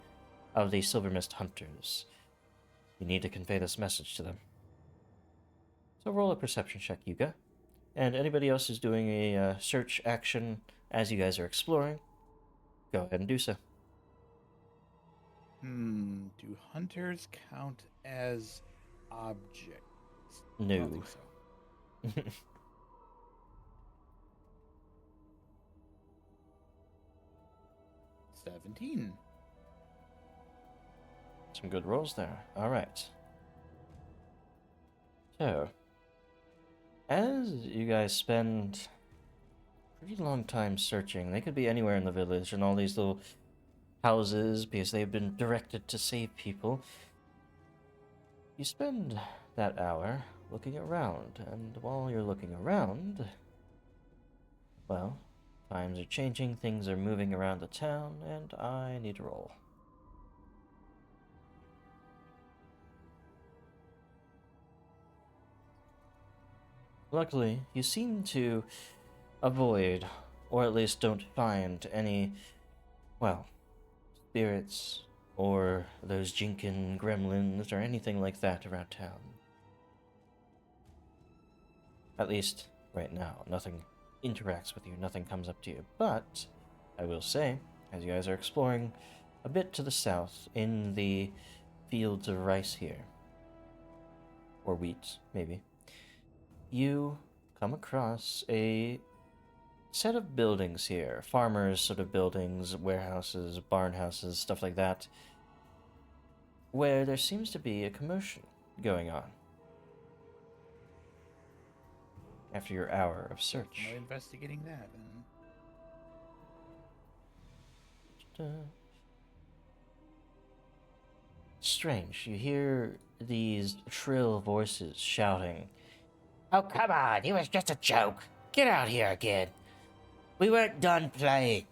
of the silver mist hunters. You need to convey this message to them. So roll a perception check, Yuga. And anybody else who's doing a search action as you guys are exploring, go ahead and do so. Do hunters count as objects? I No. don't think so. 17. Some good rolls there. Alright. So, as you guys spend a pretty long time searching, they could be anywhere in the village and all these little houses because they've been directed to save people. You spend that hour looking around, and while you're looking around, well, times are changing, things are moving around the town, and I need to roll. Luckily, you seem to avoid, or at least don't find any, well, spirits or those Jinkin gremlins or anything like that around town. At least, right now, nothing interacts with you, nothing comes up to you. But, I will say, as you guys are exploring a bit to the south in the fields of rice here, or wheat, maybe, you come across a set of buildings here. Farmers' sort of buildings, warehouses, barn houses, stuff like that, where there seems to be a commotion going on. After your hour of search. No investigating that. Strange. You hear these shrill voices shouting, "Oh, come on, it was just a joke. Get out here again. We weren't done playing."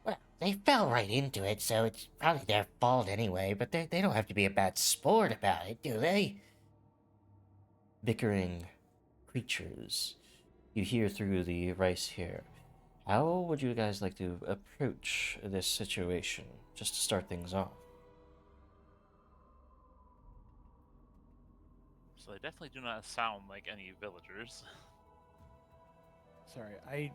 Well, they fell right into it, so it's probably their fault anyway, but they don't have to be a bad sport about it, do they? Bickering creatures you hear through the rice here. How would you guys like to approach this situation, just to start things off? So they definitely do not sound like any villagers. Sorry,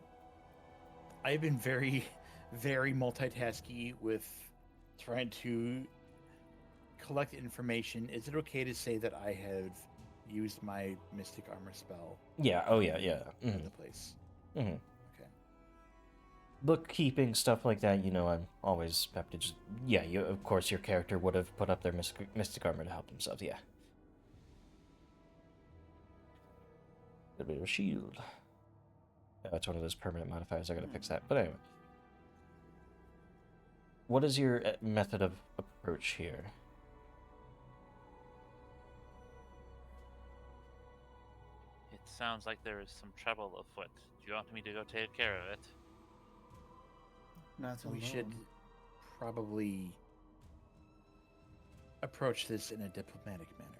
I've been very, very multitasky with trying to collect information. Is it okay to say that I have used my mystic armor spell Yeah. Oh yeah. Yeah. at the place? Mm-hmm. Okay. Bookkeeping, stuff like that, I'm always happy to just... Yeah, of course your character would have put up their mystic armor to help themselves, yeah. A bit of a shield. Yeah, that's one of those permanent modifiers, I gotta fix that. But anyway. What is your method of approach here? It sounds like there is some trouble afoot. Do you want me to go take care of it? Not so We should probably approach this in a diplomatic manner.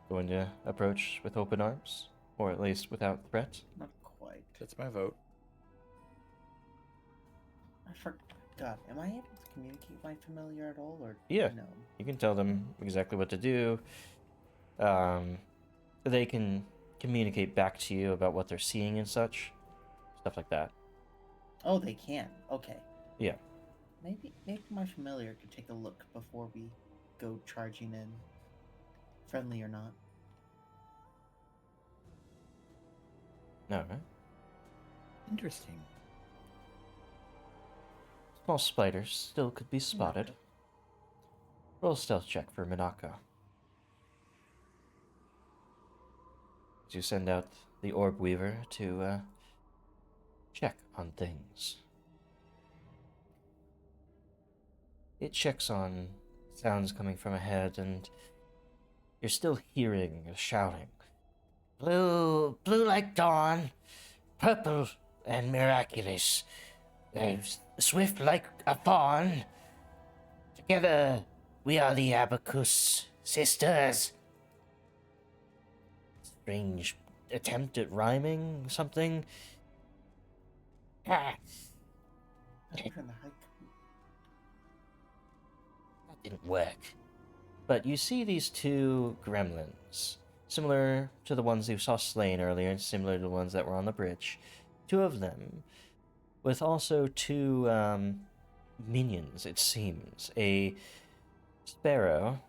Going to approach with open arms? Or at least without threat? Not quite. That's my vote. I forgot. Am I able to communicate with my familiar at all, or Yeah. no? You can tell them exactly what to do. They can communicate back to you about what they're seeing and such. Stuff like that. Oh, they can. Okay. Yeah. Maybe my familiar could take a look before we go charging in. Friendly or not. Alright. Interesting. Small spiders still could be spotted. Roll a stealth check for Minako. As you send out the Orb Weaver to check on things. It checks on sounds coming from ahead, and you're still hearing a shouting. Blue like dawn, purple and miraculous, swift like a fawn. Together, we are the Abacus sisters. Strange attempt at rhyming something. Ah, I'm trying to haiku. that didn't work. But you see these two gremlins, similar to the ones you saw slain earlier, and similar to the ones that were on the bridge. Two of them, with also two minions, it seems. A sparrow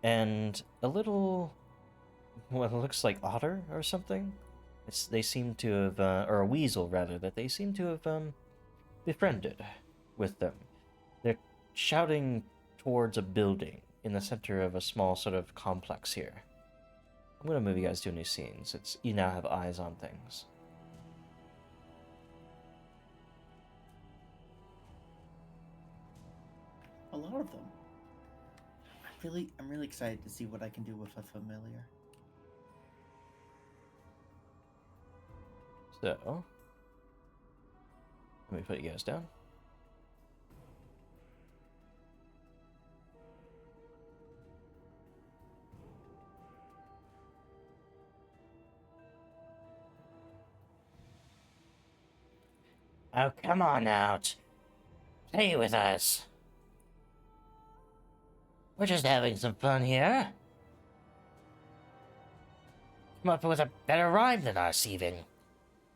and a little, what looks like otter or something. They seem to have, or a weasel rather, that they seem to have befriended with them. They're shouting towards a building in the center of a small sort of complex here. I'm gonna move you guys to new scenes. You now have eyes on things. A lot of them. I'm really excited to see what I can do with a familiar. So, let me put you guys down. Oh, come on out. Play with us. We're just having some fun here. Come up with a better rhyme than us, even.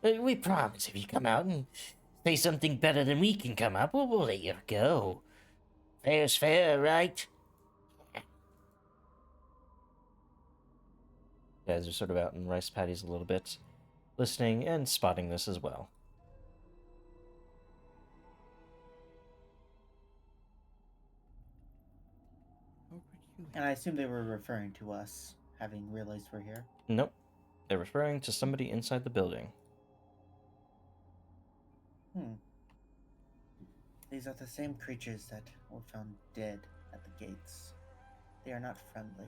We promise if you come out and say something better than we can come up, we'll let you go. Fair's fair, right? You guys are sort of out in rice paddies a little bit, listening and spotting this as well. And I assume they were referring to us, having realized we're here. Nope. They're referring to somebody inside the building. These are the same creatures that were found dead at the gates. They are not friendly.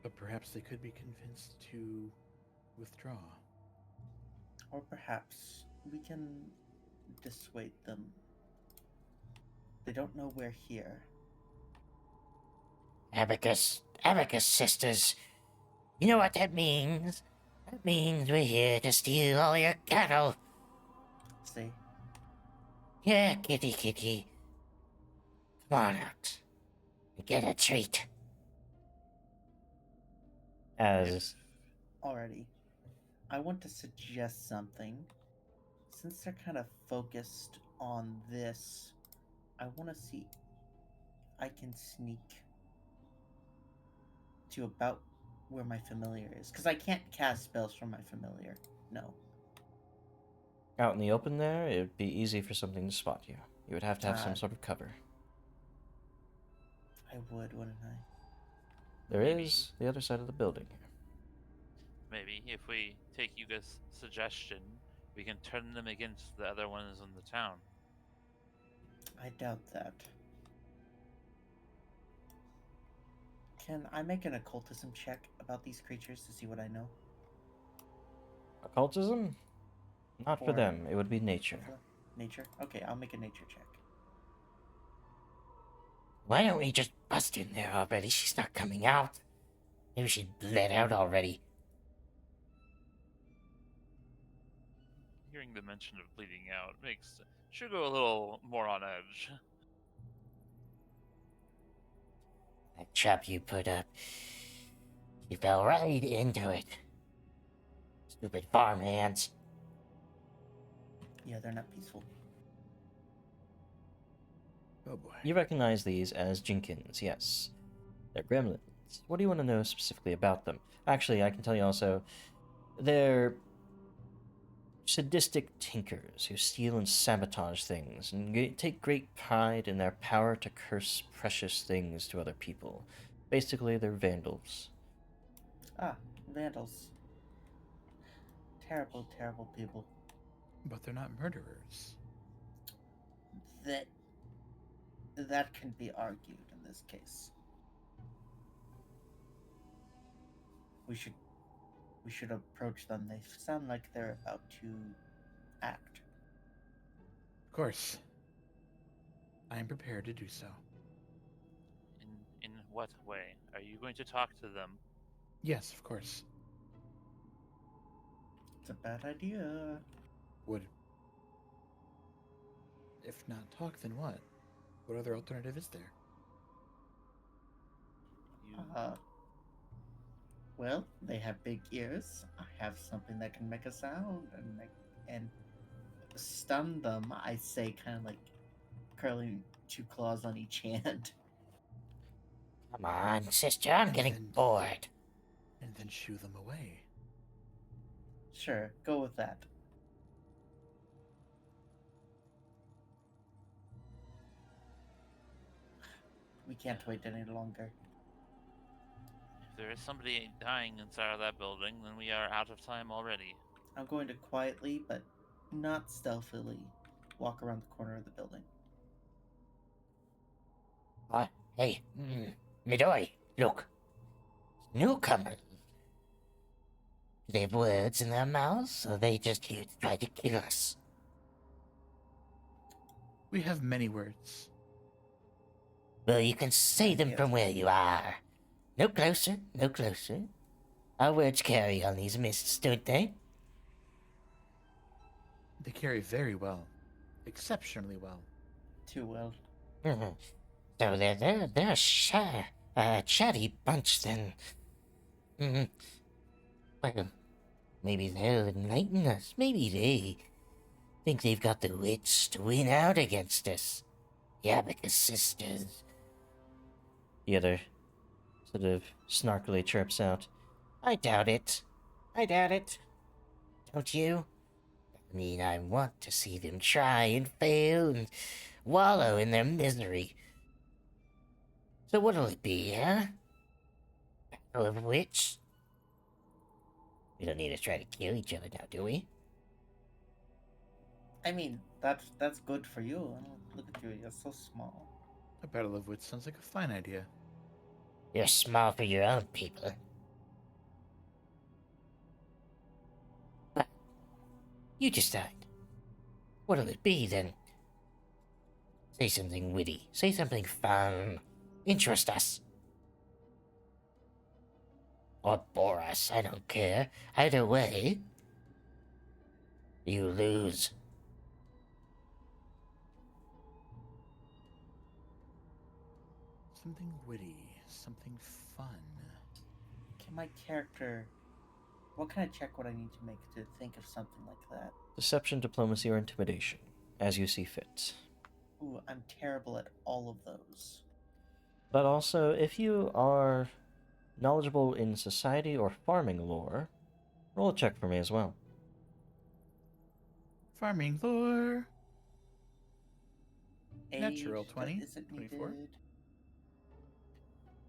But perhaps they could be convinced to withdraw. Or perhaps we can dissuade them. They don't know we're here. Abacus sisters. You know what that means? That means we're here to steal all your cattle. See? Yeah, kitty. Come on out. You get a treat. As Alrighty. I want to suggest something. Since they're kind of focused on this, I want to see if I can sneak to about where my familiar is. Because I can't cast spells from my familiar. No. out in the open there, it would be easy for something to spot you. You would have to have some sort of cover. I would, wouldn't I? There Maybe. is the other side of the building here. Maybe if we take Yuga's suggestion, we can turn them against the other ones in the town. I doubt that. Can I make an occultism check about these creatures to see what I know? Occultism? Not for Or- them. It would be nature. Nature? Okay, I'll make a nature check. Why don't we just bust in there already? She's not coming out. Maybe she bled out already. Hearing the mention of bleeding out makes Shugo a little more on edge. That trap you put up, she fell right into it. Stupid farmhands. Yeah, they're not peaceful. Oh boy. You recognize these as Jinkins, yes. They're gremlins. What do you want to know specifically about them? Actually, I can tell you also, they're sadistic tinkers who steal and sabotage things and take great pride in their power to curse precious things to other people. Basically, they're vandals. Ah, vandals. Terrible, terrible people. But they're not murderers. That can be argued in this case. We should approach them. They sound like they're about to act. Of course. I am prepared to do so. In what way? Are you going to talk to them? Yes, of course. It's a bad idea. Would. If not talk, then what? What other alternative is there? You Well, they have big ears. I have something that can make a sound and stun them. I say, kind of like curling two claws on each hand. Come on, sister, I'm getting then- bored. And then shoo them away. Sure, go with that. We can't wait any longer. If there is somebody dying inside of that building, then we are out of time already. I'm going to quietly, but not stealthily, walk around the corner of the building. Hey, Midori, look. Newcomers. Do they have words in their mouths, or are they just here to try to kill us? We have many words. Well, you can say them from where you are. No closer, no closer. Our words carry on these mists, don't they? They carry very well. Exceptionally well. Too well. Mhm. So they're a chatty bunch then. Well, maybe they'll enlighten us. Maybe they think they've got the wits to win out against us. The Abacus sisters. The other sort of snarkily chirps out, I doubt it. I doubt it. Don't you? I mean, I want to see them try and fail and wallow in their misery. So what'll it be, huh? Battle of wits? We don't need to try to kill each other now, do we? I mean, that's good for you. Look at you, you're so small. A battle of wits sounds like a fine idea. You're small for your own people. But you decide. What'll it be then? Say something witty. Say something fun. Interest us. Or bore us. I don't care. Either way, you lose. Something witty. Something fun. Can my character... What kind of check would I need to make to think of something like that? Deception, diplomacy, or intimidation, as you see fit. Ooh, I'm terrible at all of those. But also, if you are knowledgeable in society or farming lore, roll a check for me as well. Farming lore. Natural Age 20, that isn't 24. needed.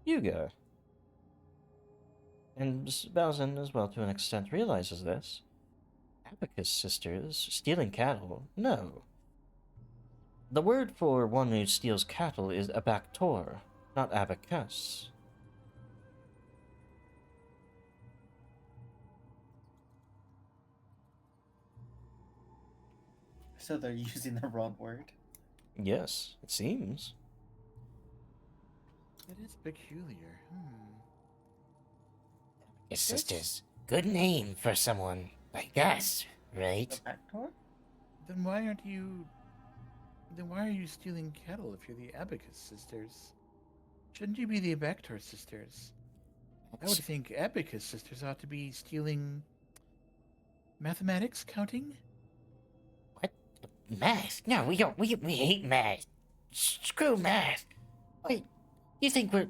You go. And Bowsen, as well to an extent, realizes this. Abacus sisters stealing cattle? No. The word for one who steals cattle is abactor, not abacus. So they're using the wrong word. Yes, it seems. It is peculiar. Your sisters. Good name for someone like us, right? The back door? Then why aren't you... Then why are you stealing cattle if you're the Abacus sisters? Shouldn't you be the Abactor sisters? I would think Abacus sisters ought to be stealing... mathematics, counting? What? Math? No, we don't. We hate math. Screw math. Wait, you think we're...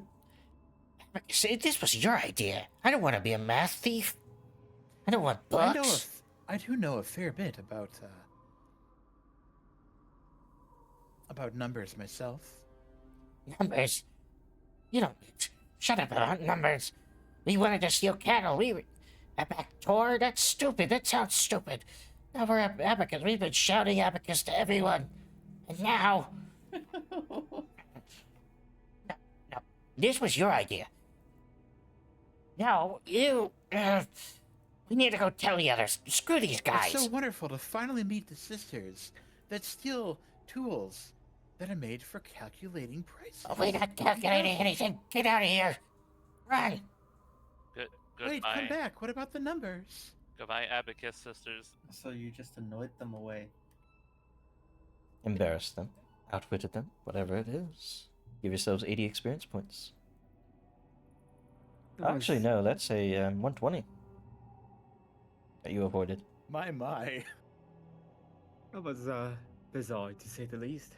This was your idea. I don't want to be a math thief. I don't want Well, books. I do know a fair bit about numbers myself. Numbers. You don't... Shut up about numbers. We wanted to steal cattle. We were... Abactor? That's stupid. That sounds stupid. Now we're Abacus. We've been shouting Abacus to everyone. And now... No. This was your idea. No, you... we need to go tell the others. Screw these guys. It's so wonderful to finally meet the sisters that steal tools that are made for calculating prices. Oh, we're not calculating anything. Get out of here. Run. Wait, Goodbye. come back. What about the numbers? Goodbye, Abacus sisters. So you just annoyed them away. Embarrass them, outwitted them, whatever it is. Give yourselves 80 experience points. Actually, no, that's a 120 that you avoided. My. That was bizarre to say the least.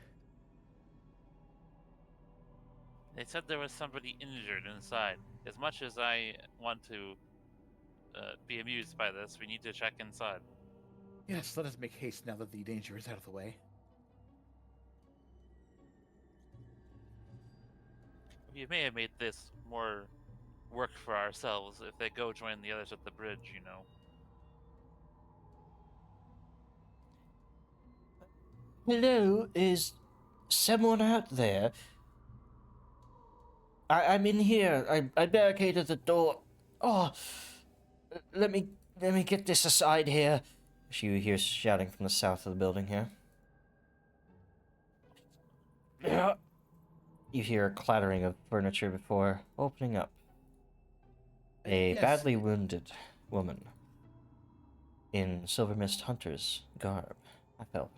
They said there was somebody injured inside. As much as I want to be amused by this, we need to check inside. Yes, let us make haste now that the danger is out of the way. We may have made this more work for ourselves if they go join the others at the bridge, you know. Hello, is someone out there? I'm in here. I barricaded the door. Oh, let me get this aside here. She hears shouting from the south of the building here. You hear a clattering of furniture before opening up. A Yes. badly wounded woman in Silver Mist Hunter's garb. I felt.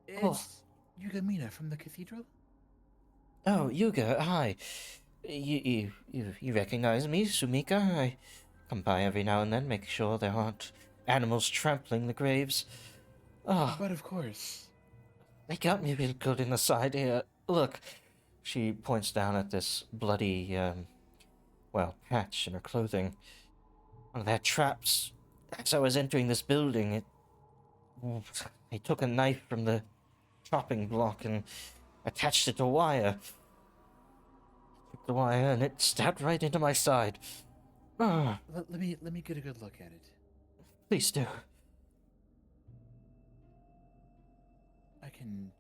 It's Yugamina from the cathedral? Oh, Yuga, hi. You recognize me, Sumika? I come by every now and then, make sure there aren't animals trampling the graves. Oh, But of course. they got me real good in the side here. Look, she points down at this bloody, patch in her clothing. One of their traps. As I was entering this building, they took a knife from the chopping block and attached it to wire. Took the wire and it stabbed right into my side. Ah, Let me get a good look at it. please do. I can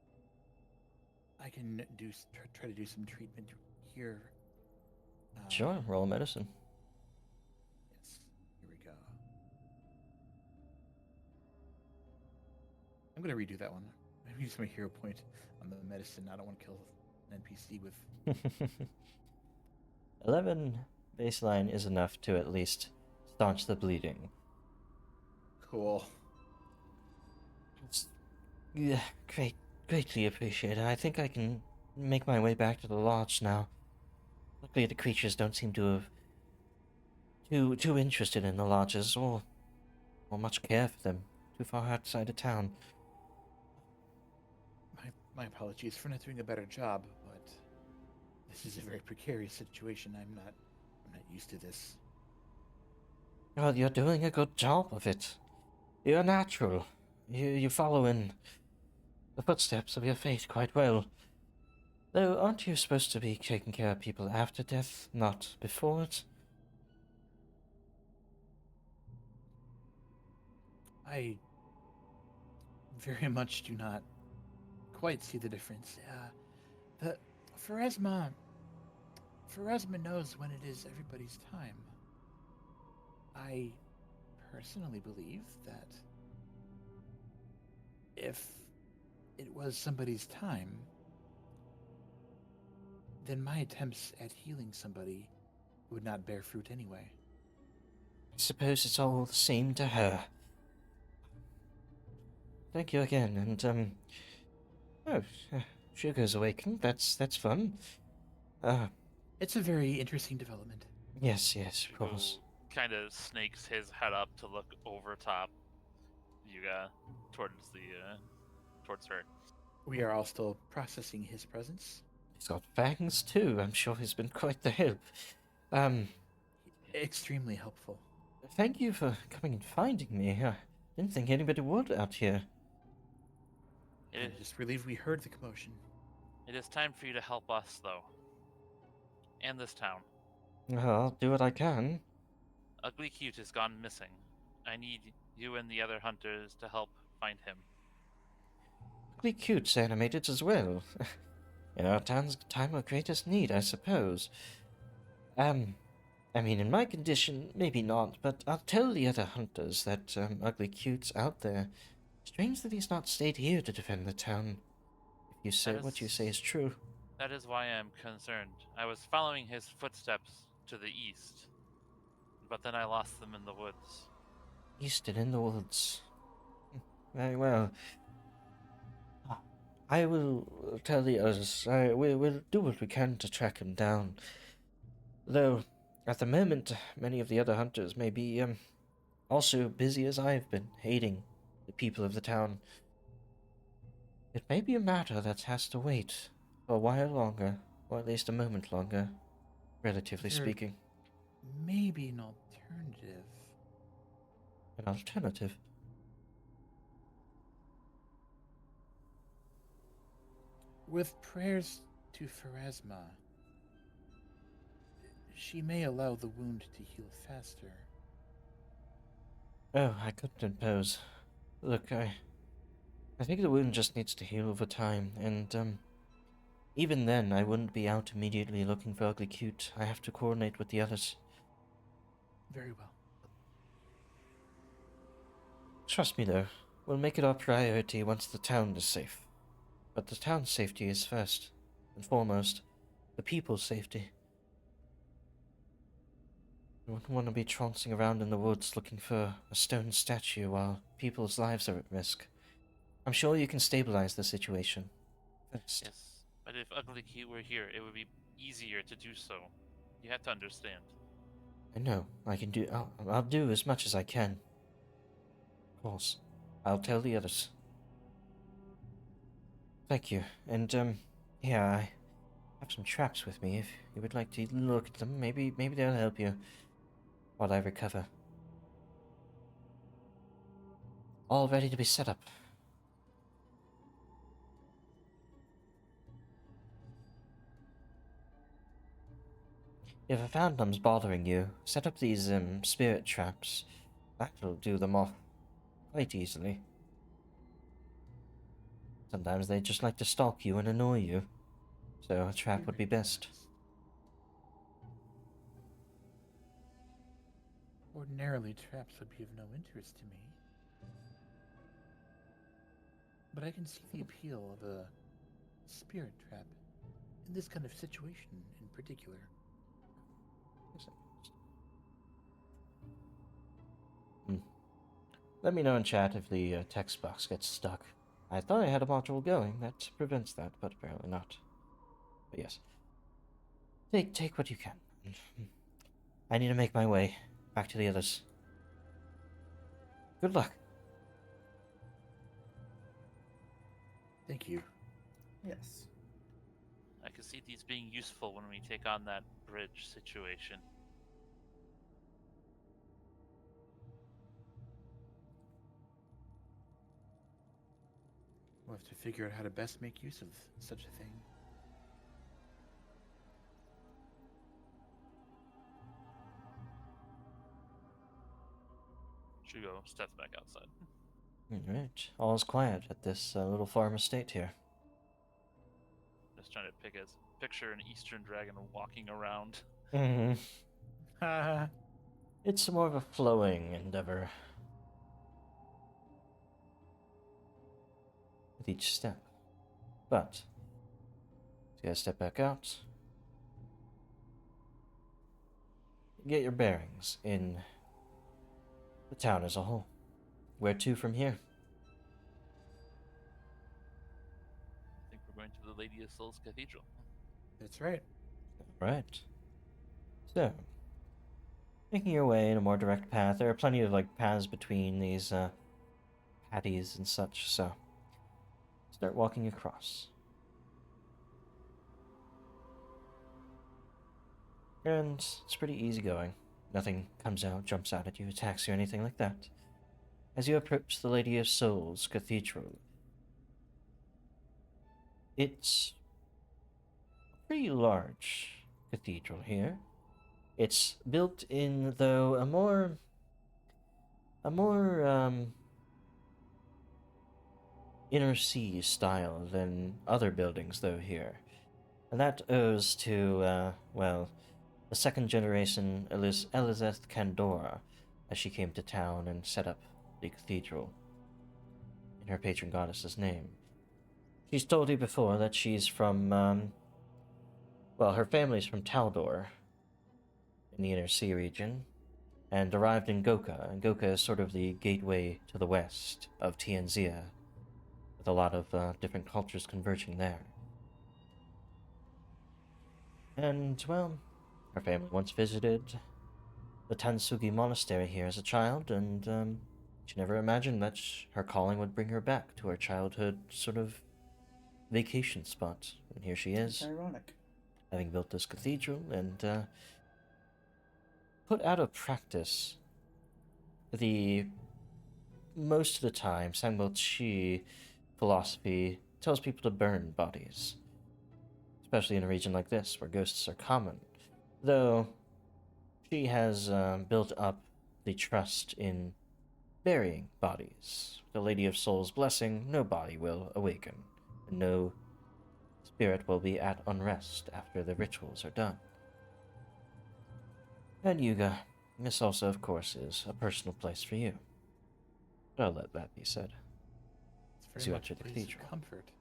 try to do some treatment here. Sure, roll medicine. Yes. Here we go. I'm gonna redo that one. I'm use my hero point on the medicine. I don't want to kill an NPC with. 11 baseline is enough to at least staunch the bleeding. Cool. Yeah, greatly appreciated. I think I can make my way back to the lodge now. Luckily, the creatures don't seem to have too interested in the lodges or much care for them. Too far outside of town. My apologies for not doing a better job, but this is a very precarious situation. I'm not used to this. Well, you're doing a good job of it. You're natural. You follow in the footsteps of your fate quite well. Though, aren't you supposed to be taking care of people after death, not before it? I very much do not quite see the difference. The Pharasma knows when it is everybody's time. I personally believe that if it was somebody's time, then my attempts at healing somebody would not bear fruit anyway. I suppose it's all the same to her. Thank you again, and, oh, Sugar's awakened. That's fun. It's a very interesting development. Yes, of course. Kind of snakes his head up to look over top Yuga towards her. We are all still processing his presence. He's got fangs too. I'm sure he's been quite the help. Extremely helpful. Thank you for coming and finding me. I didn't think anybody would out here. I'm just relieved we heard the commotion. It is time for you to help us, though. And this town. Well, I'll do what I can. Ugly Cute has gone missing. I need you and the other hunters to help find him. Ugly Cute's animated as well. In our town's time of greatest need, I suppose. I mean, in my condition, maybe not, but I'll tell the other hunters that Ugly Cute's out there. Strange that he's not stayed here to defend the town. If you say what you say is true. That is why I am concerned. I was following his footsteps to the east, but then I lost them in the woods. East and in the woods. Very well. I will tell the others. We'll do what we can to track him down. Though, at the moment, many of the other hunters may be also busy as I've been, hating the people of the town. It may be a matter that has to wait for a while longer, or at least a moment longer, relatively speaking. Maybe an alternative. An alternative? With prayers to Pharasma, she may allow the wound to heal faster. Oh, I couldn't impose. Look, I think the wound just needs to heal over time, and, even then, I wouldn't be out immediately looking for Ugly Cute. I have to coordinate with the others. Very well. Trust me, though. We'll make it our priority once the town is safe. But the town's safety is first and foremost. The people's safety. We wouldn't want to be trouncing around in the woods looking for a stone statue while people's lives are at risk. I'm sure you can stabilize the situation first. Yes, but if Ugly Cute were here, it would be easier to do so. You have to understand. I know. I'll do as much as I can. Of course. I'll tell the others. Thank you. And, yeah, I have some traps with me. If you would like to look at them, maybe they'll help you while I recover. All ready to be set up. If a phantom's bothering you, set up these, spirit traps. That'll do them off quite easily. Sometimes they just like to stalk you and annoy you, so a trap would be best. Ordinarily, traps would be of no interest to me. But I can see the appeal of a spirit trap in this kind of situation in particular. Let me know in chat if the text box gets stuck. I thought I had a module going that prevents that, but apparently not. But yes. Take what you can. I need to make my way back to the others. Good luck. Thank you. Yes. I can see these being useful when we take on that bridge situation. We'll have to figure out how to best make use of such a thing. Shugo steps back outside. Alright. All is quiet at this little farm estate here. Just trying to picture an Eastern dragon walking around. Mm-hmm. It's more of a flowing endeavor. With each step. But, you guys step back out. Get your bearings in the town as a whole. Where to from here? I think we're going to the Lady of Souls Cathedral. That's right. Right. So, making your way in a more direct path. There are plenty of paths between these patties and such, so start walking across. And it's pretty easy going. Nothing comes out, jumps out at you, attacks you, anything like that. As you approach the Lady of Souls Cathedral, it's a pretty large cathedral here. It's built in, though, a more inner sea style than other buildings, though, here. And that owes to, well, the second generation Elizabeth Candora, as she came to town and set up the cathedral in her patron goddess's name. She's told you before that she's from, well, her family's from Taldor, in the inner sea region, and arrived in Goka, and Goka is sort of the gateway to the west of Tian-Xia, with a lot of different cultures converging there. And, well, her family once visited the Tansugi monastery here as a child, and she never imagined that her calling would bring her back to her childhood sort of vacation spot. And here she is, It's ironic. having built this cathedral and put out of practice the most of the time Sangbo Chi philosophy tells people to burn bodies, especially in a region like this where ghosts are common. Though she has built up the trust in burying bodies. The Lady of Souls' blessing, no body will awaken, and no spirit will be at unrest after the rituals are done. And Yuga, this also, of course, is a personal place for you. But I'll let that be said. It's As very you much enter a the place cathedral. of comfort.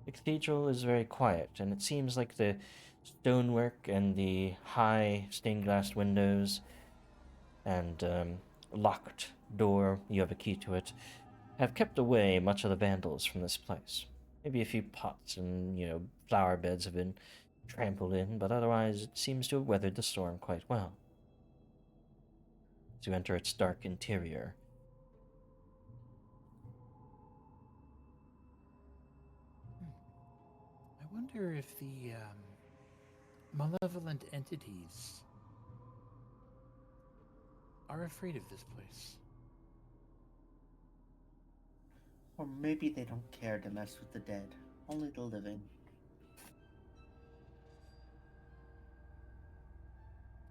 The cathedral is very quiet, and it seems like the stonework and the high stained glass windows and locked door, you have a key to it, have kept away much of the vandals from this place. Maybe a few pots and, flower beds have been trampled in, but otherwise it seems to have weathered the storm quite well. As you enter its dark interior, I wonder if the malevolent entities are afraid of this place. Or maybe they don't care to mess with the dead, only the living.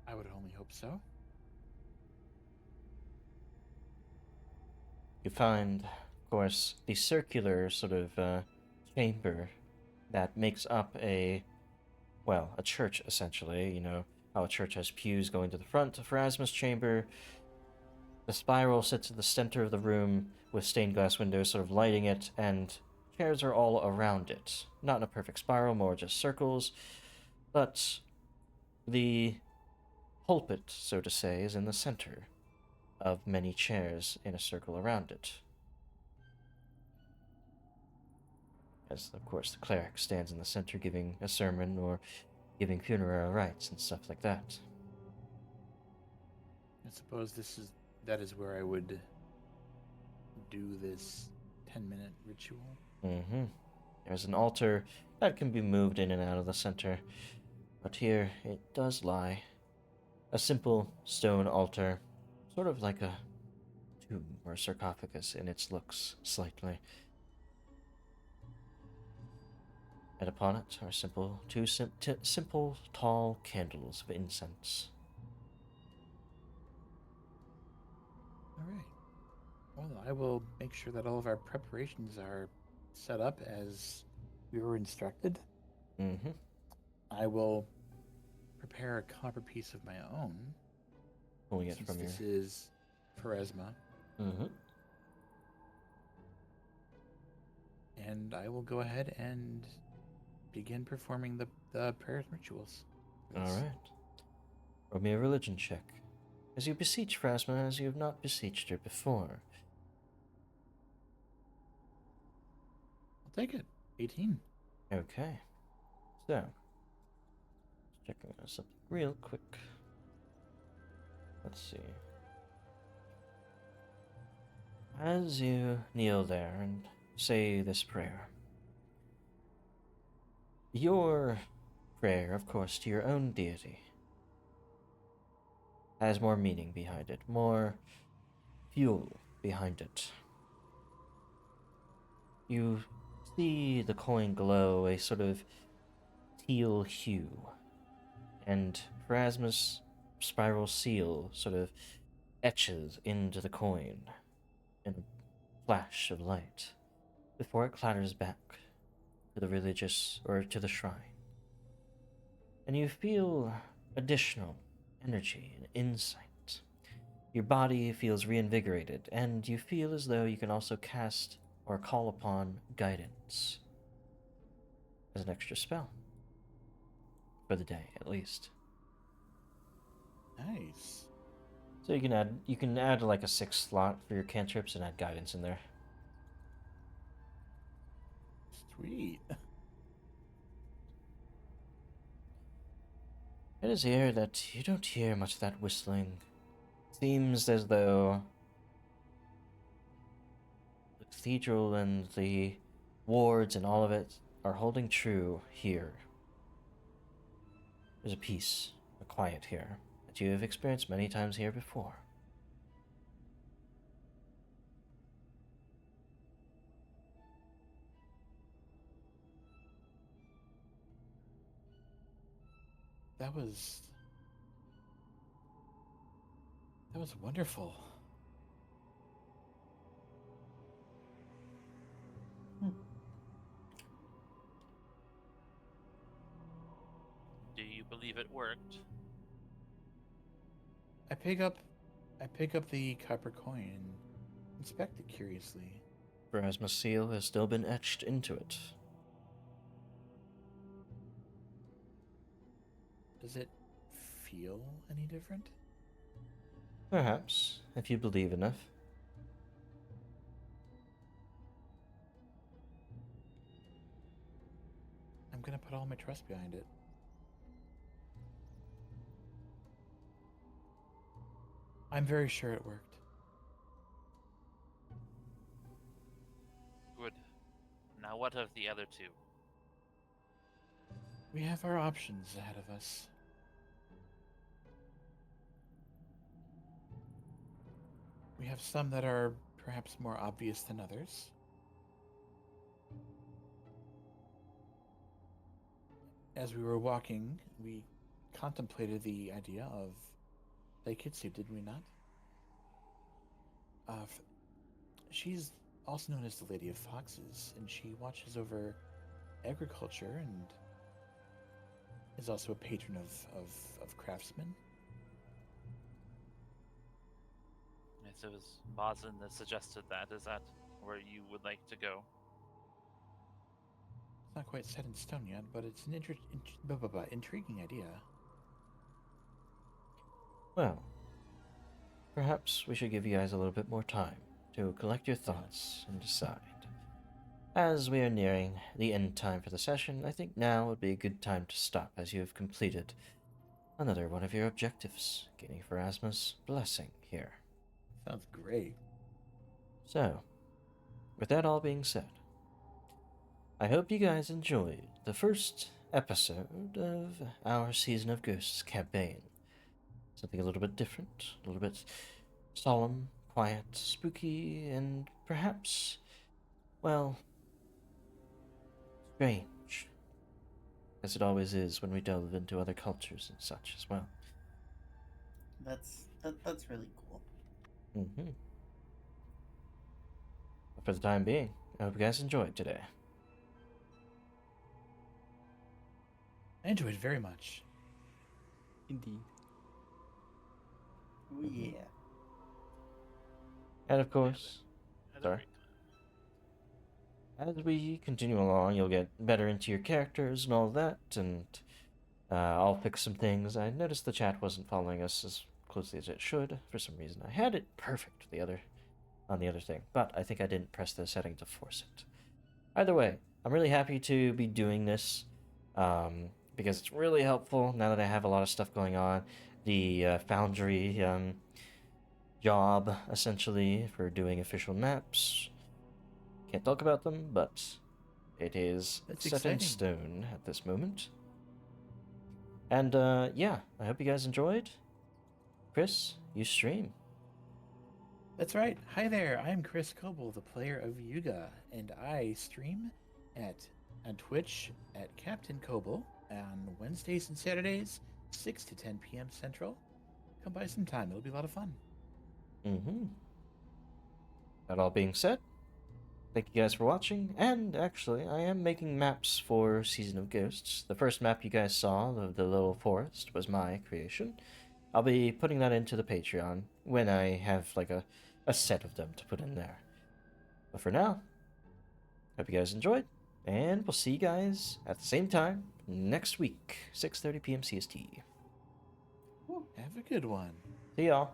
I would only hope so. you find, of course, the circular sort of chamber that makes up a church, essentially. You know how a church has pews going to the front. For Asma's chamber, the spiral sits at the center of the room with stained glass windows sort of lighting it, and chairs are all around it. Not in a perfect spiral, more just circles, but the pulpit, so to say, is in the center of many chairs in a circle around it. as of course the cleric stands in the center giving a sermon or giving funeral rites and stuff like that. I suppose that is where I would do this 10-minute ritual. Mm-hmm. There's an altar that can be moved in and out of the center, but here it does lie. A simple stone altar, sort of like a tomb or sarcophagus in its looks, slightly. And upon it are simple, tall candles of incense. All right. Well, I will make sure that all of our preparations are set up as we were instructed. Mm-hmm. I will prepare a copper piece of my own. Pulling it Since from this your... is Pharasma. Mm-hmm. And I will go ahead and begin performing the prayers and rituals. All right. Roll me a religion check, as you beseech Phrasma as you have not beseeched her before. I'll take it. 18. Okay. So, checking out something real quick. Let's see. As you kneel there and say this prayer, your prayer, of course, to your own deity, has more meaning behind it, more fuel behind it. You see the coin glow a sort of teal hue, and Phrasma's spiral seal sort of etches into the coin in a flash of light before it clatters back to the religious or to the shrine. And you feel additional energy and insight. Your body feels reinvigorated, and you feel as though you can also cast or call upon guidance as an extra spell. For the day, at least. Nice. So you can add like a 6th slot for your cantrips and add guidance in there. Sweet. It is here that you don't hear much of that whistling. Seems as though the cathedral and the wards and all of it are holding true here. There's a peace, a quiet here, that you have experienced many times here before. That was wonderful. Do you believe it worked? I pick up the copper coin and inspect it curiously. Phrasma's seal has still been etched into it. Does it feel any different? Perhaps, if you believe enough. I'm gonna put all my trust behind it. I'm very sure it worked. Good. Now what of the other two? We have our options ahead of us. We have some that are perhaps more obvious than others. As we were walking, we contemplated the idea of Daikitsu, did we not? She's also known as the Lady of Foxes, and she watches over agriculture and is also a patron of craftsmen. Yes, it was Bosin that suggested that. Is that where you would like to go? It's not quite set in stone yet, but it's an intriguing idea. Well, perhaps we should give you guys a little bit more time to collect your thoughts and decide. As we are nearing the end time for the session, I think now would be a good time to stop as you have completed another one of your objectives, gaining Pharasma's blessing here. Sounds great. So, with that all being said, I hope you guys enjoyed the first episode of our Season of Ghosts campaign. Something a little bit different, a little bit solemn, quiet, spooky, and perhaps, well, strange. As it always is when we delve into other cultures and such as well. That's really cool. Mm-hmm. But for the time being, I hope you guys enjoyed today. I enjoyed it very much. Indeed. Oh yeah. And of course, Had a sorry. great time. As we continue along, you'll get better into your characters and all that, and I'll fix some things. I noticed the chat wasn't following us as closely as it should for some reason. I had it perfect on the other thing, but I think I didn't press the setting to force it. Either way, I'm really happy to be doing this because it's really helpful now that I have a lot of stuff going on. The Foundry job, essentially, for doing official maps. Can't talk about them, but it is That's set in exciting. stone at this moment. And yeah, I hope you guys enjoyed. Chris, you stream. That's right. Hi there. I'm Chris Kobold, the player of Yuga, and I stream on Twitch at Captain Kobold on Wednesdays and Saturdays, 6 to 10 p.m. Central. Come by sometime. It'll be a lot of fun. Mm-hmm. That all being said, thank you guys for watching, and actually, I am making maps for Season of Ghosts. The first map you guys saw, the little forest, was my creation. I'll be putting that into the Patreon when I have, like, a set of them to put in there. But for now, hope you guys enjoyed, and we'll see you guys at the same time next week, 6:30 p.m. CST. Have a good one. See y'all.